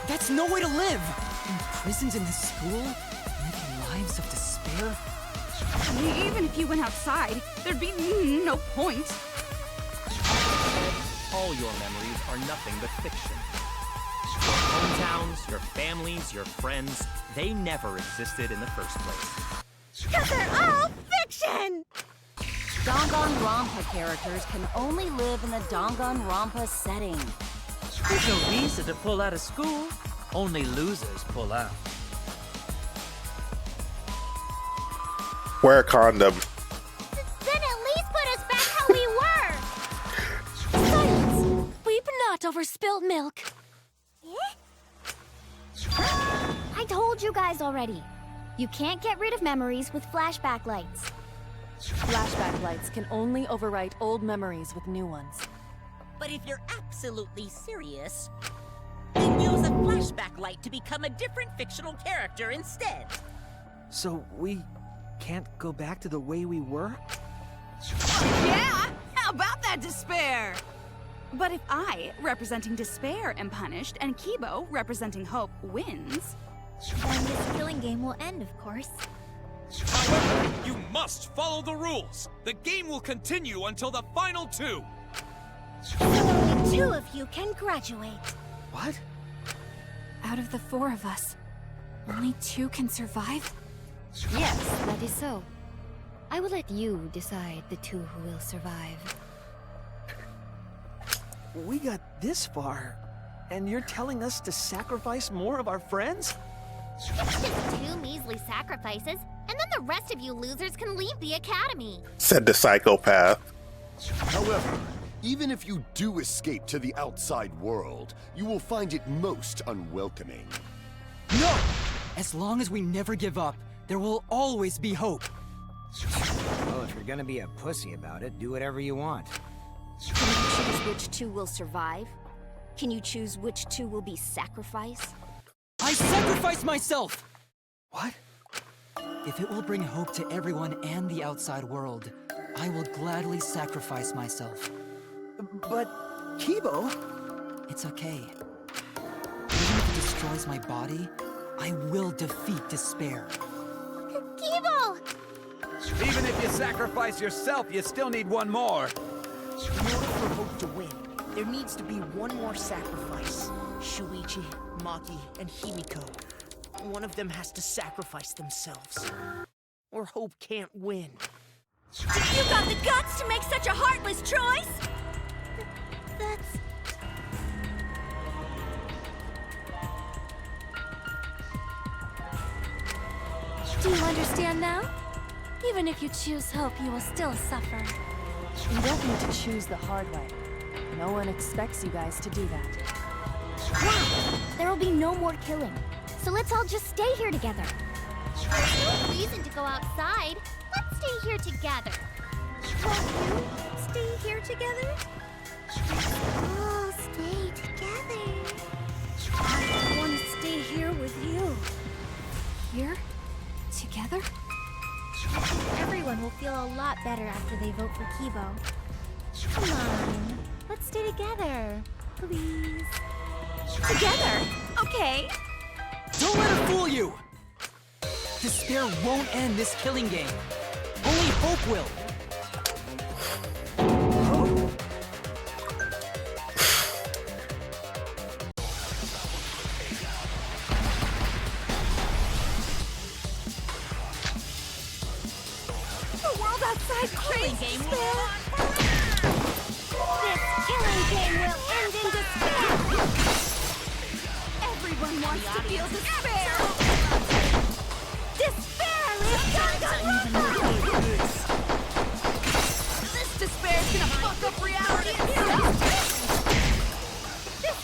That's no way to live! Imprisoned in this school? Living lives of despair? Even if you went outside, there'd be no point. All your memories are nothing but fiction. Your hometowns, your families, your friends, they never existed in the first place. Because they're all fiction! Danganronpa characters can only live in the Danganronpa setting. There's no reason to pull out of school. Only losers pull out. Wear a condom. Then at least put us back how we were! Silence! Weep not over spilt milk. I told you guys already. You can't get rid of memories with flashback lights. Flashback lights can only overwrite old memories with new ones. But if you're absolutely serious, then use a flashback light to become a different fictional character instead. So we can't go back to the way we were? Yeah! How about that despair? But if I, representing despair, am punished, and Kibo, representing hope, wins... Then this killing game will end, of course. However, you must follow the rules. The game will continue until the final two. So only 2 of you can graduate. What? Out of the 4 of us, only 2 can survive? Yes, that is so. I will let you decide the 2 who will survive. We got this far, and you're telling us to sacrifice more of our friends? It's just 2 measly sacrifices, and then the rest of you losers can leave the academy. Said the psychopath. However, even if you do escape to the outside world, you will find it most unwelcoming. No! As long as we never give up, there will always be hope. Well, if you're gonna be a pussy about it, do whatever you want. Can you choose which 2 will survive? Can you choose which 2 will be sacrificed? I sacrifice myself! What? If it will bring hope to everyone and the outside world, I will gladly sacrifice myself. But, Kibo... It's okay. Even if it destroys my body, I will defeat despair. Kibo! Even if you sacrifice yourself, you still need one more. In order for Hope to win, there needs to be one more sacrifice. Shuichi, Maki, and Himiko. One of them has to sacrifice themselves, or Hope can't win. You got the guts to make such a heartless choice? That's... Do you understand now? Even if you choose hope, you will still suffer. You don't need to choose the hard way. No one expects you guys to do that. Yeah, there will be no more killing. So let's all just stay here together. There's no reason to go outside. Let's stay here together. Won't you stay here together? All stay together. I want to stay here with you. Here? Together? I think everyone will feel a lot better after they vote for Kibo. Come on, let's stay together, please. Together? Okay. Don't let her fool you! Despair won't end this killing game. Only hope will. The world outside craves despair. This killing game will end in despair. Everyone wants to feel despair. Despair lives Danganronpa. This despair's gonna fuck up reality itself. This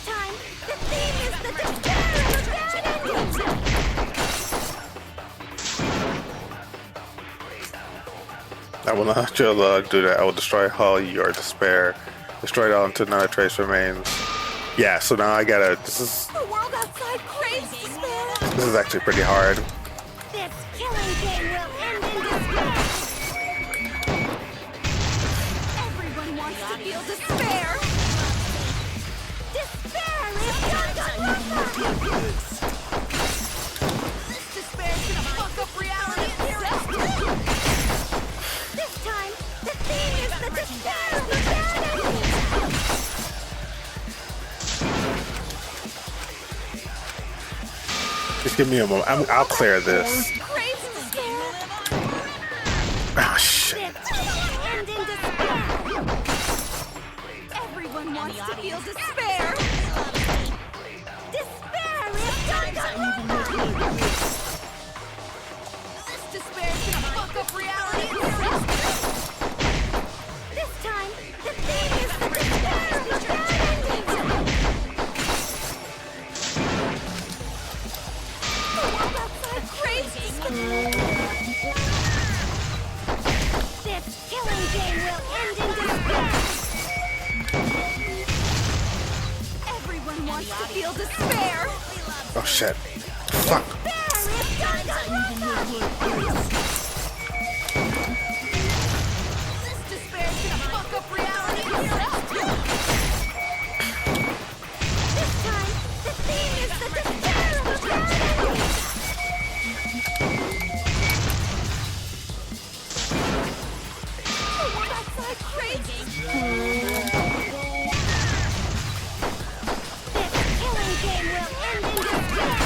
I will not let your luck do that. I will destroy all your despair. Destroy it all until not a trace remains. Yeah, so now I gotta. This is actually pretty hard. This killing game will end in despair. Everyone wants to feel despair. Despair is Danganronpa. This despair's gonna fuck up reality itself. This time, the theme is the despair of the bad ending. Just give me a moment. I'll clear this. Oh shit. End in despair. Everyone wants to feel despair. Despair is Danganronpa. This despair's gonna fuck up reality itself. This time, the theme is the despair of the bad ending. The world outside crazy. This killing game will end in despair. Everyone wants to feel despair. Oh shit. Fuck. This despair's gonna fuck up reality itself. This time, the theme is the despair of the bad ending. The world outside crazy. This killing game will end in despair.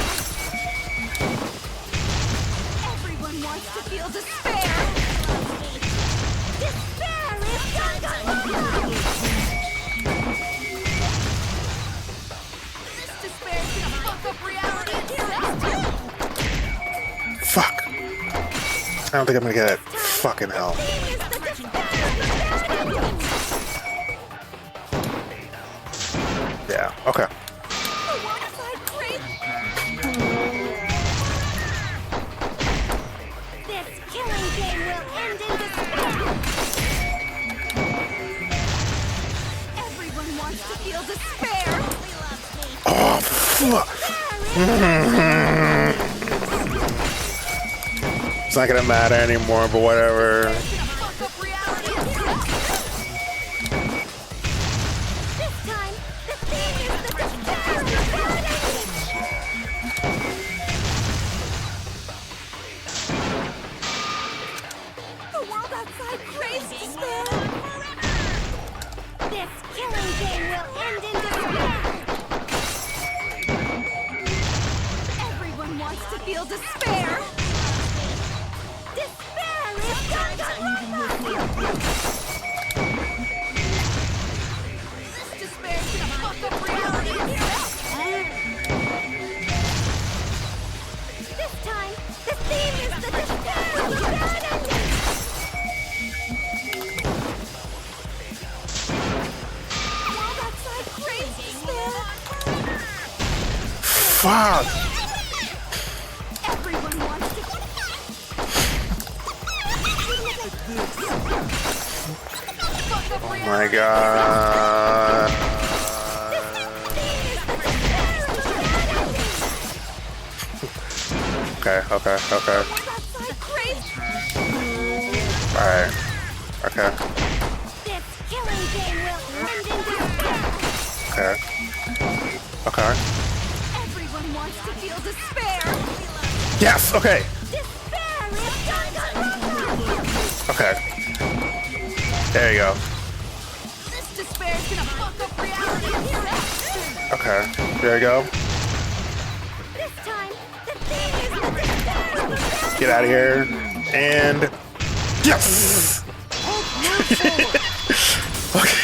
Everyone wants to feel despair. Despair is Danganronpa. This despair's gonna fuck up reality itself. Fuck. I don't think I'm gonna get it. Fucking hell. Yeah, okay. This killing game will end in despair. Everyone wants to feel despair. Oh, fuck. It's not gonna matter anymore, but whatever. This time, the theme is the despair of the bad ending. The world outside craves despair. This killing game will end in despair. Everyone wants to feel despair. Despair is Danganronpa. This despair's gonna fuck up reality itself. This time, the theme is the despair of the bad ending. World outside craves despair. Fuck. Everyone wants to. Oh my god. Okay. Alright. Okay. This killing game will end in despair. Okay. Everyone wants to feel despair. Yes, okay. Despair is Danganronpa. Okay. There you go. This despair's gonna fuck up reality itself. Okay. There you go. This time, the theme is the despair of the bad. Get out of here. And yes! Okay.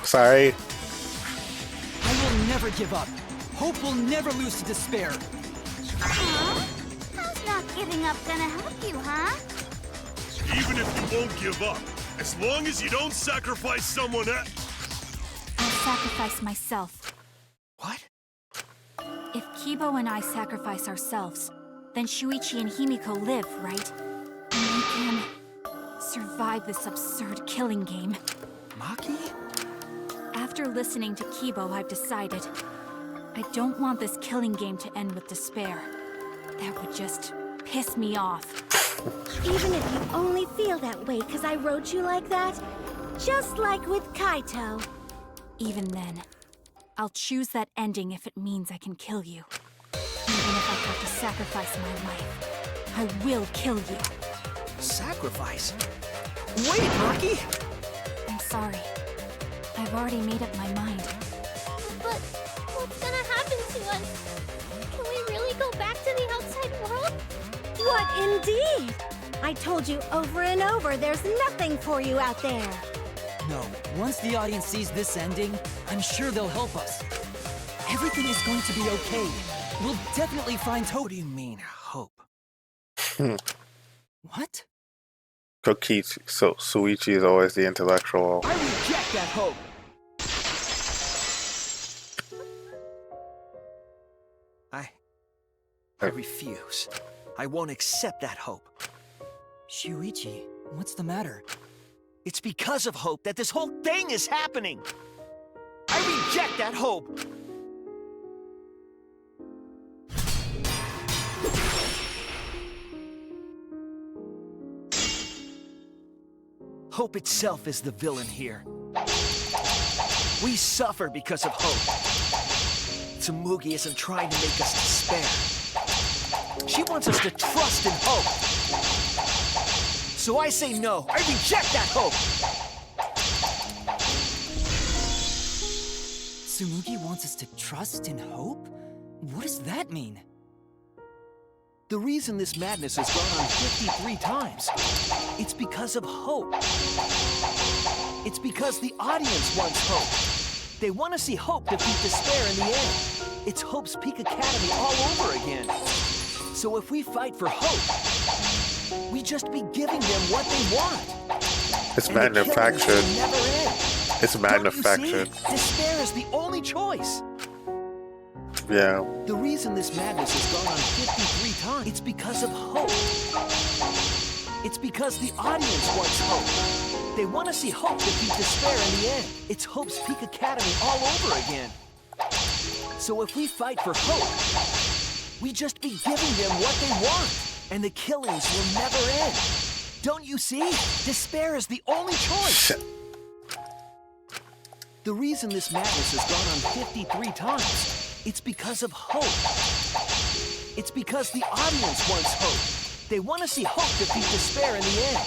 Sorry. I will never give up. Hope will never lose to despair. Huh? How's not giving up gonna help you, huh? Even if you won't give up, as long as you don't sacrifice someone else. I'll sacrifice myself. What? If Kibo and I sacrifice ourselves, then Shuichi and Himiko live, right? And they can survive this absurd killing game. Maki? After listening to Kibo, I've decided I don't want this killing game to end with despair. That would just piss me off. Even if you only feel that way because I wrote you like that, just like with Kaito. Even then, I'll choose that ending if it means I can kill you. Even if I have to sacrifice my life, I will kill you. Sacrifice? Wait, Maki! I'm sorry. I've already made up my mind. But what's gonna happen to us? Can we really go back to the outside world? What indeed? I told you over and over there's nothing for you out there. No, once the audience sees this ending, I'm sure they'll help us. Everything is going to be okay. We'll definitely find hope. What do you mean, hope? What? Kokichi, so Shuichi is always the intellectual. I reject that hope! I refuse. I won't accept that hope. Shuichi, what's the matter? It's because of hope that this whole thing is happening! I reject that hope! Hope itself is the villain here. We suffer because of hope. Tsumugi isn't trying to make us despair. She wants us to trust in hope. So I say no. I reject that hope! Tsumugi wants us to trust in hope? What does that mean? The reason this madness has gone on 53 times, it's because of hope. It's because the audience wants hope. They want to see hope defeat despair in the end. It's Hope's Peak Academy all over again. So if we fight for hope, we just be giving them what they want. It's And the killings manufactured. will never end. It's Don't you manufactured. see? Despair is the only choice. Yeah. The reason this madness has gone on 53 times, it's because of hope. It's because the audience wants hope. They want to see hope defeat despair in the end. It's Hope's Peak Academy all over again. So if we fight for hope, we just be giving them what they want. And the killings will never end. Don't you see? Despair is the only choice. The reason this madness has gone on 53 times, it's because of hope. It's because the audience wants hope. They want to see hope defeat despair in the end.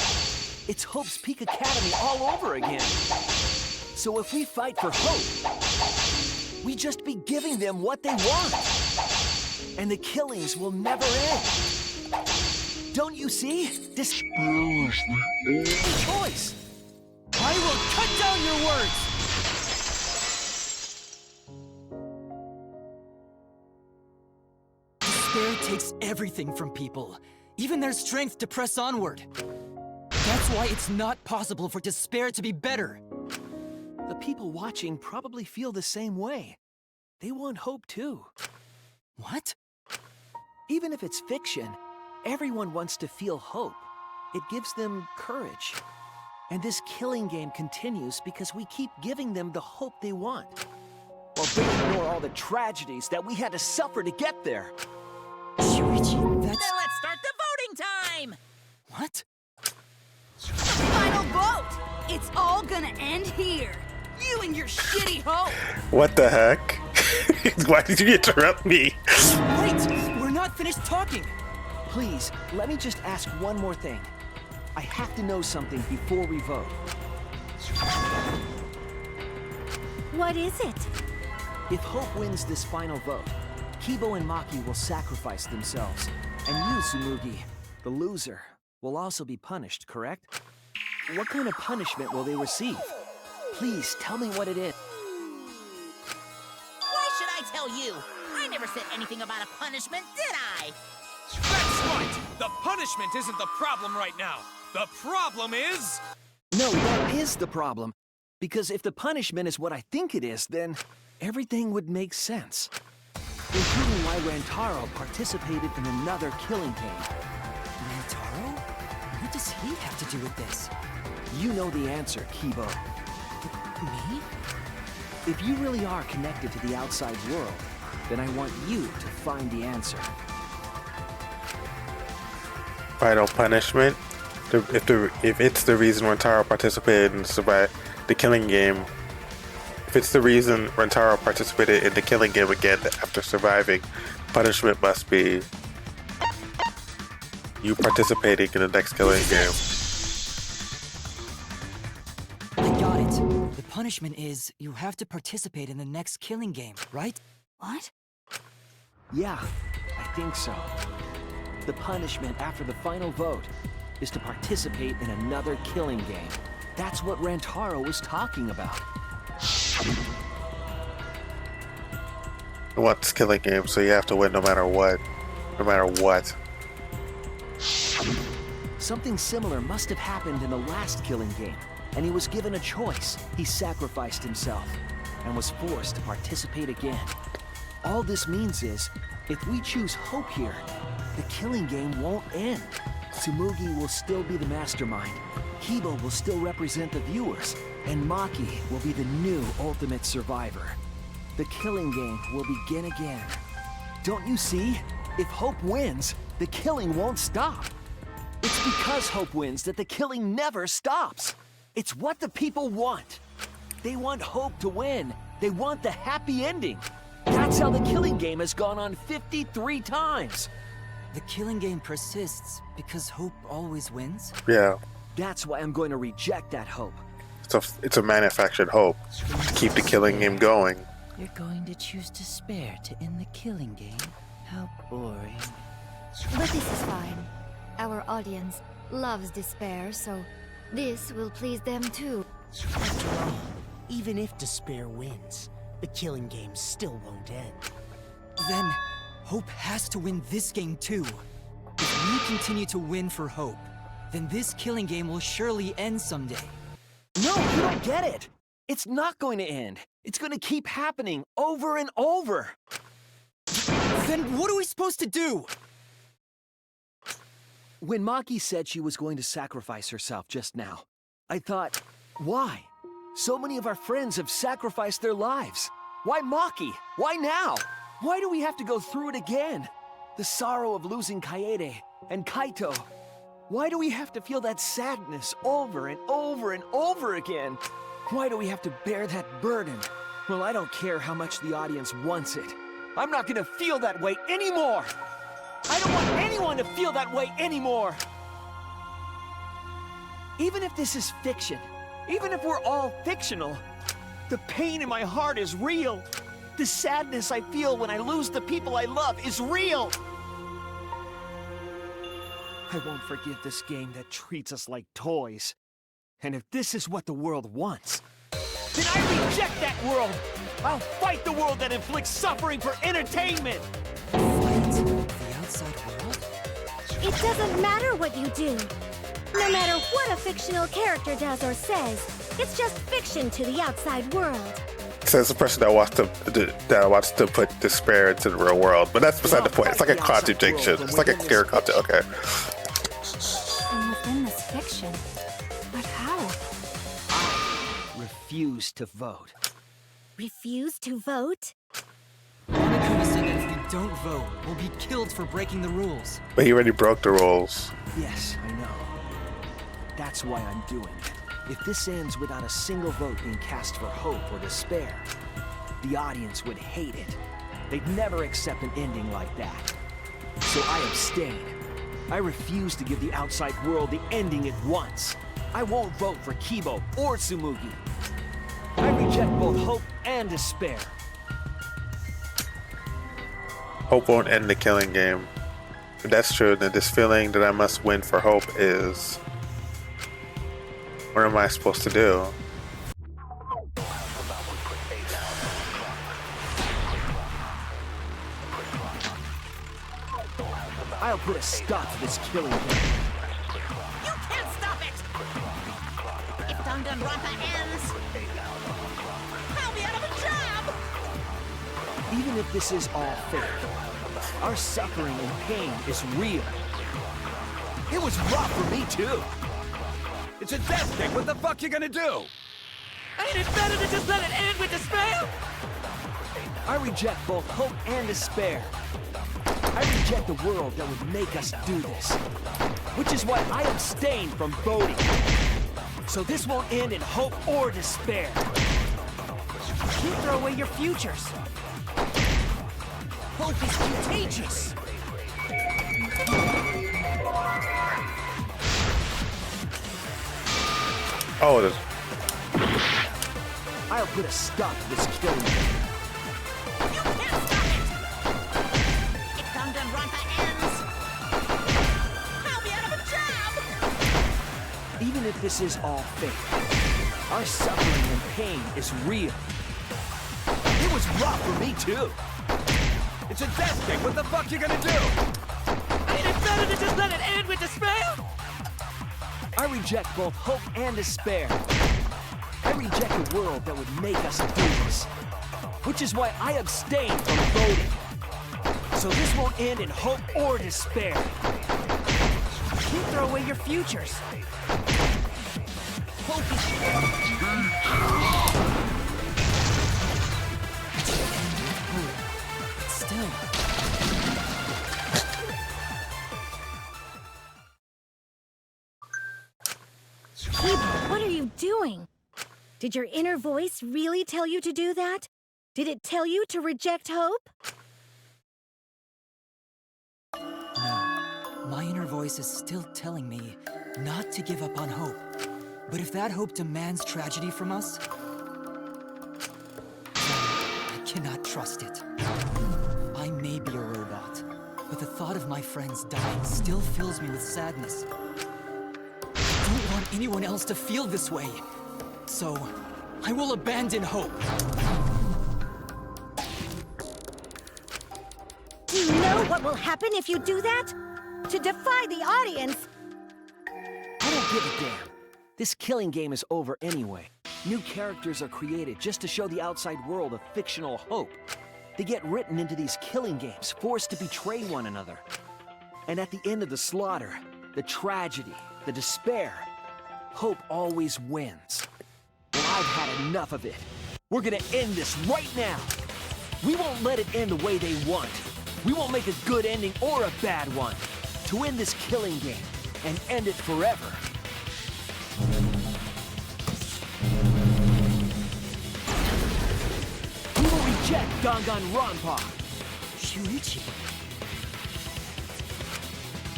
It's Hope's Peak Academy all over again. So if we fight for hope, we just be giving them what they want. And the killings will never end. Don't you see? Despair is the only choice. I will cut down your words! Despair takes everything from people, even their strength to press onward. That's why it's not possible for despair to be better. The people watching probably feel the same way. They want hope too. What? Even if it's fiction, everyone wants to feel hope. It gives them courage. And this killing game continues because we keep giving them the hope they want. While they ignore all the tragedies that we had to suffer to get there. Shuichi, Then let's start the voting time! What? Final vote! It's all gonna end here. You and your shitty hope. What the heck? Why did you interrupt me? Wait! We're not finished talking! Please, let me just ask one more thing. I have to know something before we vote. What is it? If Hope wins this final vote, Kibo and Maki will sacrifice themselves. And you, Tsumugi, the loser, will also be punished, correct? What kind of punishment will they receive? Please, tell me what it is. Why should I tell you? I never said anything about a punishment, did I? That's right! The punishment isn't the problem right now. The problem is... No, that is the problem. Because if the punishment is what I think it is, then everything would make sense. If including why Rantaro participated in another killing game. Rantaro? What does he have to do with this? You know the answer, Kibo. Me? If you really are connected to the outside world, then I want you to find the answer. Final punishment. If it's the reason Rantaro participated in the killing game, if it's the reason Rantaro participated in the killing game again after surviving, punishment must be you participating in the next killing game. I got it. The punishment is you have to participate in the next killing game, right? What? Yeah, I think so. The punishment after the final vote is to participate in another killing game. That's what Rantaro was talking about. What's killing game? So you have to win no matter what. No matter what. Something similar must have happened in the last killing game, and he was given a choice. He sacrificed himself and was forced to participate again. All this means is, if we choose hope here, the killing game won't end. Tsumugi will still be the mastermind, Kibo will still represent the viewers, and Maki will be the new ultimate survivor. The killing game will begin again. Don't you see? If Hope wins, the killing won't stop. It's because Hope wins that the killing never stops. It's what the people want. They want Hope to win. They want the happy ending. That's how the killing game has gone on 53 times. The killing game persists because hope always wins? Yeah. That's why I'm going to reject that hope. It's a manufactured hope to keep the killing game going. You're going to choose despair to end the killing game? How boring. But this is fine. Our audience loves despair, so this will please them too. After all, even if despair wins, the killing game still won't end. Then, Hope has to win this game too. If we continue to win for Hope, then this killing game will surely end someday. No, you don't get it! It's not going to end. It's going to keep happening over and over. Then what are we supposed to do? When Maki said she was going to sacrifice herself just now, I thought, why? So many of our friends have sacrificed their lives. Why Maki? Why now? Why do we have to go through it again? The sorrow of losing Kaede and Kaito. Why do we have to feel that sadness over and over and over again? Why do we have to bear that burden? Well, I don't care how much the audience wants it. I'm not gonna feel that way anymore! I don't want anyone to feel that way anymore! Even if this is fiction, even if we're all fictional, the pain in my heart is real. The sadness I feel when I lose the people I love is real. I won't forgive this game that treats us like toys. And if this is what the world wants, then I reject that world! I'll fight the world that inflicts suffering for entertainment! Fight the outside world? It doesn't matter what you do. No matter what a fictional character does or says, it's just fiction to the outside world. Says the person that wants to put despair into the real world, but that's beside the point. It's like a contradiction. It's like a clear contradiction. Okay. And within this fiction, but how? I refuse to vote. Refuse to vote? Monokuma said that if we don't vote, we'll be killed for breaking the rules. But he already broke the rules. Yes, I know. That's why I'm doing it. If this ends without a single vote being cast for hope or despair, the audience would hate it. They'd never accept an ending like that. So I abstain. I refuse to give the outside world the ending it wants. I won't vote for Kibo or Tsumugi. I reject both hope and despair. Hope won't end the killing game. If that's true, then this feeling that I must win for hope is... What am I supposed to do? I'll put a stop to this killing game. You can't stop it! If Danganronpa ends, I'll be out of a job! Even if this is all fake, our suffering and pain is real. It was rough for me, too. It's a death thing. What the fuck you gonna do? Ain't it better to just let it end with despair? I reject both hope and despair. I reject the world that would make us do this. Which is why I abstain from voting. So this won't end in hope or despair. You throw away your futures. Hope is contagious. Oh, it is. I'll put a stop to this killing. You can't stop it! If Danganronpa ends, I'll be out of a job! Even if this is all fake, our suffering and pain is real. It was rough for me, too. It's a death thing. What the fuck you gonna do? Ain't it better to just let it end with despair? I reject both hope and despair. I reject the world that would make us do this. Which is why I abstain from voting. So this won't end in hope or despair. You throw away your futures. Hope Still. Kiba, what are you doing? Did your inner voice really tell you to do that? Did it tell you to reject hope? No. My inner voice is still telling me not to give up on hope. But if that hope demands tragedy from us, I cannot trust it. I may be a robot, but the thought of my friends dying still fills me with sadness. I don't want anyone else to feel this way. So, I will abandon hope. Do you know what will happen if you do that? To defy the audience! I don't give a damn. This killing game is over anyway. New characters are created just to show the outside world a fictional hope. They get written into these killing games, forced to betray one another. And at the end of the slaughter, the tragedy, the despair, hope always wins. Well, I've had enough of it. We're gonna end this right now. We won't let it end the way they want. We won't make a good ending or a bad one. To end this killing game and end it forever. We will reject Danganronpa. Shuichi.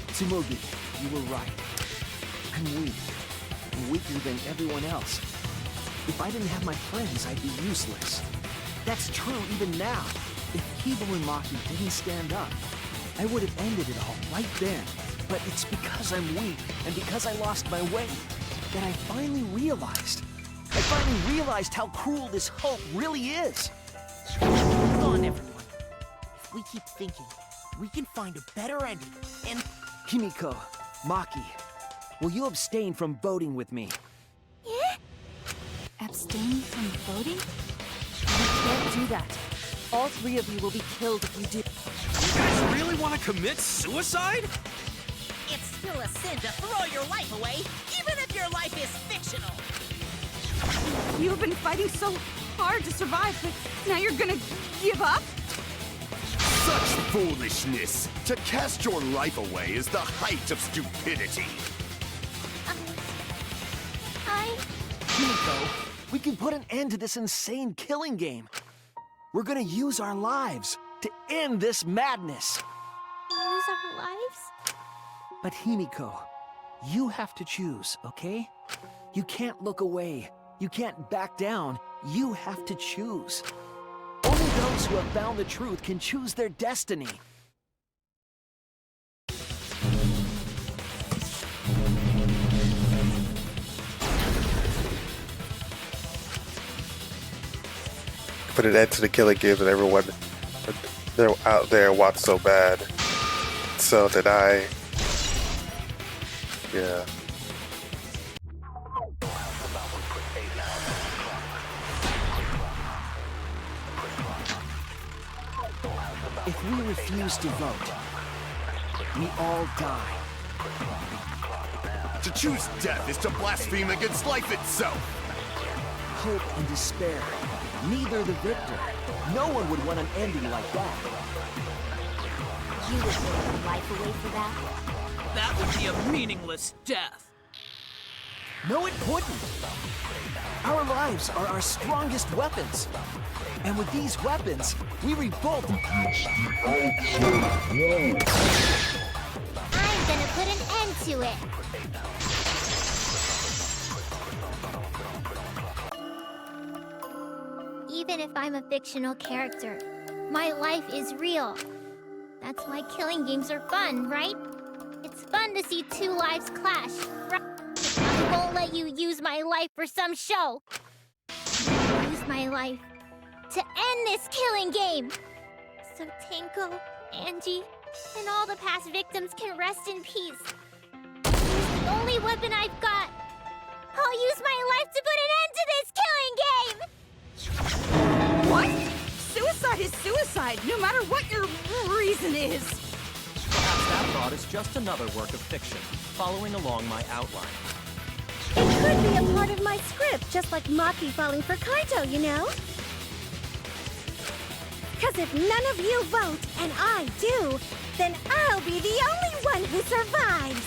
Tsumugi, you were right. I'm weak. I'm weaker than everyone else. If I didn't have my friends, I'd be useless. That's true even now. If Kibo and Maki didn't stand up, I would have ended it all right then. But it's because I'm weak, and because I lost my way, that I finally realized. I finally realized how cruel this hope really is. Hold on, everyone. If we keep thinking, we can find a better ending, and... Himiko, Maki, will you abstain from voting with me? Yeah? Abstain from voting? You can't do that. All three of you will be killed if you do. You guys really want to commit suicide? It's still a sin to throw your life away, even if your life is fictional. You've been fighting so hard to survive, but now you're gonna give up? Such foolishness! To cast your life away is the height of stupidity. Himiko, we can put an end to this insane killing game. We're gonna use our lives to end this madness. Use our lives? But Himiko, you have to choose, okay? You can't look away. You can't back down. You have to choose. Only those who have found the truth can choose their destiny. Put an end to the killing games that everyone out there wants so bad. So did I. Yeah. If we refuse to vote, we all die. To choose death is to blaspheme against life itself. Hope and despair. Neither the victor. No one would want an ending like that. You would throw your life away for that? That would be a meaningless death. No, it wouldn't. Our lives are our strongest weapons. And with these weapons, we revolt against the outside world. I'm gonna put an end to it. Even if I'm a fictional character, my life is real. That's why killing games are fun, right? It's fun to see two lives clash, right? I won't let you use my life for some show. Use my life to end this killing game. So Tinko, Angie, and all the past victims can rest in peace. It's the only weapon I've got. I'll use my life to put an end to this killing game! What? Suicide is suicide, no matter what your reason is. Perhaps that thought is just another work of fiction, following along my outline. It could be a part of my script, just like Maki falling for Kaito, you know? Because if none of you vote, and I do, then I'll be the only one who survives.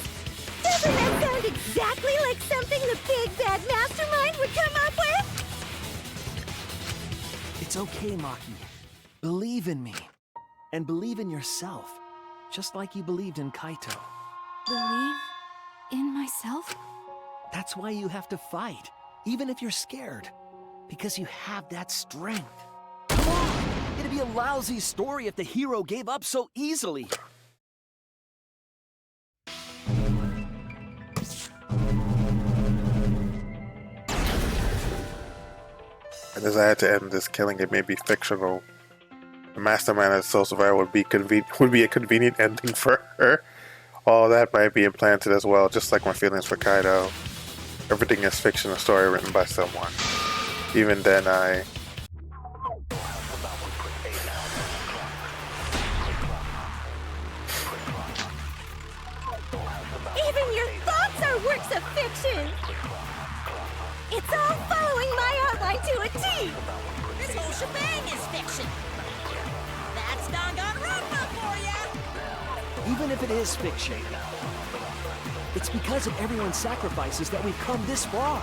Doesn't that sound exactly like something the big bad mastermind would come up with? It's okay, Maki. Believe in me. And believe in yourself. Just like you believed in Kaito. Believe in myself? That's why you have to fight, even if you're scared. Because you have that strength. Come on! It'd be a lousy story if the hero gave up so easily. I desire to end this killing. It may be fictional. The mastermind of Soul Survivor would be a convenient ending for her. All that might be implanted as well, just like my feelings for Kaido. Everything is fiction, a story written by someone. Even then, Even your thoughts are works of fiction! It's all following my outline to a T! This whole shebang is fiction. That's Danganronpa for ya! Even if it is fiction, it's because of everyone's sacrifices that we've come this far.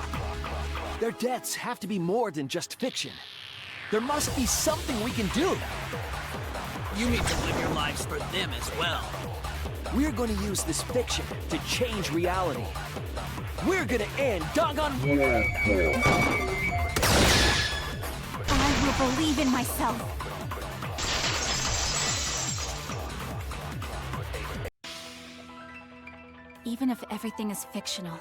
Their deaths have to be more than just fiction. There must be something we can do. You need to live your lives for them as well. We're going to use this fiction to change reality. We're going to end Danganronpa. I will believe in myself. Even if everything is fictional,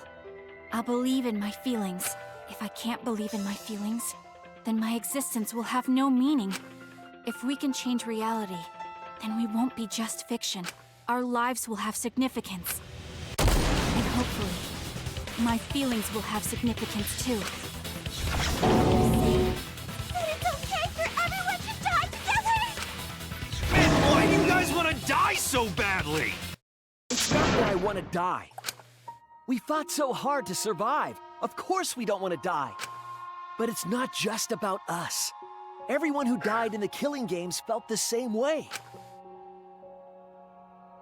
I'll believe in my feelings. If I can't believe in my feelings, then my existence will have no meaning. If we can change reality, then we won't be just fiction. Our lives will have significance. And hopefully, my feelings will have significance too. That it's okay for everyone to die together! Man, why do you guys want to die so badly? It's not that I want to die. We fought so hard to survive. Of course we don't want to die. But it's not just about us. Everyone who died in the killing games felt the same way.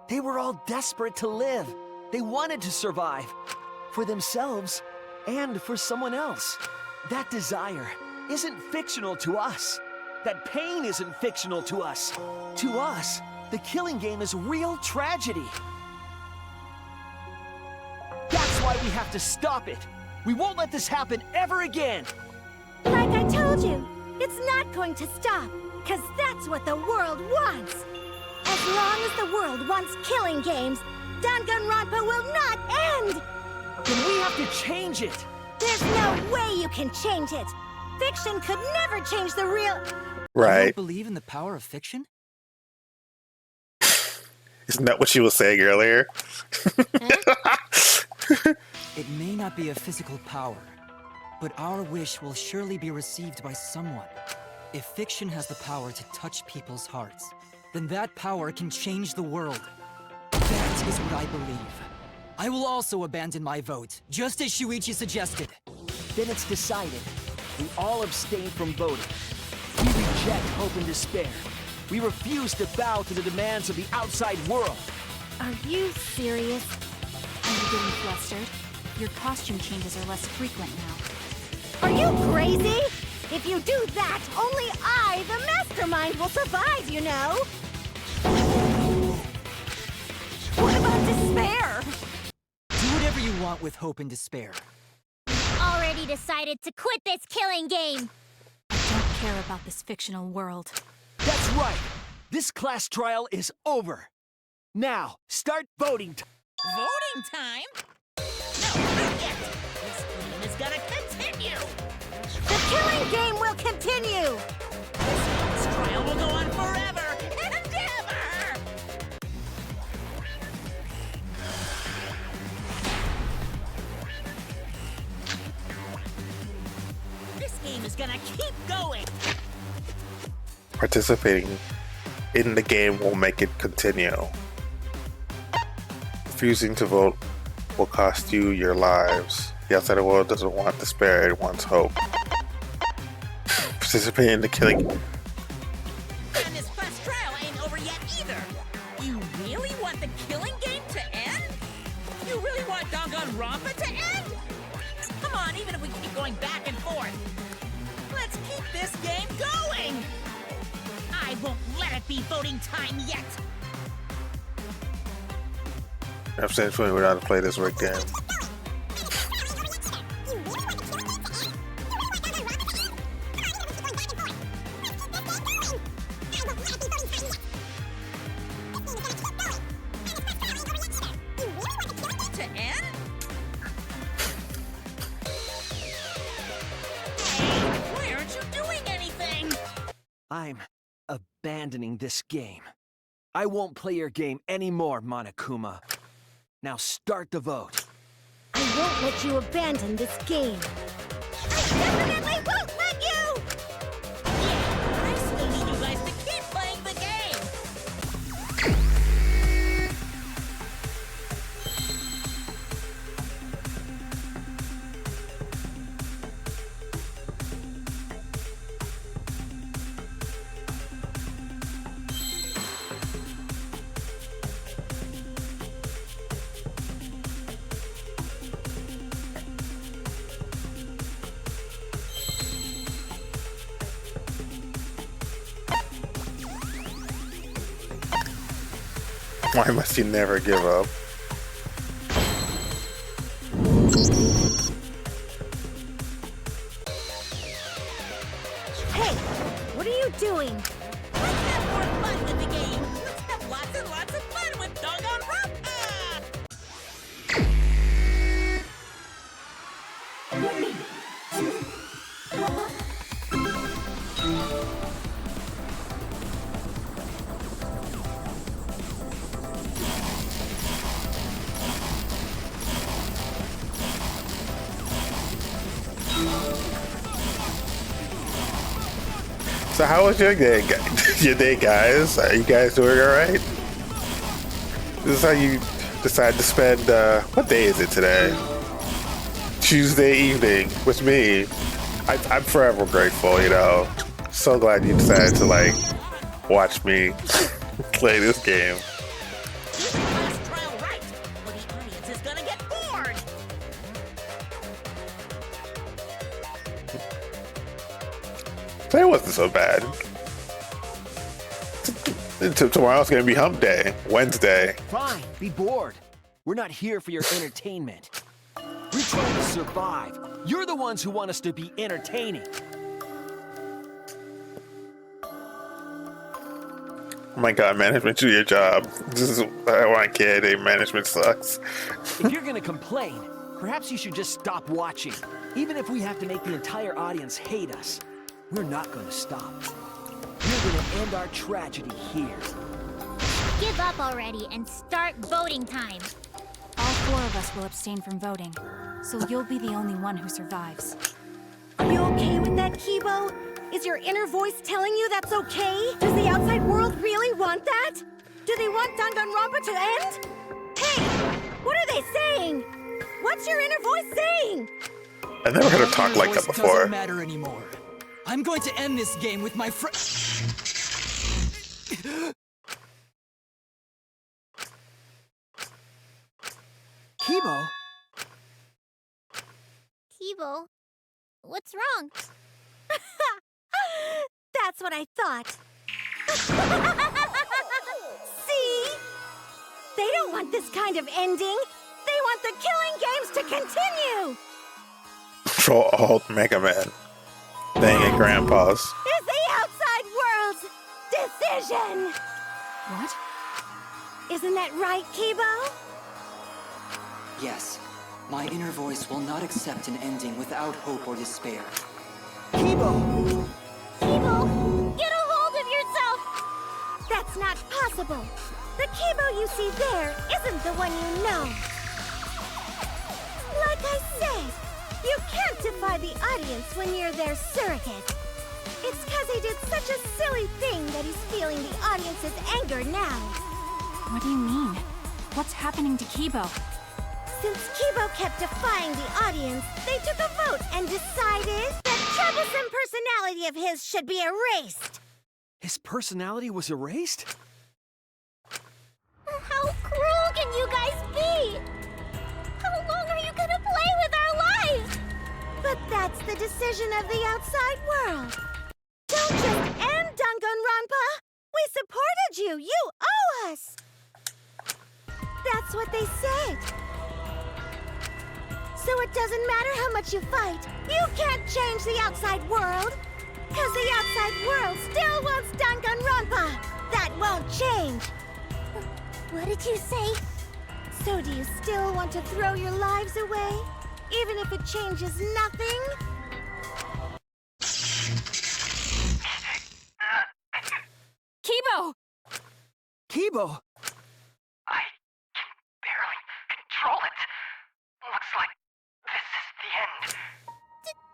They were all desperate to live. They wanted to survive. For themselves and for someone else. That desire isn't fictional to us. That pain isn't fictional to us. To us, the killing game is real tragedy. That's why we have to stop it. We won't let this happen ever again. Like I told you, it's not going to stop, because that's what the world wants. As long as the world wants killing games, Danganronpa will not end! Then we have to change it. There's no way you can change it. Fiction could never change the real... You right. don't believe in the power of fiction? Isn't that what she was saying earlier? It may not be a physical power, but our wish will surely be received by someone. If fiction has the power to touch people's hearts, then that power can change the world. That is what I believe. I will also abandon my vote, just as Shuichi suggested. Then it's decided. We all abstain from voting. We reject hope and despair. We refuse to bow to the demands of the outside world. Are you serious? Are you getting flustered? Your costume changes are less frequent now. Are you crazy? If you do that, only I, the mastermind, will survive, you know? What about despair? Do whatever you want with hope and despair. Already decided to quit this killing game. I don't care about this fictional world. That's right. This class trial is over. Now, start voting time. Voting time? No, not yet. This game is gonna continue. The killing game will continue! This trial will go on forever and ever! This game is gonna keep going. Participating in the game will make it continue. Refusing to vote will cost you your lives. The outside world doesn't want despair, it wants hope. Participating in the killing. And this class trial ain't over yet either. You really want the killing game to end? You really want Danganronpa to end? Come on, even if we keep going back and forth. Let's keep this game going! I won't let it be voting time yet! I'm saying we know how to play this right game. To end? Hey, why aren't you doing anything? I'm abandoning this game. I won't play your game anymore, Monokuma. Now start the vote. I won't let you abandon this game. I definitely won't let you! Yeah, I still need you guys to keep playing the game! Why must you never give up? Hey, what are you doing? Let's have more fun with the game! Let's have lots and lots of fun with Danganronpa! So how was your day, your day, guys? Are you guys doing all right? This is how you decide to spend. What day is it today? Tuesday evening with me. I'm forever grateful. You know, so glad you decided to like watch me play this game. Keep the class trial right, or the audience is gonna get bored! Today wasn't so bad. Tomorrow's gonna be hump day, Wednesday. Fine, be bored. We're not here for your entertainment. We're trying to survive. You're the ones who want us to be entertaining. Oh my god, management, do your job. This is I want kid. Management sucks. If you're gonna complain, perhaps you should just stop watching. Even if we have to make the entire audience hate us, we're not gonna stop. We're gonna end our tragedy here. Give up already and start voting time. All four of us will abstain from voting, so you'll be the only one who survives. Are you okay with that, Kibo? Is your inner voice telling you that's okay? Does the outside world really want that? Do they want Danganronpa to end? Hey, what are they saying? What's your inner voice saying? I've never heard her talk like that before. Doesn't matter anymore. I'm going to end this game with my friend. Kibo? Kibo, what's wrong? That's what I thought. See? They don't want this kind of ending. They want the killing games to continue. Control Alt Mega Man. Dang it, Grandpa's. Is the outside world's decision. What? Isn't that right, Kibo? Yes. My inner voice will not accept an ending without hope or despair. Kibo! Kibo, get a hold of yourself! That's not possible. The Kibo you see there isn't the one you know. Like I said, you can't defy the audience when you're their surrogate. It's because he did such a silly thing that he's feeling the audience's anger now. What do you mean? What's happening to Kibo? Since Kibo kept defying the audience, they took a vote and decided that troublesome personality of his should be erased. His personality was erased? How cruel can you guys be? How long are you gonna play with our lives? But that's the decision of the outside world. Don't just end Danganronpa! We supported you! You owe us! That's what they said. So it doesn't matter how much you fight, you can't change the outside world! Because the outside world still wants Danganronpa! That won't change! What did you say? So do you still want to throw your lives away? Even if it changes nothing? Kibo! Kibo? I can barely control it. Looks like this is the end.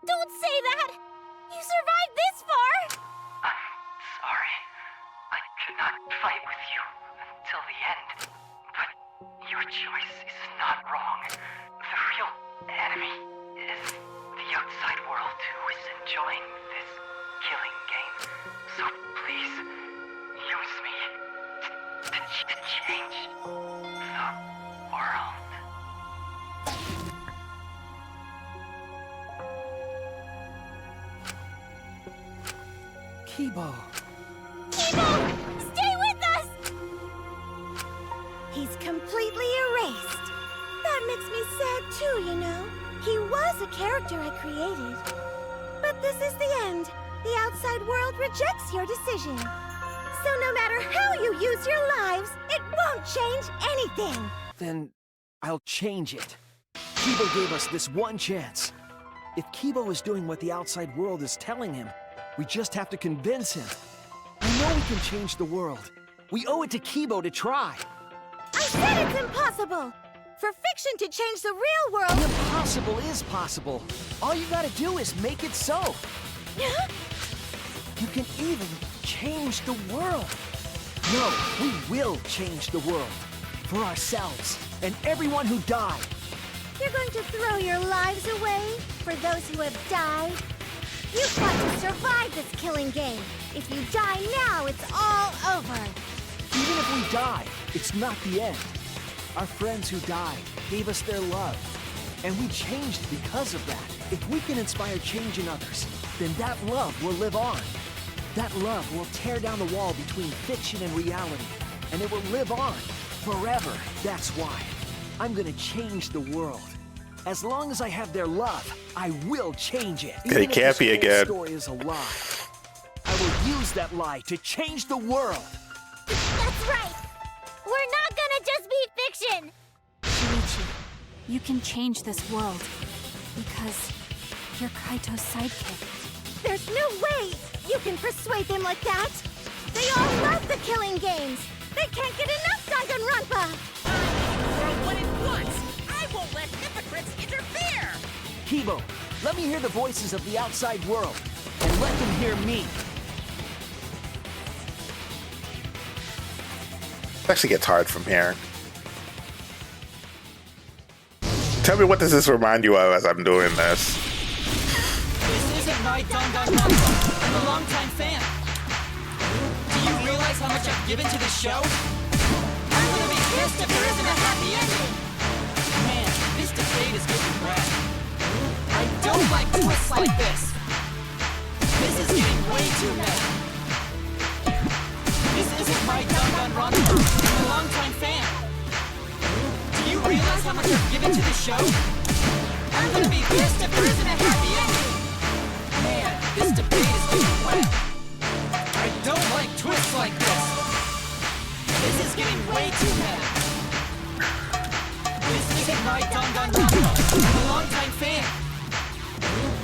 Don't say that! You survived this far! I'm sorry. I could not fight with you until the end. But your choice is not wrong. The real enemy is the outside world who is enjoying this killing game. So please, use me to change the world. Kibo. Kibo! Stay with us! He's completely erased. That makes me sad too, you know. He was a character I created. But this is the end. The outside world rejects your decision. So no matter how you use your lives, it won't change anything. Then I'll change it. Kibo gave us this one chance. If Kibo is doing what the outside world is telling him, we just have to convince him. I know we can change the world. We owe it to Kibo to try. I said it's impossible. For fiction to change the real world... The impossible is possible. All you gotta do is make it so. You can even change the world. No, we will change the world. For ourselves and everyone who died. You're going to throw your lives away for those who have died? You've got to survive this killing game. If you die now, it's all over. Even if we die, it's not the end. Our friends who died gave us their love. And we changed because of that. If we can inspire change in others, then that love will live on. That love will tear down the wall between fiction and reality. And it will live on forever. That's why I'm gonna change the world. As long as I have their love, I will change it. Hey, Cappy again. The story is a lie. I will use that lie to change the world. That's right! We're not gonna just be fiction! Shuichi, you can change this world. Because you're Kaito's sidekick. There's no way you can persuade them like that! They all love the killing games! They can't get enough Danganronpa! World what it wants! I won't let hypocrites interfere! Kibo, let me hear the voices of the outside world. And Let them hear me. It actually gets hard from here. Tell me, what does this remind you of as I'm doing this? This isn't my Danganronpa. I'm a longtime fan. Do you realize how much I've given to the show? I'm gonna be pissed if there isn't a happy ending. Man, this debate is getting wet. I don't like twists like this. This is getting way too meta. This isn't my Danganronpa. I'm a longtime fan. Do you realize how much I've given to the show? I'm gonna be pissed if there isn't a happy ending. Man, this debate is getting wet. I don't like twists like this. This is getting way too meta. This isn't my Danganronpa. I'm a longtime fan.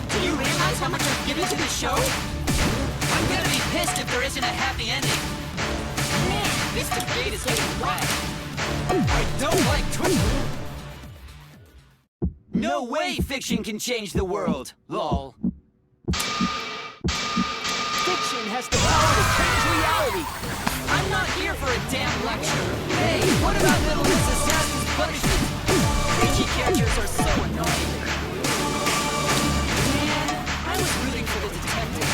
Do you realize how much I've given to the show? I'm gonna be pissed if there isn't a happy ending. Man, this debate is getting wet. I don't like twists. No way fiction can change the world, lol. Fiction has the power to change reality. I'm not here for a damn lecture. Hey, what about Little Miss Assassin's Punishment? Preachy characters are so annoying. Man, I was rooting for the detective.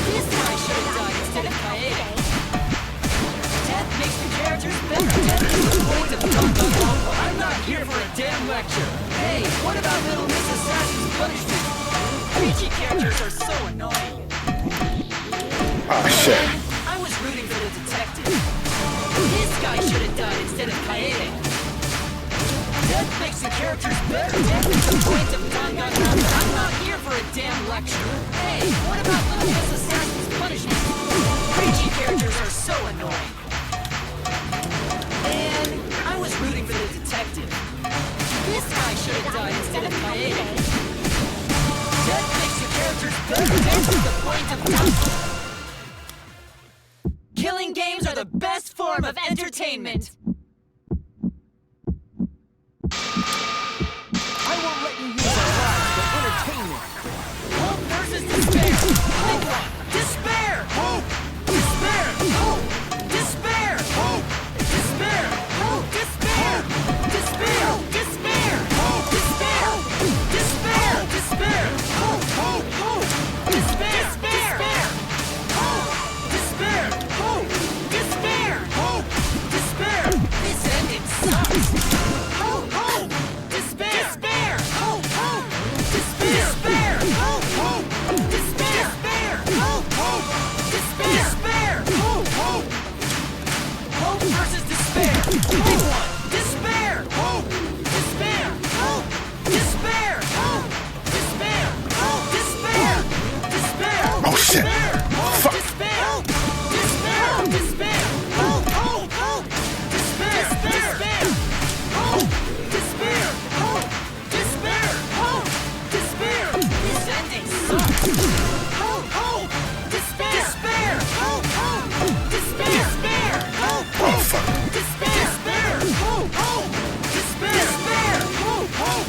This guy should have died instead of Kaede. Death makes the characters better. Death is the point of Danganronpa. I'm not here for a damn lecture. Hey, what about Little Miss Assassin's Punishment? Preachy characters are so annoying. Oh shit. I was rooting for the detective. This guy should have died instead of Kaede. Death makes the characters better. Death is the point of Danganronpa. I'm not here for a damn lecture. Hey, what about Little Miss Assassin's Punishment? Preachy characters are so annoying. And I was rooting for the detective. This guy should have died instead of Kaede. Death makes the characters better. Death is the point of Danganronpa. Killing games are the best form of entertainment. I won't let you use our lives for entertainment. Hope versus despair. Pick one. Despair. Hope. Despair. Hope. Despair. Hope. Despair. Hope. Despair. Despair. Despair. Hope. Despair. Despair. Despair. Hope. Hope. Hope. Despair. Despair. Hope. Despair. Hope. Despair. Hope. Despair. This ending sucks. Hope. Hope. Despair. Despair. Hope. Hope. Despair. Despair. Hope. Hope. Despair. Despair. Hope. Hope. Despair. Despair. Hope. Hope. Hope versus despair. Pick one. Despair. Hope. Despair. Hope. Despair. Hope. Despair. Hope. Despair. Despair. Oh shit. Fuck. Despair. Despair. Despair. Hope. Hope. Hope. Despair. Despair. Hope. Despair. Hope. Despair. Hope. Despair. This ending sucks. Hope. Hope. Despair. Despair. Hope. Hope. Despair. Despair. Hope. Oh fuck. Despair. Despair. Hope. Hope. Despair. Despair. Hope. Hope.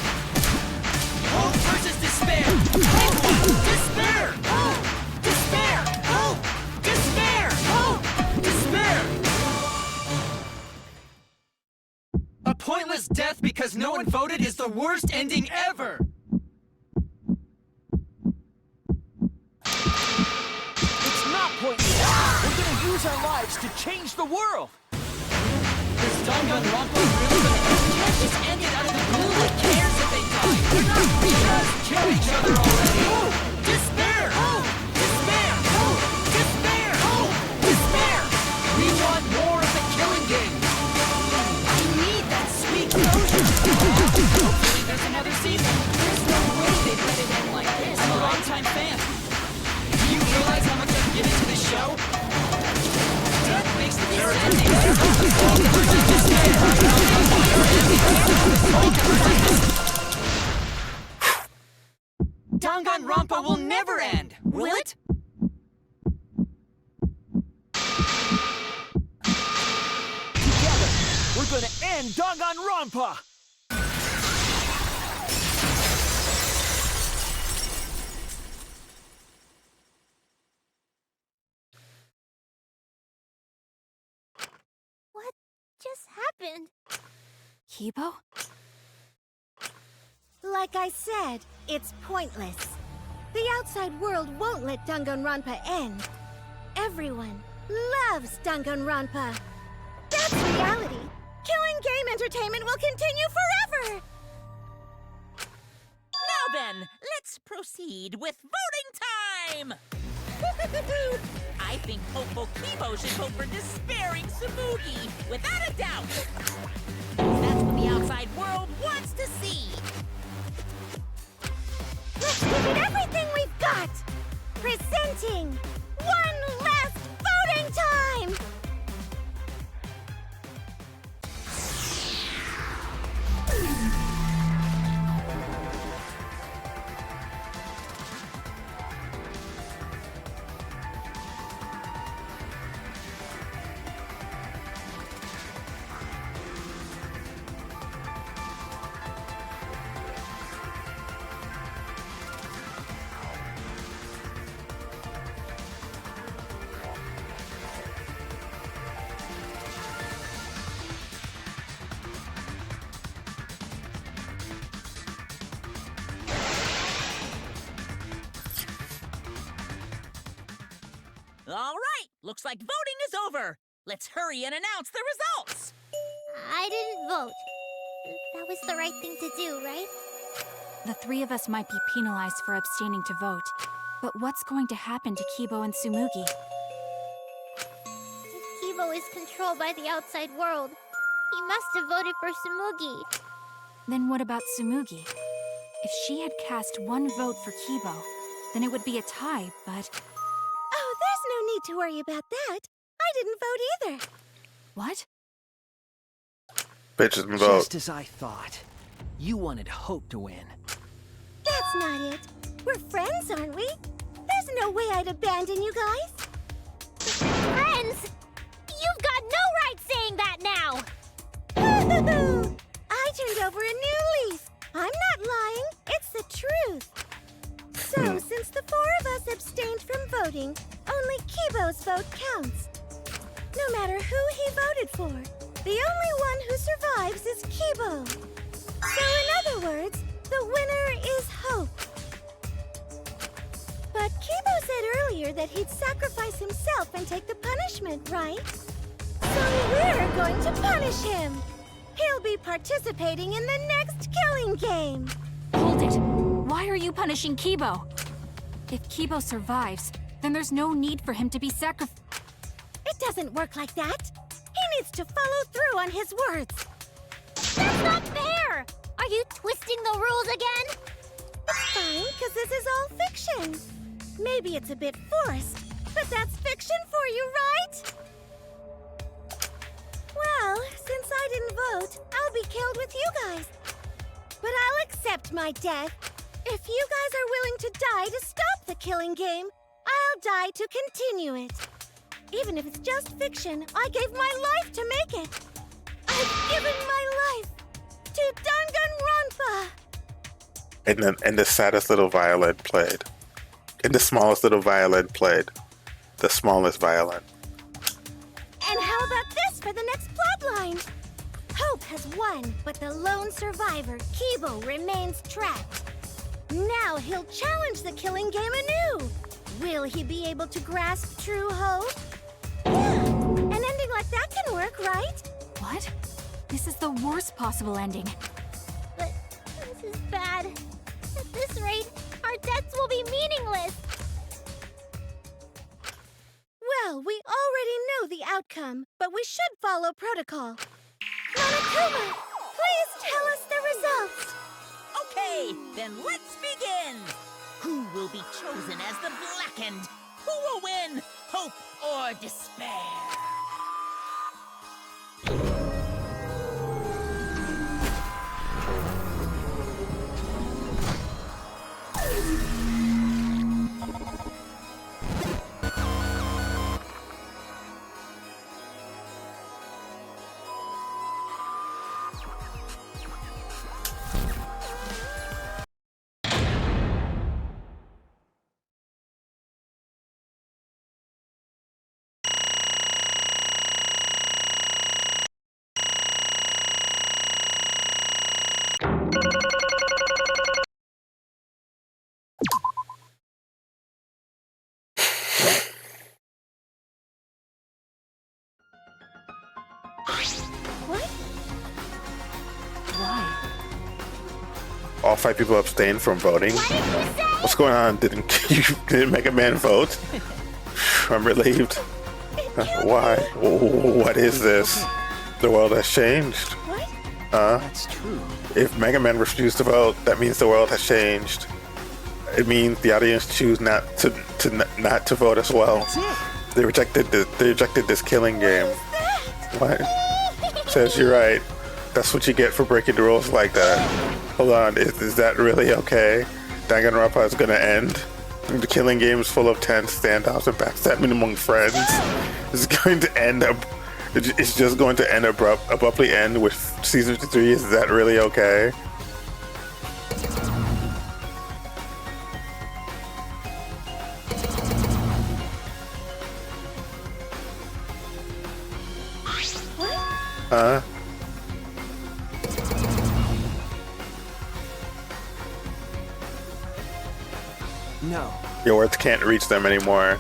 Hope versus despair. Pick one. Despair. Hope. Despair. Hope. Despair. Hope. Despair. A pointless death because no one voted is the worst ending ever. It's not pointless. We're gonna use our lives to change the world. Is Danganronpa really gonna end? You can't just end it out of the blue. Who cares if they die? They're not creatures. Kill each other already. Hope. Despair. Hope. Despair. Hope. Despair. Hope. Despair. We want more of the killing game. I need that sweet closure. Hopefully there's another season. There's no way they'd let it end like this. I'm a longtime fan. Do you realize how much I've given to this show? Death makes the ending. Danganronpa will never end, will it? Together, we're gonna end Danganronpa! just happened? Kibo? Like I said, it's pointless. The outside world won't let Danganronpa end. Everyone loves Danganronpa. That's reality. Killing game entertainment will continue forever! Now then, let's proceed with voting time! I think hopeful Kibo should vote for despairing Tsumugi, without a doubt! That's what the outside world wants to see! Let's give it everything we've got! Presenting one last voting time! All right, looks like voting is over. Let's hurry and announce the results. I didn't vote. That was the right thing to do, right? The three of us might be penalized for abstaining to vote. But what's going to happen to Kibo and Tsumugi? If Kibo is controlled by the outside world, he must have voted for Tsumugi. Then what about Tsumugi? If she had cast one vote for Kibo, then it would be a tie, but... Oh, there's no need to worry about that. I didn't vote either. What? Bitches and vote. Just as I thought. You wanted Hope to win. That's not it. We're friends, aren't we? There's no way I'd abandon you guys. Friends? You've got no right saying that now! I turned over a new leaf. I'm not lying. It's the truth. So, since the four of us abstained from voting, only Kibo's vote counts. No matter who he voted for, the only one who survives is Kibo. So, in other words, the winner is Hope. But Kibo said earlier that he'd sacrifice himself and take the punishment, right? So we're going to punish him. He'll be participating in the next killing game. Hold it! Why are you punishing Kibo? If Kibo survives, then there's no need for him to be sacrificed. It doesn't work like that. He needs to follow through on his words. That's not fair! Are you twisting the rules again? It's fine, because this is all fiction. Maybe it's a bit forced, but that's fiction for you, right? Well, since I didn't vote, I'll be killed with you guys. But I'll accept my death. If you guys are willing to die to stop the killing game, I'll die to continue it. Even if it's just fiction, I gave my life to make it. I've given my life to Danganronpa. And the saddest little violin played. And the smallest little violin played. The smallest violin. And how about this for the next plotline? Hope has won, but the lone survivor, Kibo, remains trapped. Now he'll challenge the killing game anew. Will he be able to grasp true hope? Yeah, an ending like that can work, right? What? This is the worst possible ending. But this is bad. At this rate, our deaths will be meaningless. Well, we already know the outcome, but we should follow protocol. Monokuma, please tell us the results. Okay, then let's begin! Who will be chosen as the Blackened? Who will win? Hope or despair? all 5 people abstained from voting. What's going on? Didn't Mega Man vote? I'm relieved. Why? What is this? The world has changed. That's true. If Mega Man refused to vote, that means the world has changed. It means the audience choose not to vote as well. They rejected this killing game. What? Says you're right. That's what you get for breaking the rules like that. Hold on, is that really okay? Danganronpa is gonna end. The killing game is full of tense standoffs and backstabbing among friends. It's going to end up. It's just going to end abruptly end with season 3. Is that really okay? Huh? No. Your words can't reach them anymore.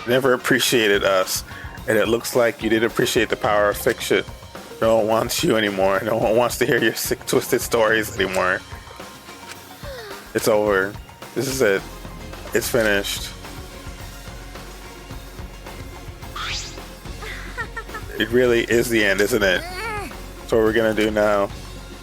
Never appreciated us, and it looks like you didn't appreciate the power of fiction. No one wants you anymore. No one wants to hear your sick, twisted stories anymore. It's over. This is it. It's finished. It really is the end, isn't it? That's what we're gonna do now.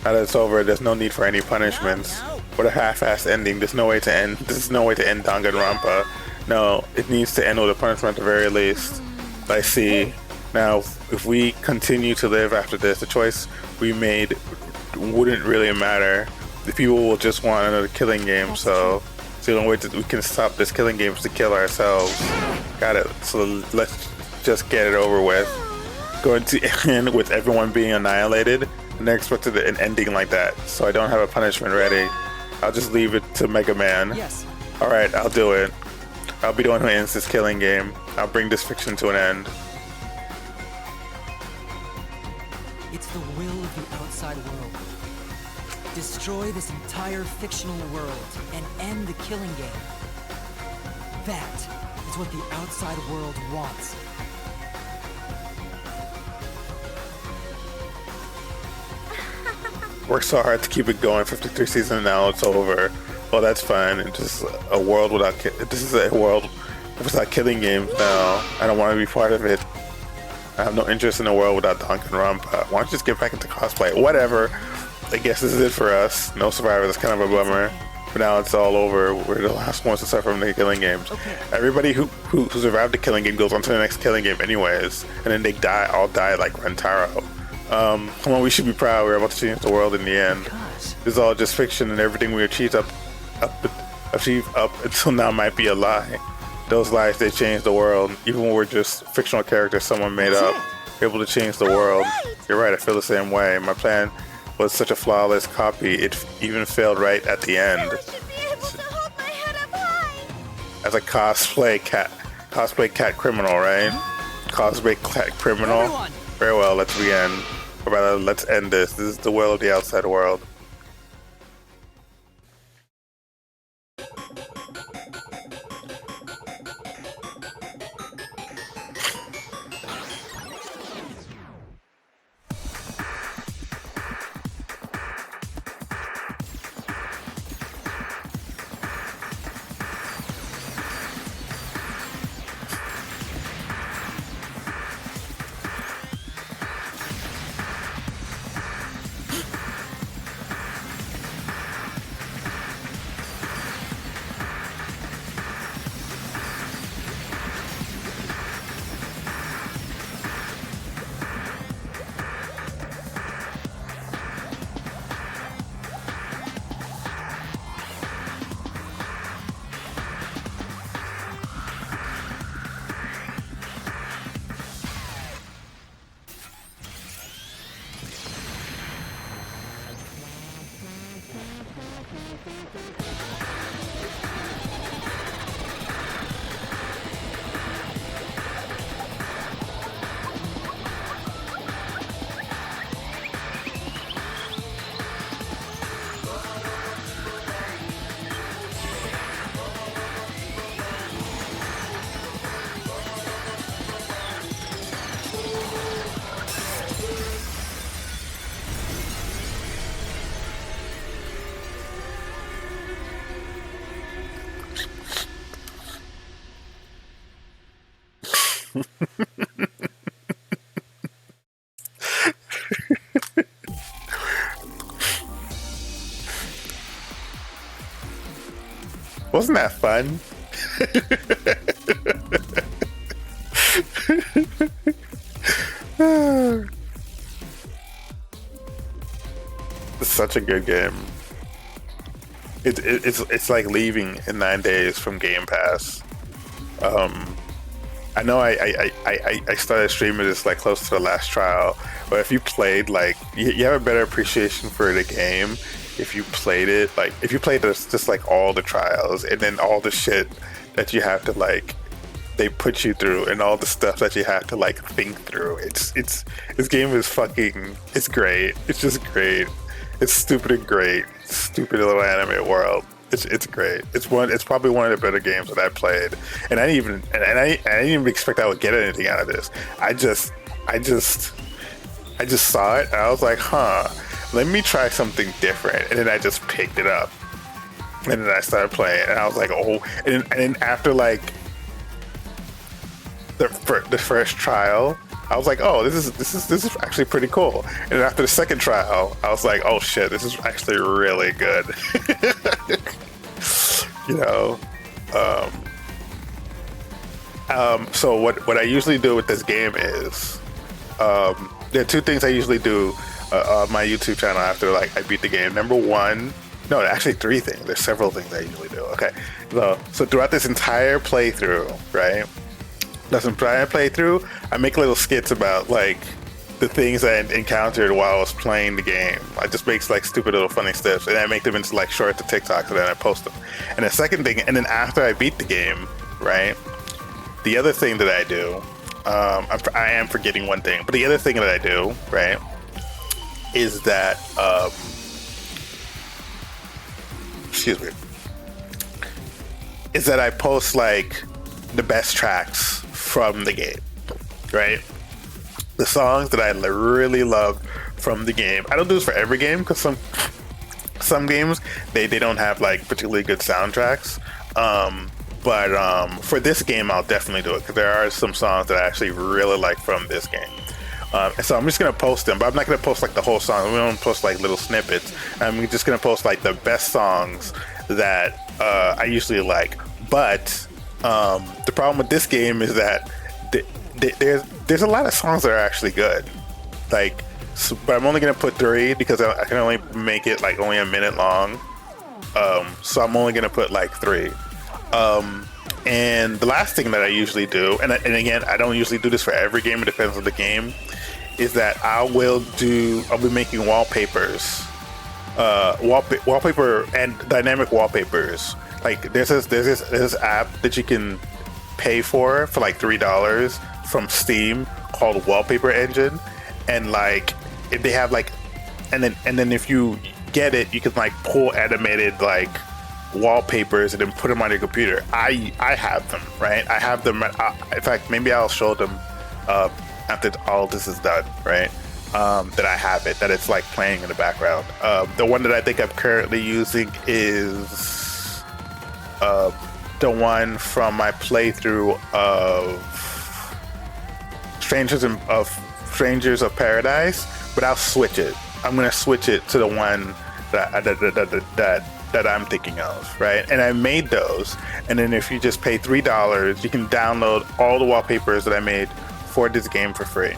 Now that it's over, there's no need for any punishments. What a half-assed ending. There's no way to end. There's no way to end Danganronpa. No, it needs to end with a punishment at the very least. I see. Now, if we continue to live after this, the choice we made wouldn't really matter. The people will just want another killing game, so it's the only way that we can stop this killing game is to kill ourselves. Got it. So let's just get it over with. Going to end with everyone being annihilated, and they expected an ending like that, so I don't have a punishment ready. I'll just leave it to Mega Man. Yes. Alright, I'll do it. I'll be the one who ends this killing game. I'll bring this fiction to an end. It's the will of the outside world. Destroy this entire fictional world and end the killing game. That is what the outside world wants. Worked so hard to keep it going. 53 seasons now, it's over. Well, that's fine. It's just a world without. This is a world without killing games now. I don't want to be part of it. I have no interest in a world without Danganronpa. Why don't you just get back into cosplay? Whatever. I guess this is it for us. No survivors. It's kind of a bummer. But now it's all over. We're the last ones to suffer from the killing games. Everybody who survived the killing game goes on to the next killing game anyways, and then they all die like Rentaro. Come on, we should be proud. We're about to change the world in the end. This is all just fiction, and everything we achieved up until now might be a lie. Those lies, they change the world. Even when we're just fictional characters someone made up, we're able to change the world. You're right, I feel the same way. My plan was such a flawless copy, it even failed right at the end. As a cosplay cat criminal, right? Cosplay cat criminal. Everyone. Very well, let's begin. Or rather, let's end this. This is the will of the outside world. Wasn't that fun? It's such a good game. It's like leaving in 9 days from Game Pass. I know I started streaming this like close to the last trial, but if you played like you have a better appreciation for the game if you played it like if you played this just like all the trials and then all the shit that you have to like they put you through and all the stuff that you have to like think through. It's this game is fucking it's great. It's just great. It's stupid and great. Stupid little anime world. It's great. It's probably one of the better games that I played. And I didn't even expect I would get anything out of this. I just saw it and I was like, huh, let me try something different. And then I just picked it up. And then I started playing and I was like, oh, and then after like the first trial, I was like, oh, this is actually pretty cool. And then after the second trial, I was like, oh shit, this is actually really good. You know, so what I usually do with this game is there are two things I usually do on my YouTube channel after like I beat the game. Number one, no, actually three things. There's several things I usually do. Okay, so throughout this entire playthrough, right? I make little skits about like the things I encountered while I was playing the game. I just make like stupid little funny stuff and I make them into like shorts or TikToks and then I post them. And the second thing, and then after I beat the game, right? The other thing that I do, I am forgetting one thing, but the other thing that I do, right, is that, excuse me, is that I post like the best tracks from the game, right? The songs that I really love from the game. I don't do this for every game because some games they don't have like particularly good soundtracks. But for this game, I'll definitely do it because there are some songs that I actually really like from this game. And so I'm just gonna post them, but I'm not gonna post like the whole song. We don't post like little snippets. I'm just gonna post like the best songs that I usually like. But the problem with this game is that there's a lot of songs that are actually good. Like, but I'm only gonna put 3 because I can only make it like only a minute long. So I'm only gonna put like 3. And the last thing that I usually do, and again, I don't usually do this for every game, it depends on the game, is that I'll be making wallpapers, wallpaper and dynamic wallpapers. Like there's this app that you can pay for like $3 from Steam called Wallpaper Engine, and like if they have like, and then if you get it, you can like pull animated like wallpapers and then put them on your computer. I have them, right? I have them. In fact, maybe I'll show them after all this is done, right? That I have it, that it's like playing in the background. The one that I think I'm currently using is the one from my playthrough of Strangers of Paradise, but I'll switch it. I'm gonna switch it to the one that I'm thinking of, right? And I made those, and then if you just pay $3, you can download all the wallpapers that I made for this game for free.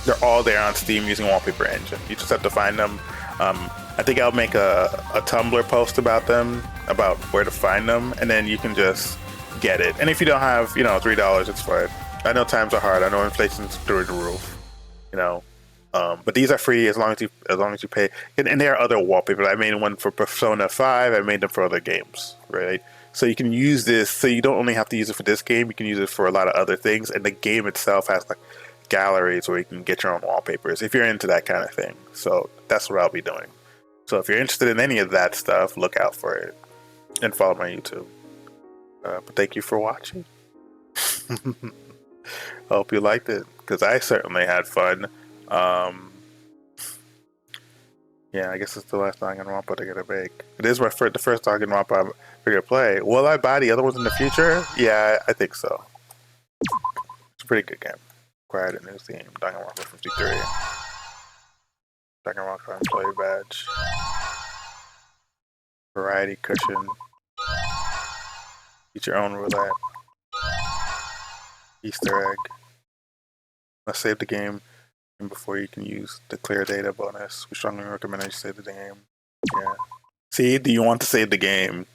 They're all there on Steam using Wallpaper Engine. You just have to find them. I think I'll make a Tumblr post about them, about where to find them, and then you can just get it. And if you don't have, $3, it's fine. I know times are hard. I know inflation's through the roof, but these are free as long as you pay. And there are other wallpapers. I made one for Persona 5. I made them for other games, right? So you can use this. So you don't only have to use it for this game. You can use it for a lot of other things. And the game itself has like galleries where you can get your own wallpapers if you're into that kind of thing. So that's what I'll be doing. So if you're interested in any of that stuff, look out for it and follow my YouTube. But thank you for watching. I hope you liked it because I certainly had fun. Yeah, I guess it's the last Danganronpa they're gonna make. It is the first Danganronpa I'm gonna play. Will I buy the other ones in the future? Yeah, I think so. It's a pretty good game. Acquired a new theme, Danganronpa 53. Danganronpa employee badge. Variety cushion. Eat your own roulette. Easter egg. Let's save the game before you can use the clear data bonus. We strongly recommend that you save the game. Yeah. See, do you want to save the game?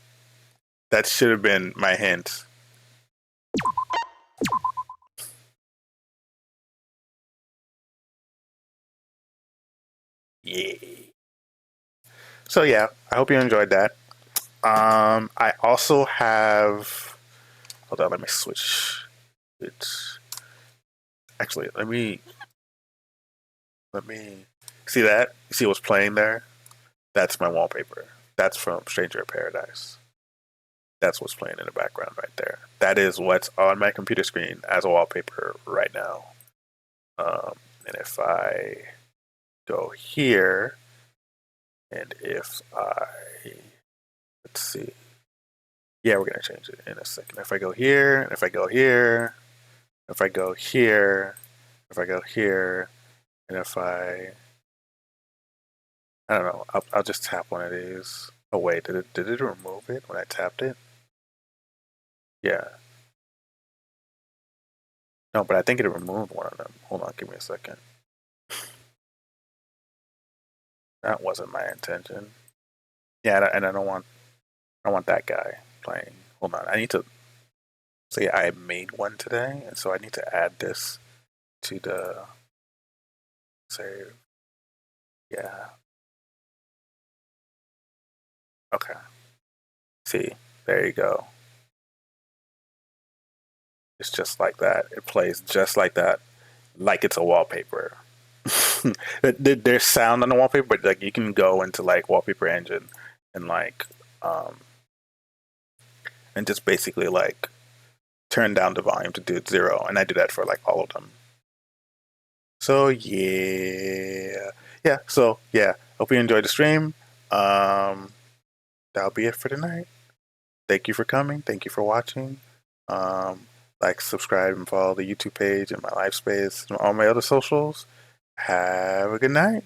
That should have been my hint. Yeah. So yeah, I hope you enjoyed that. I also have. Hold on, let me switch. It's actually let me see that. You see what's playing there? That's my wallpaper. That's from Stranger in Paradise. That's what's playing in the background right there. That is what's on my computer screen as a wallpaper right now. And if I go here, and if I, let's see, yeah, we're gonna change it in a second. If I go here, and if I go here, if I go here, if I go here, and if I don't know, I'll just tap one of these. Oh wait, did it remove it when I tapped it? Yeah. No, but I think it removed one of them. Hold on, give me a second. That wasn't my intention. Yeah, and I don't want that guy playing. Hold on, I need to say I made one today, and so I need to add this to the save. Yeah. Okay. See, there you go. It's just like that. It plays just like that, like it's a wallpaper. There's sound on the wallpaper, but like you can go into like wallpaper engine and like and just basically like turn down the volume to do it 0, and I do that for like all of them. So yeah. So yeah, hope you enjoyed the stream. That'll be it for tonight. Thank you for coming. Thank you for watching. Like, subscribe, and follow the YouTube page and my live space and all my other socials. Have a good night.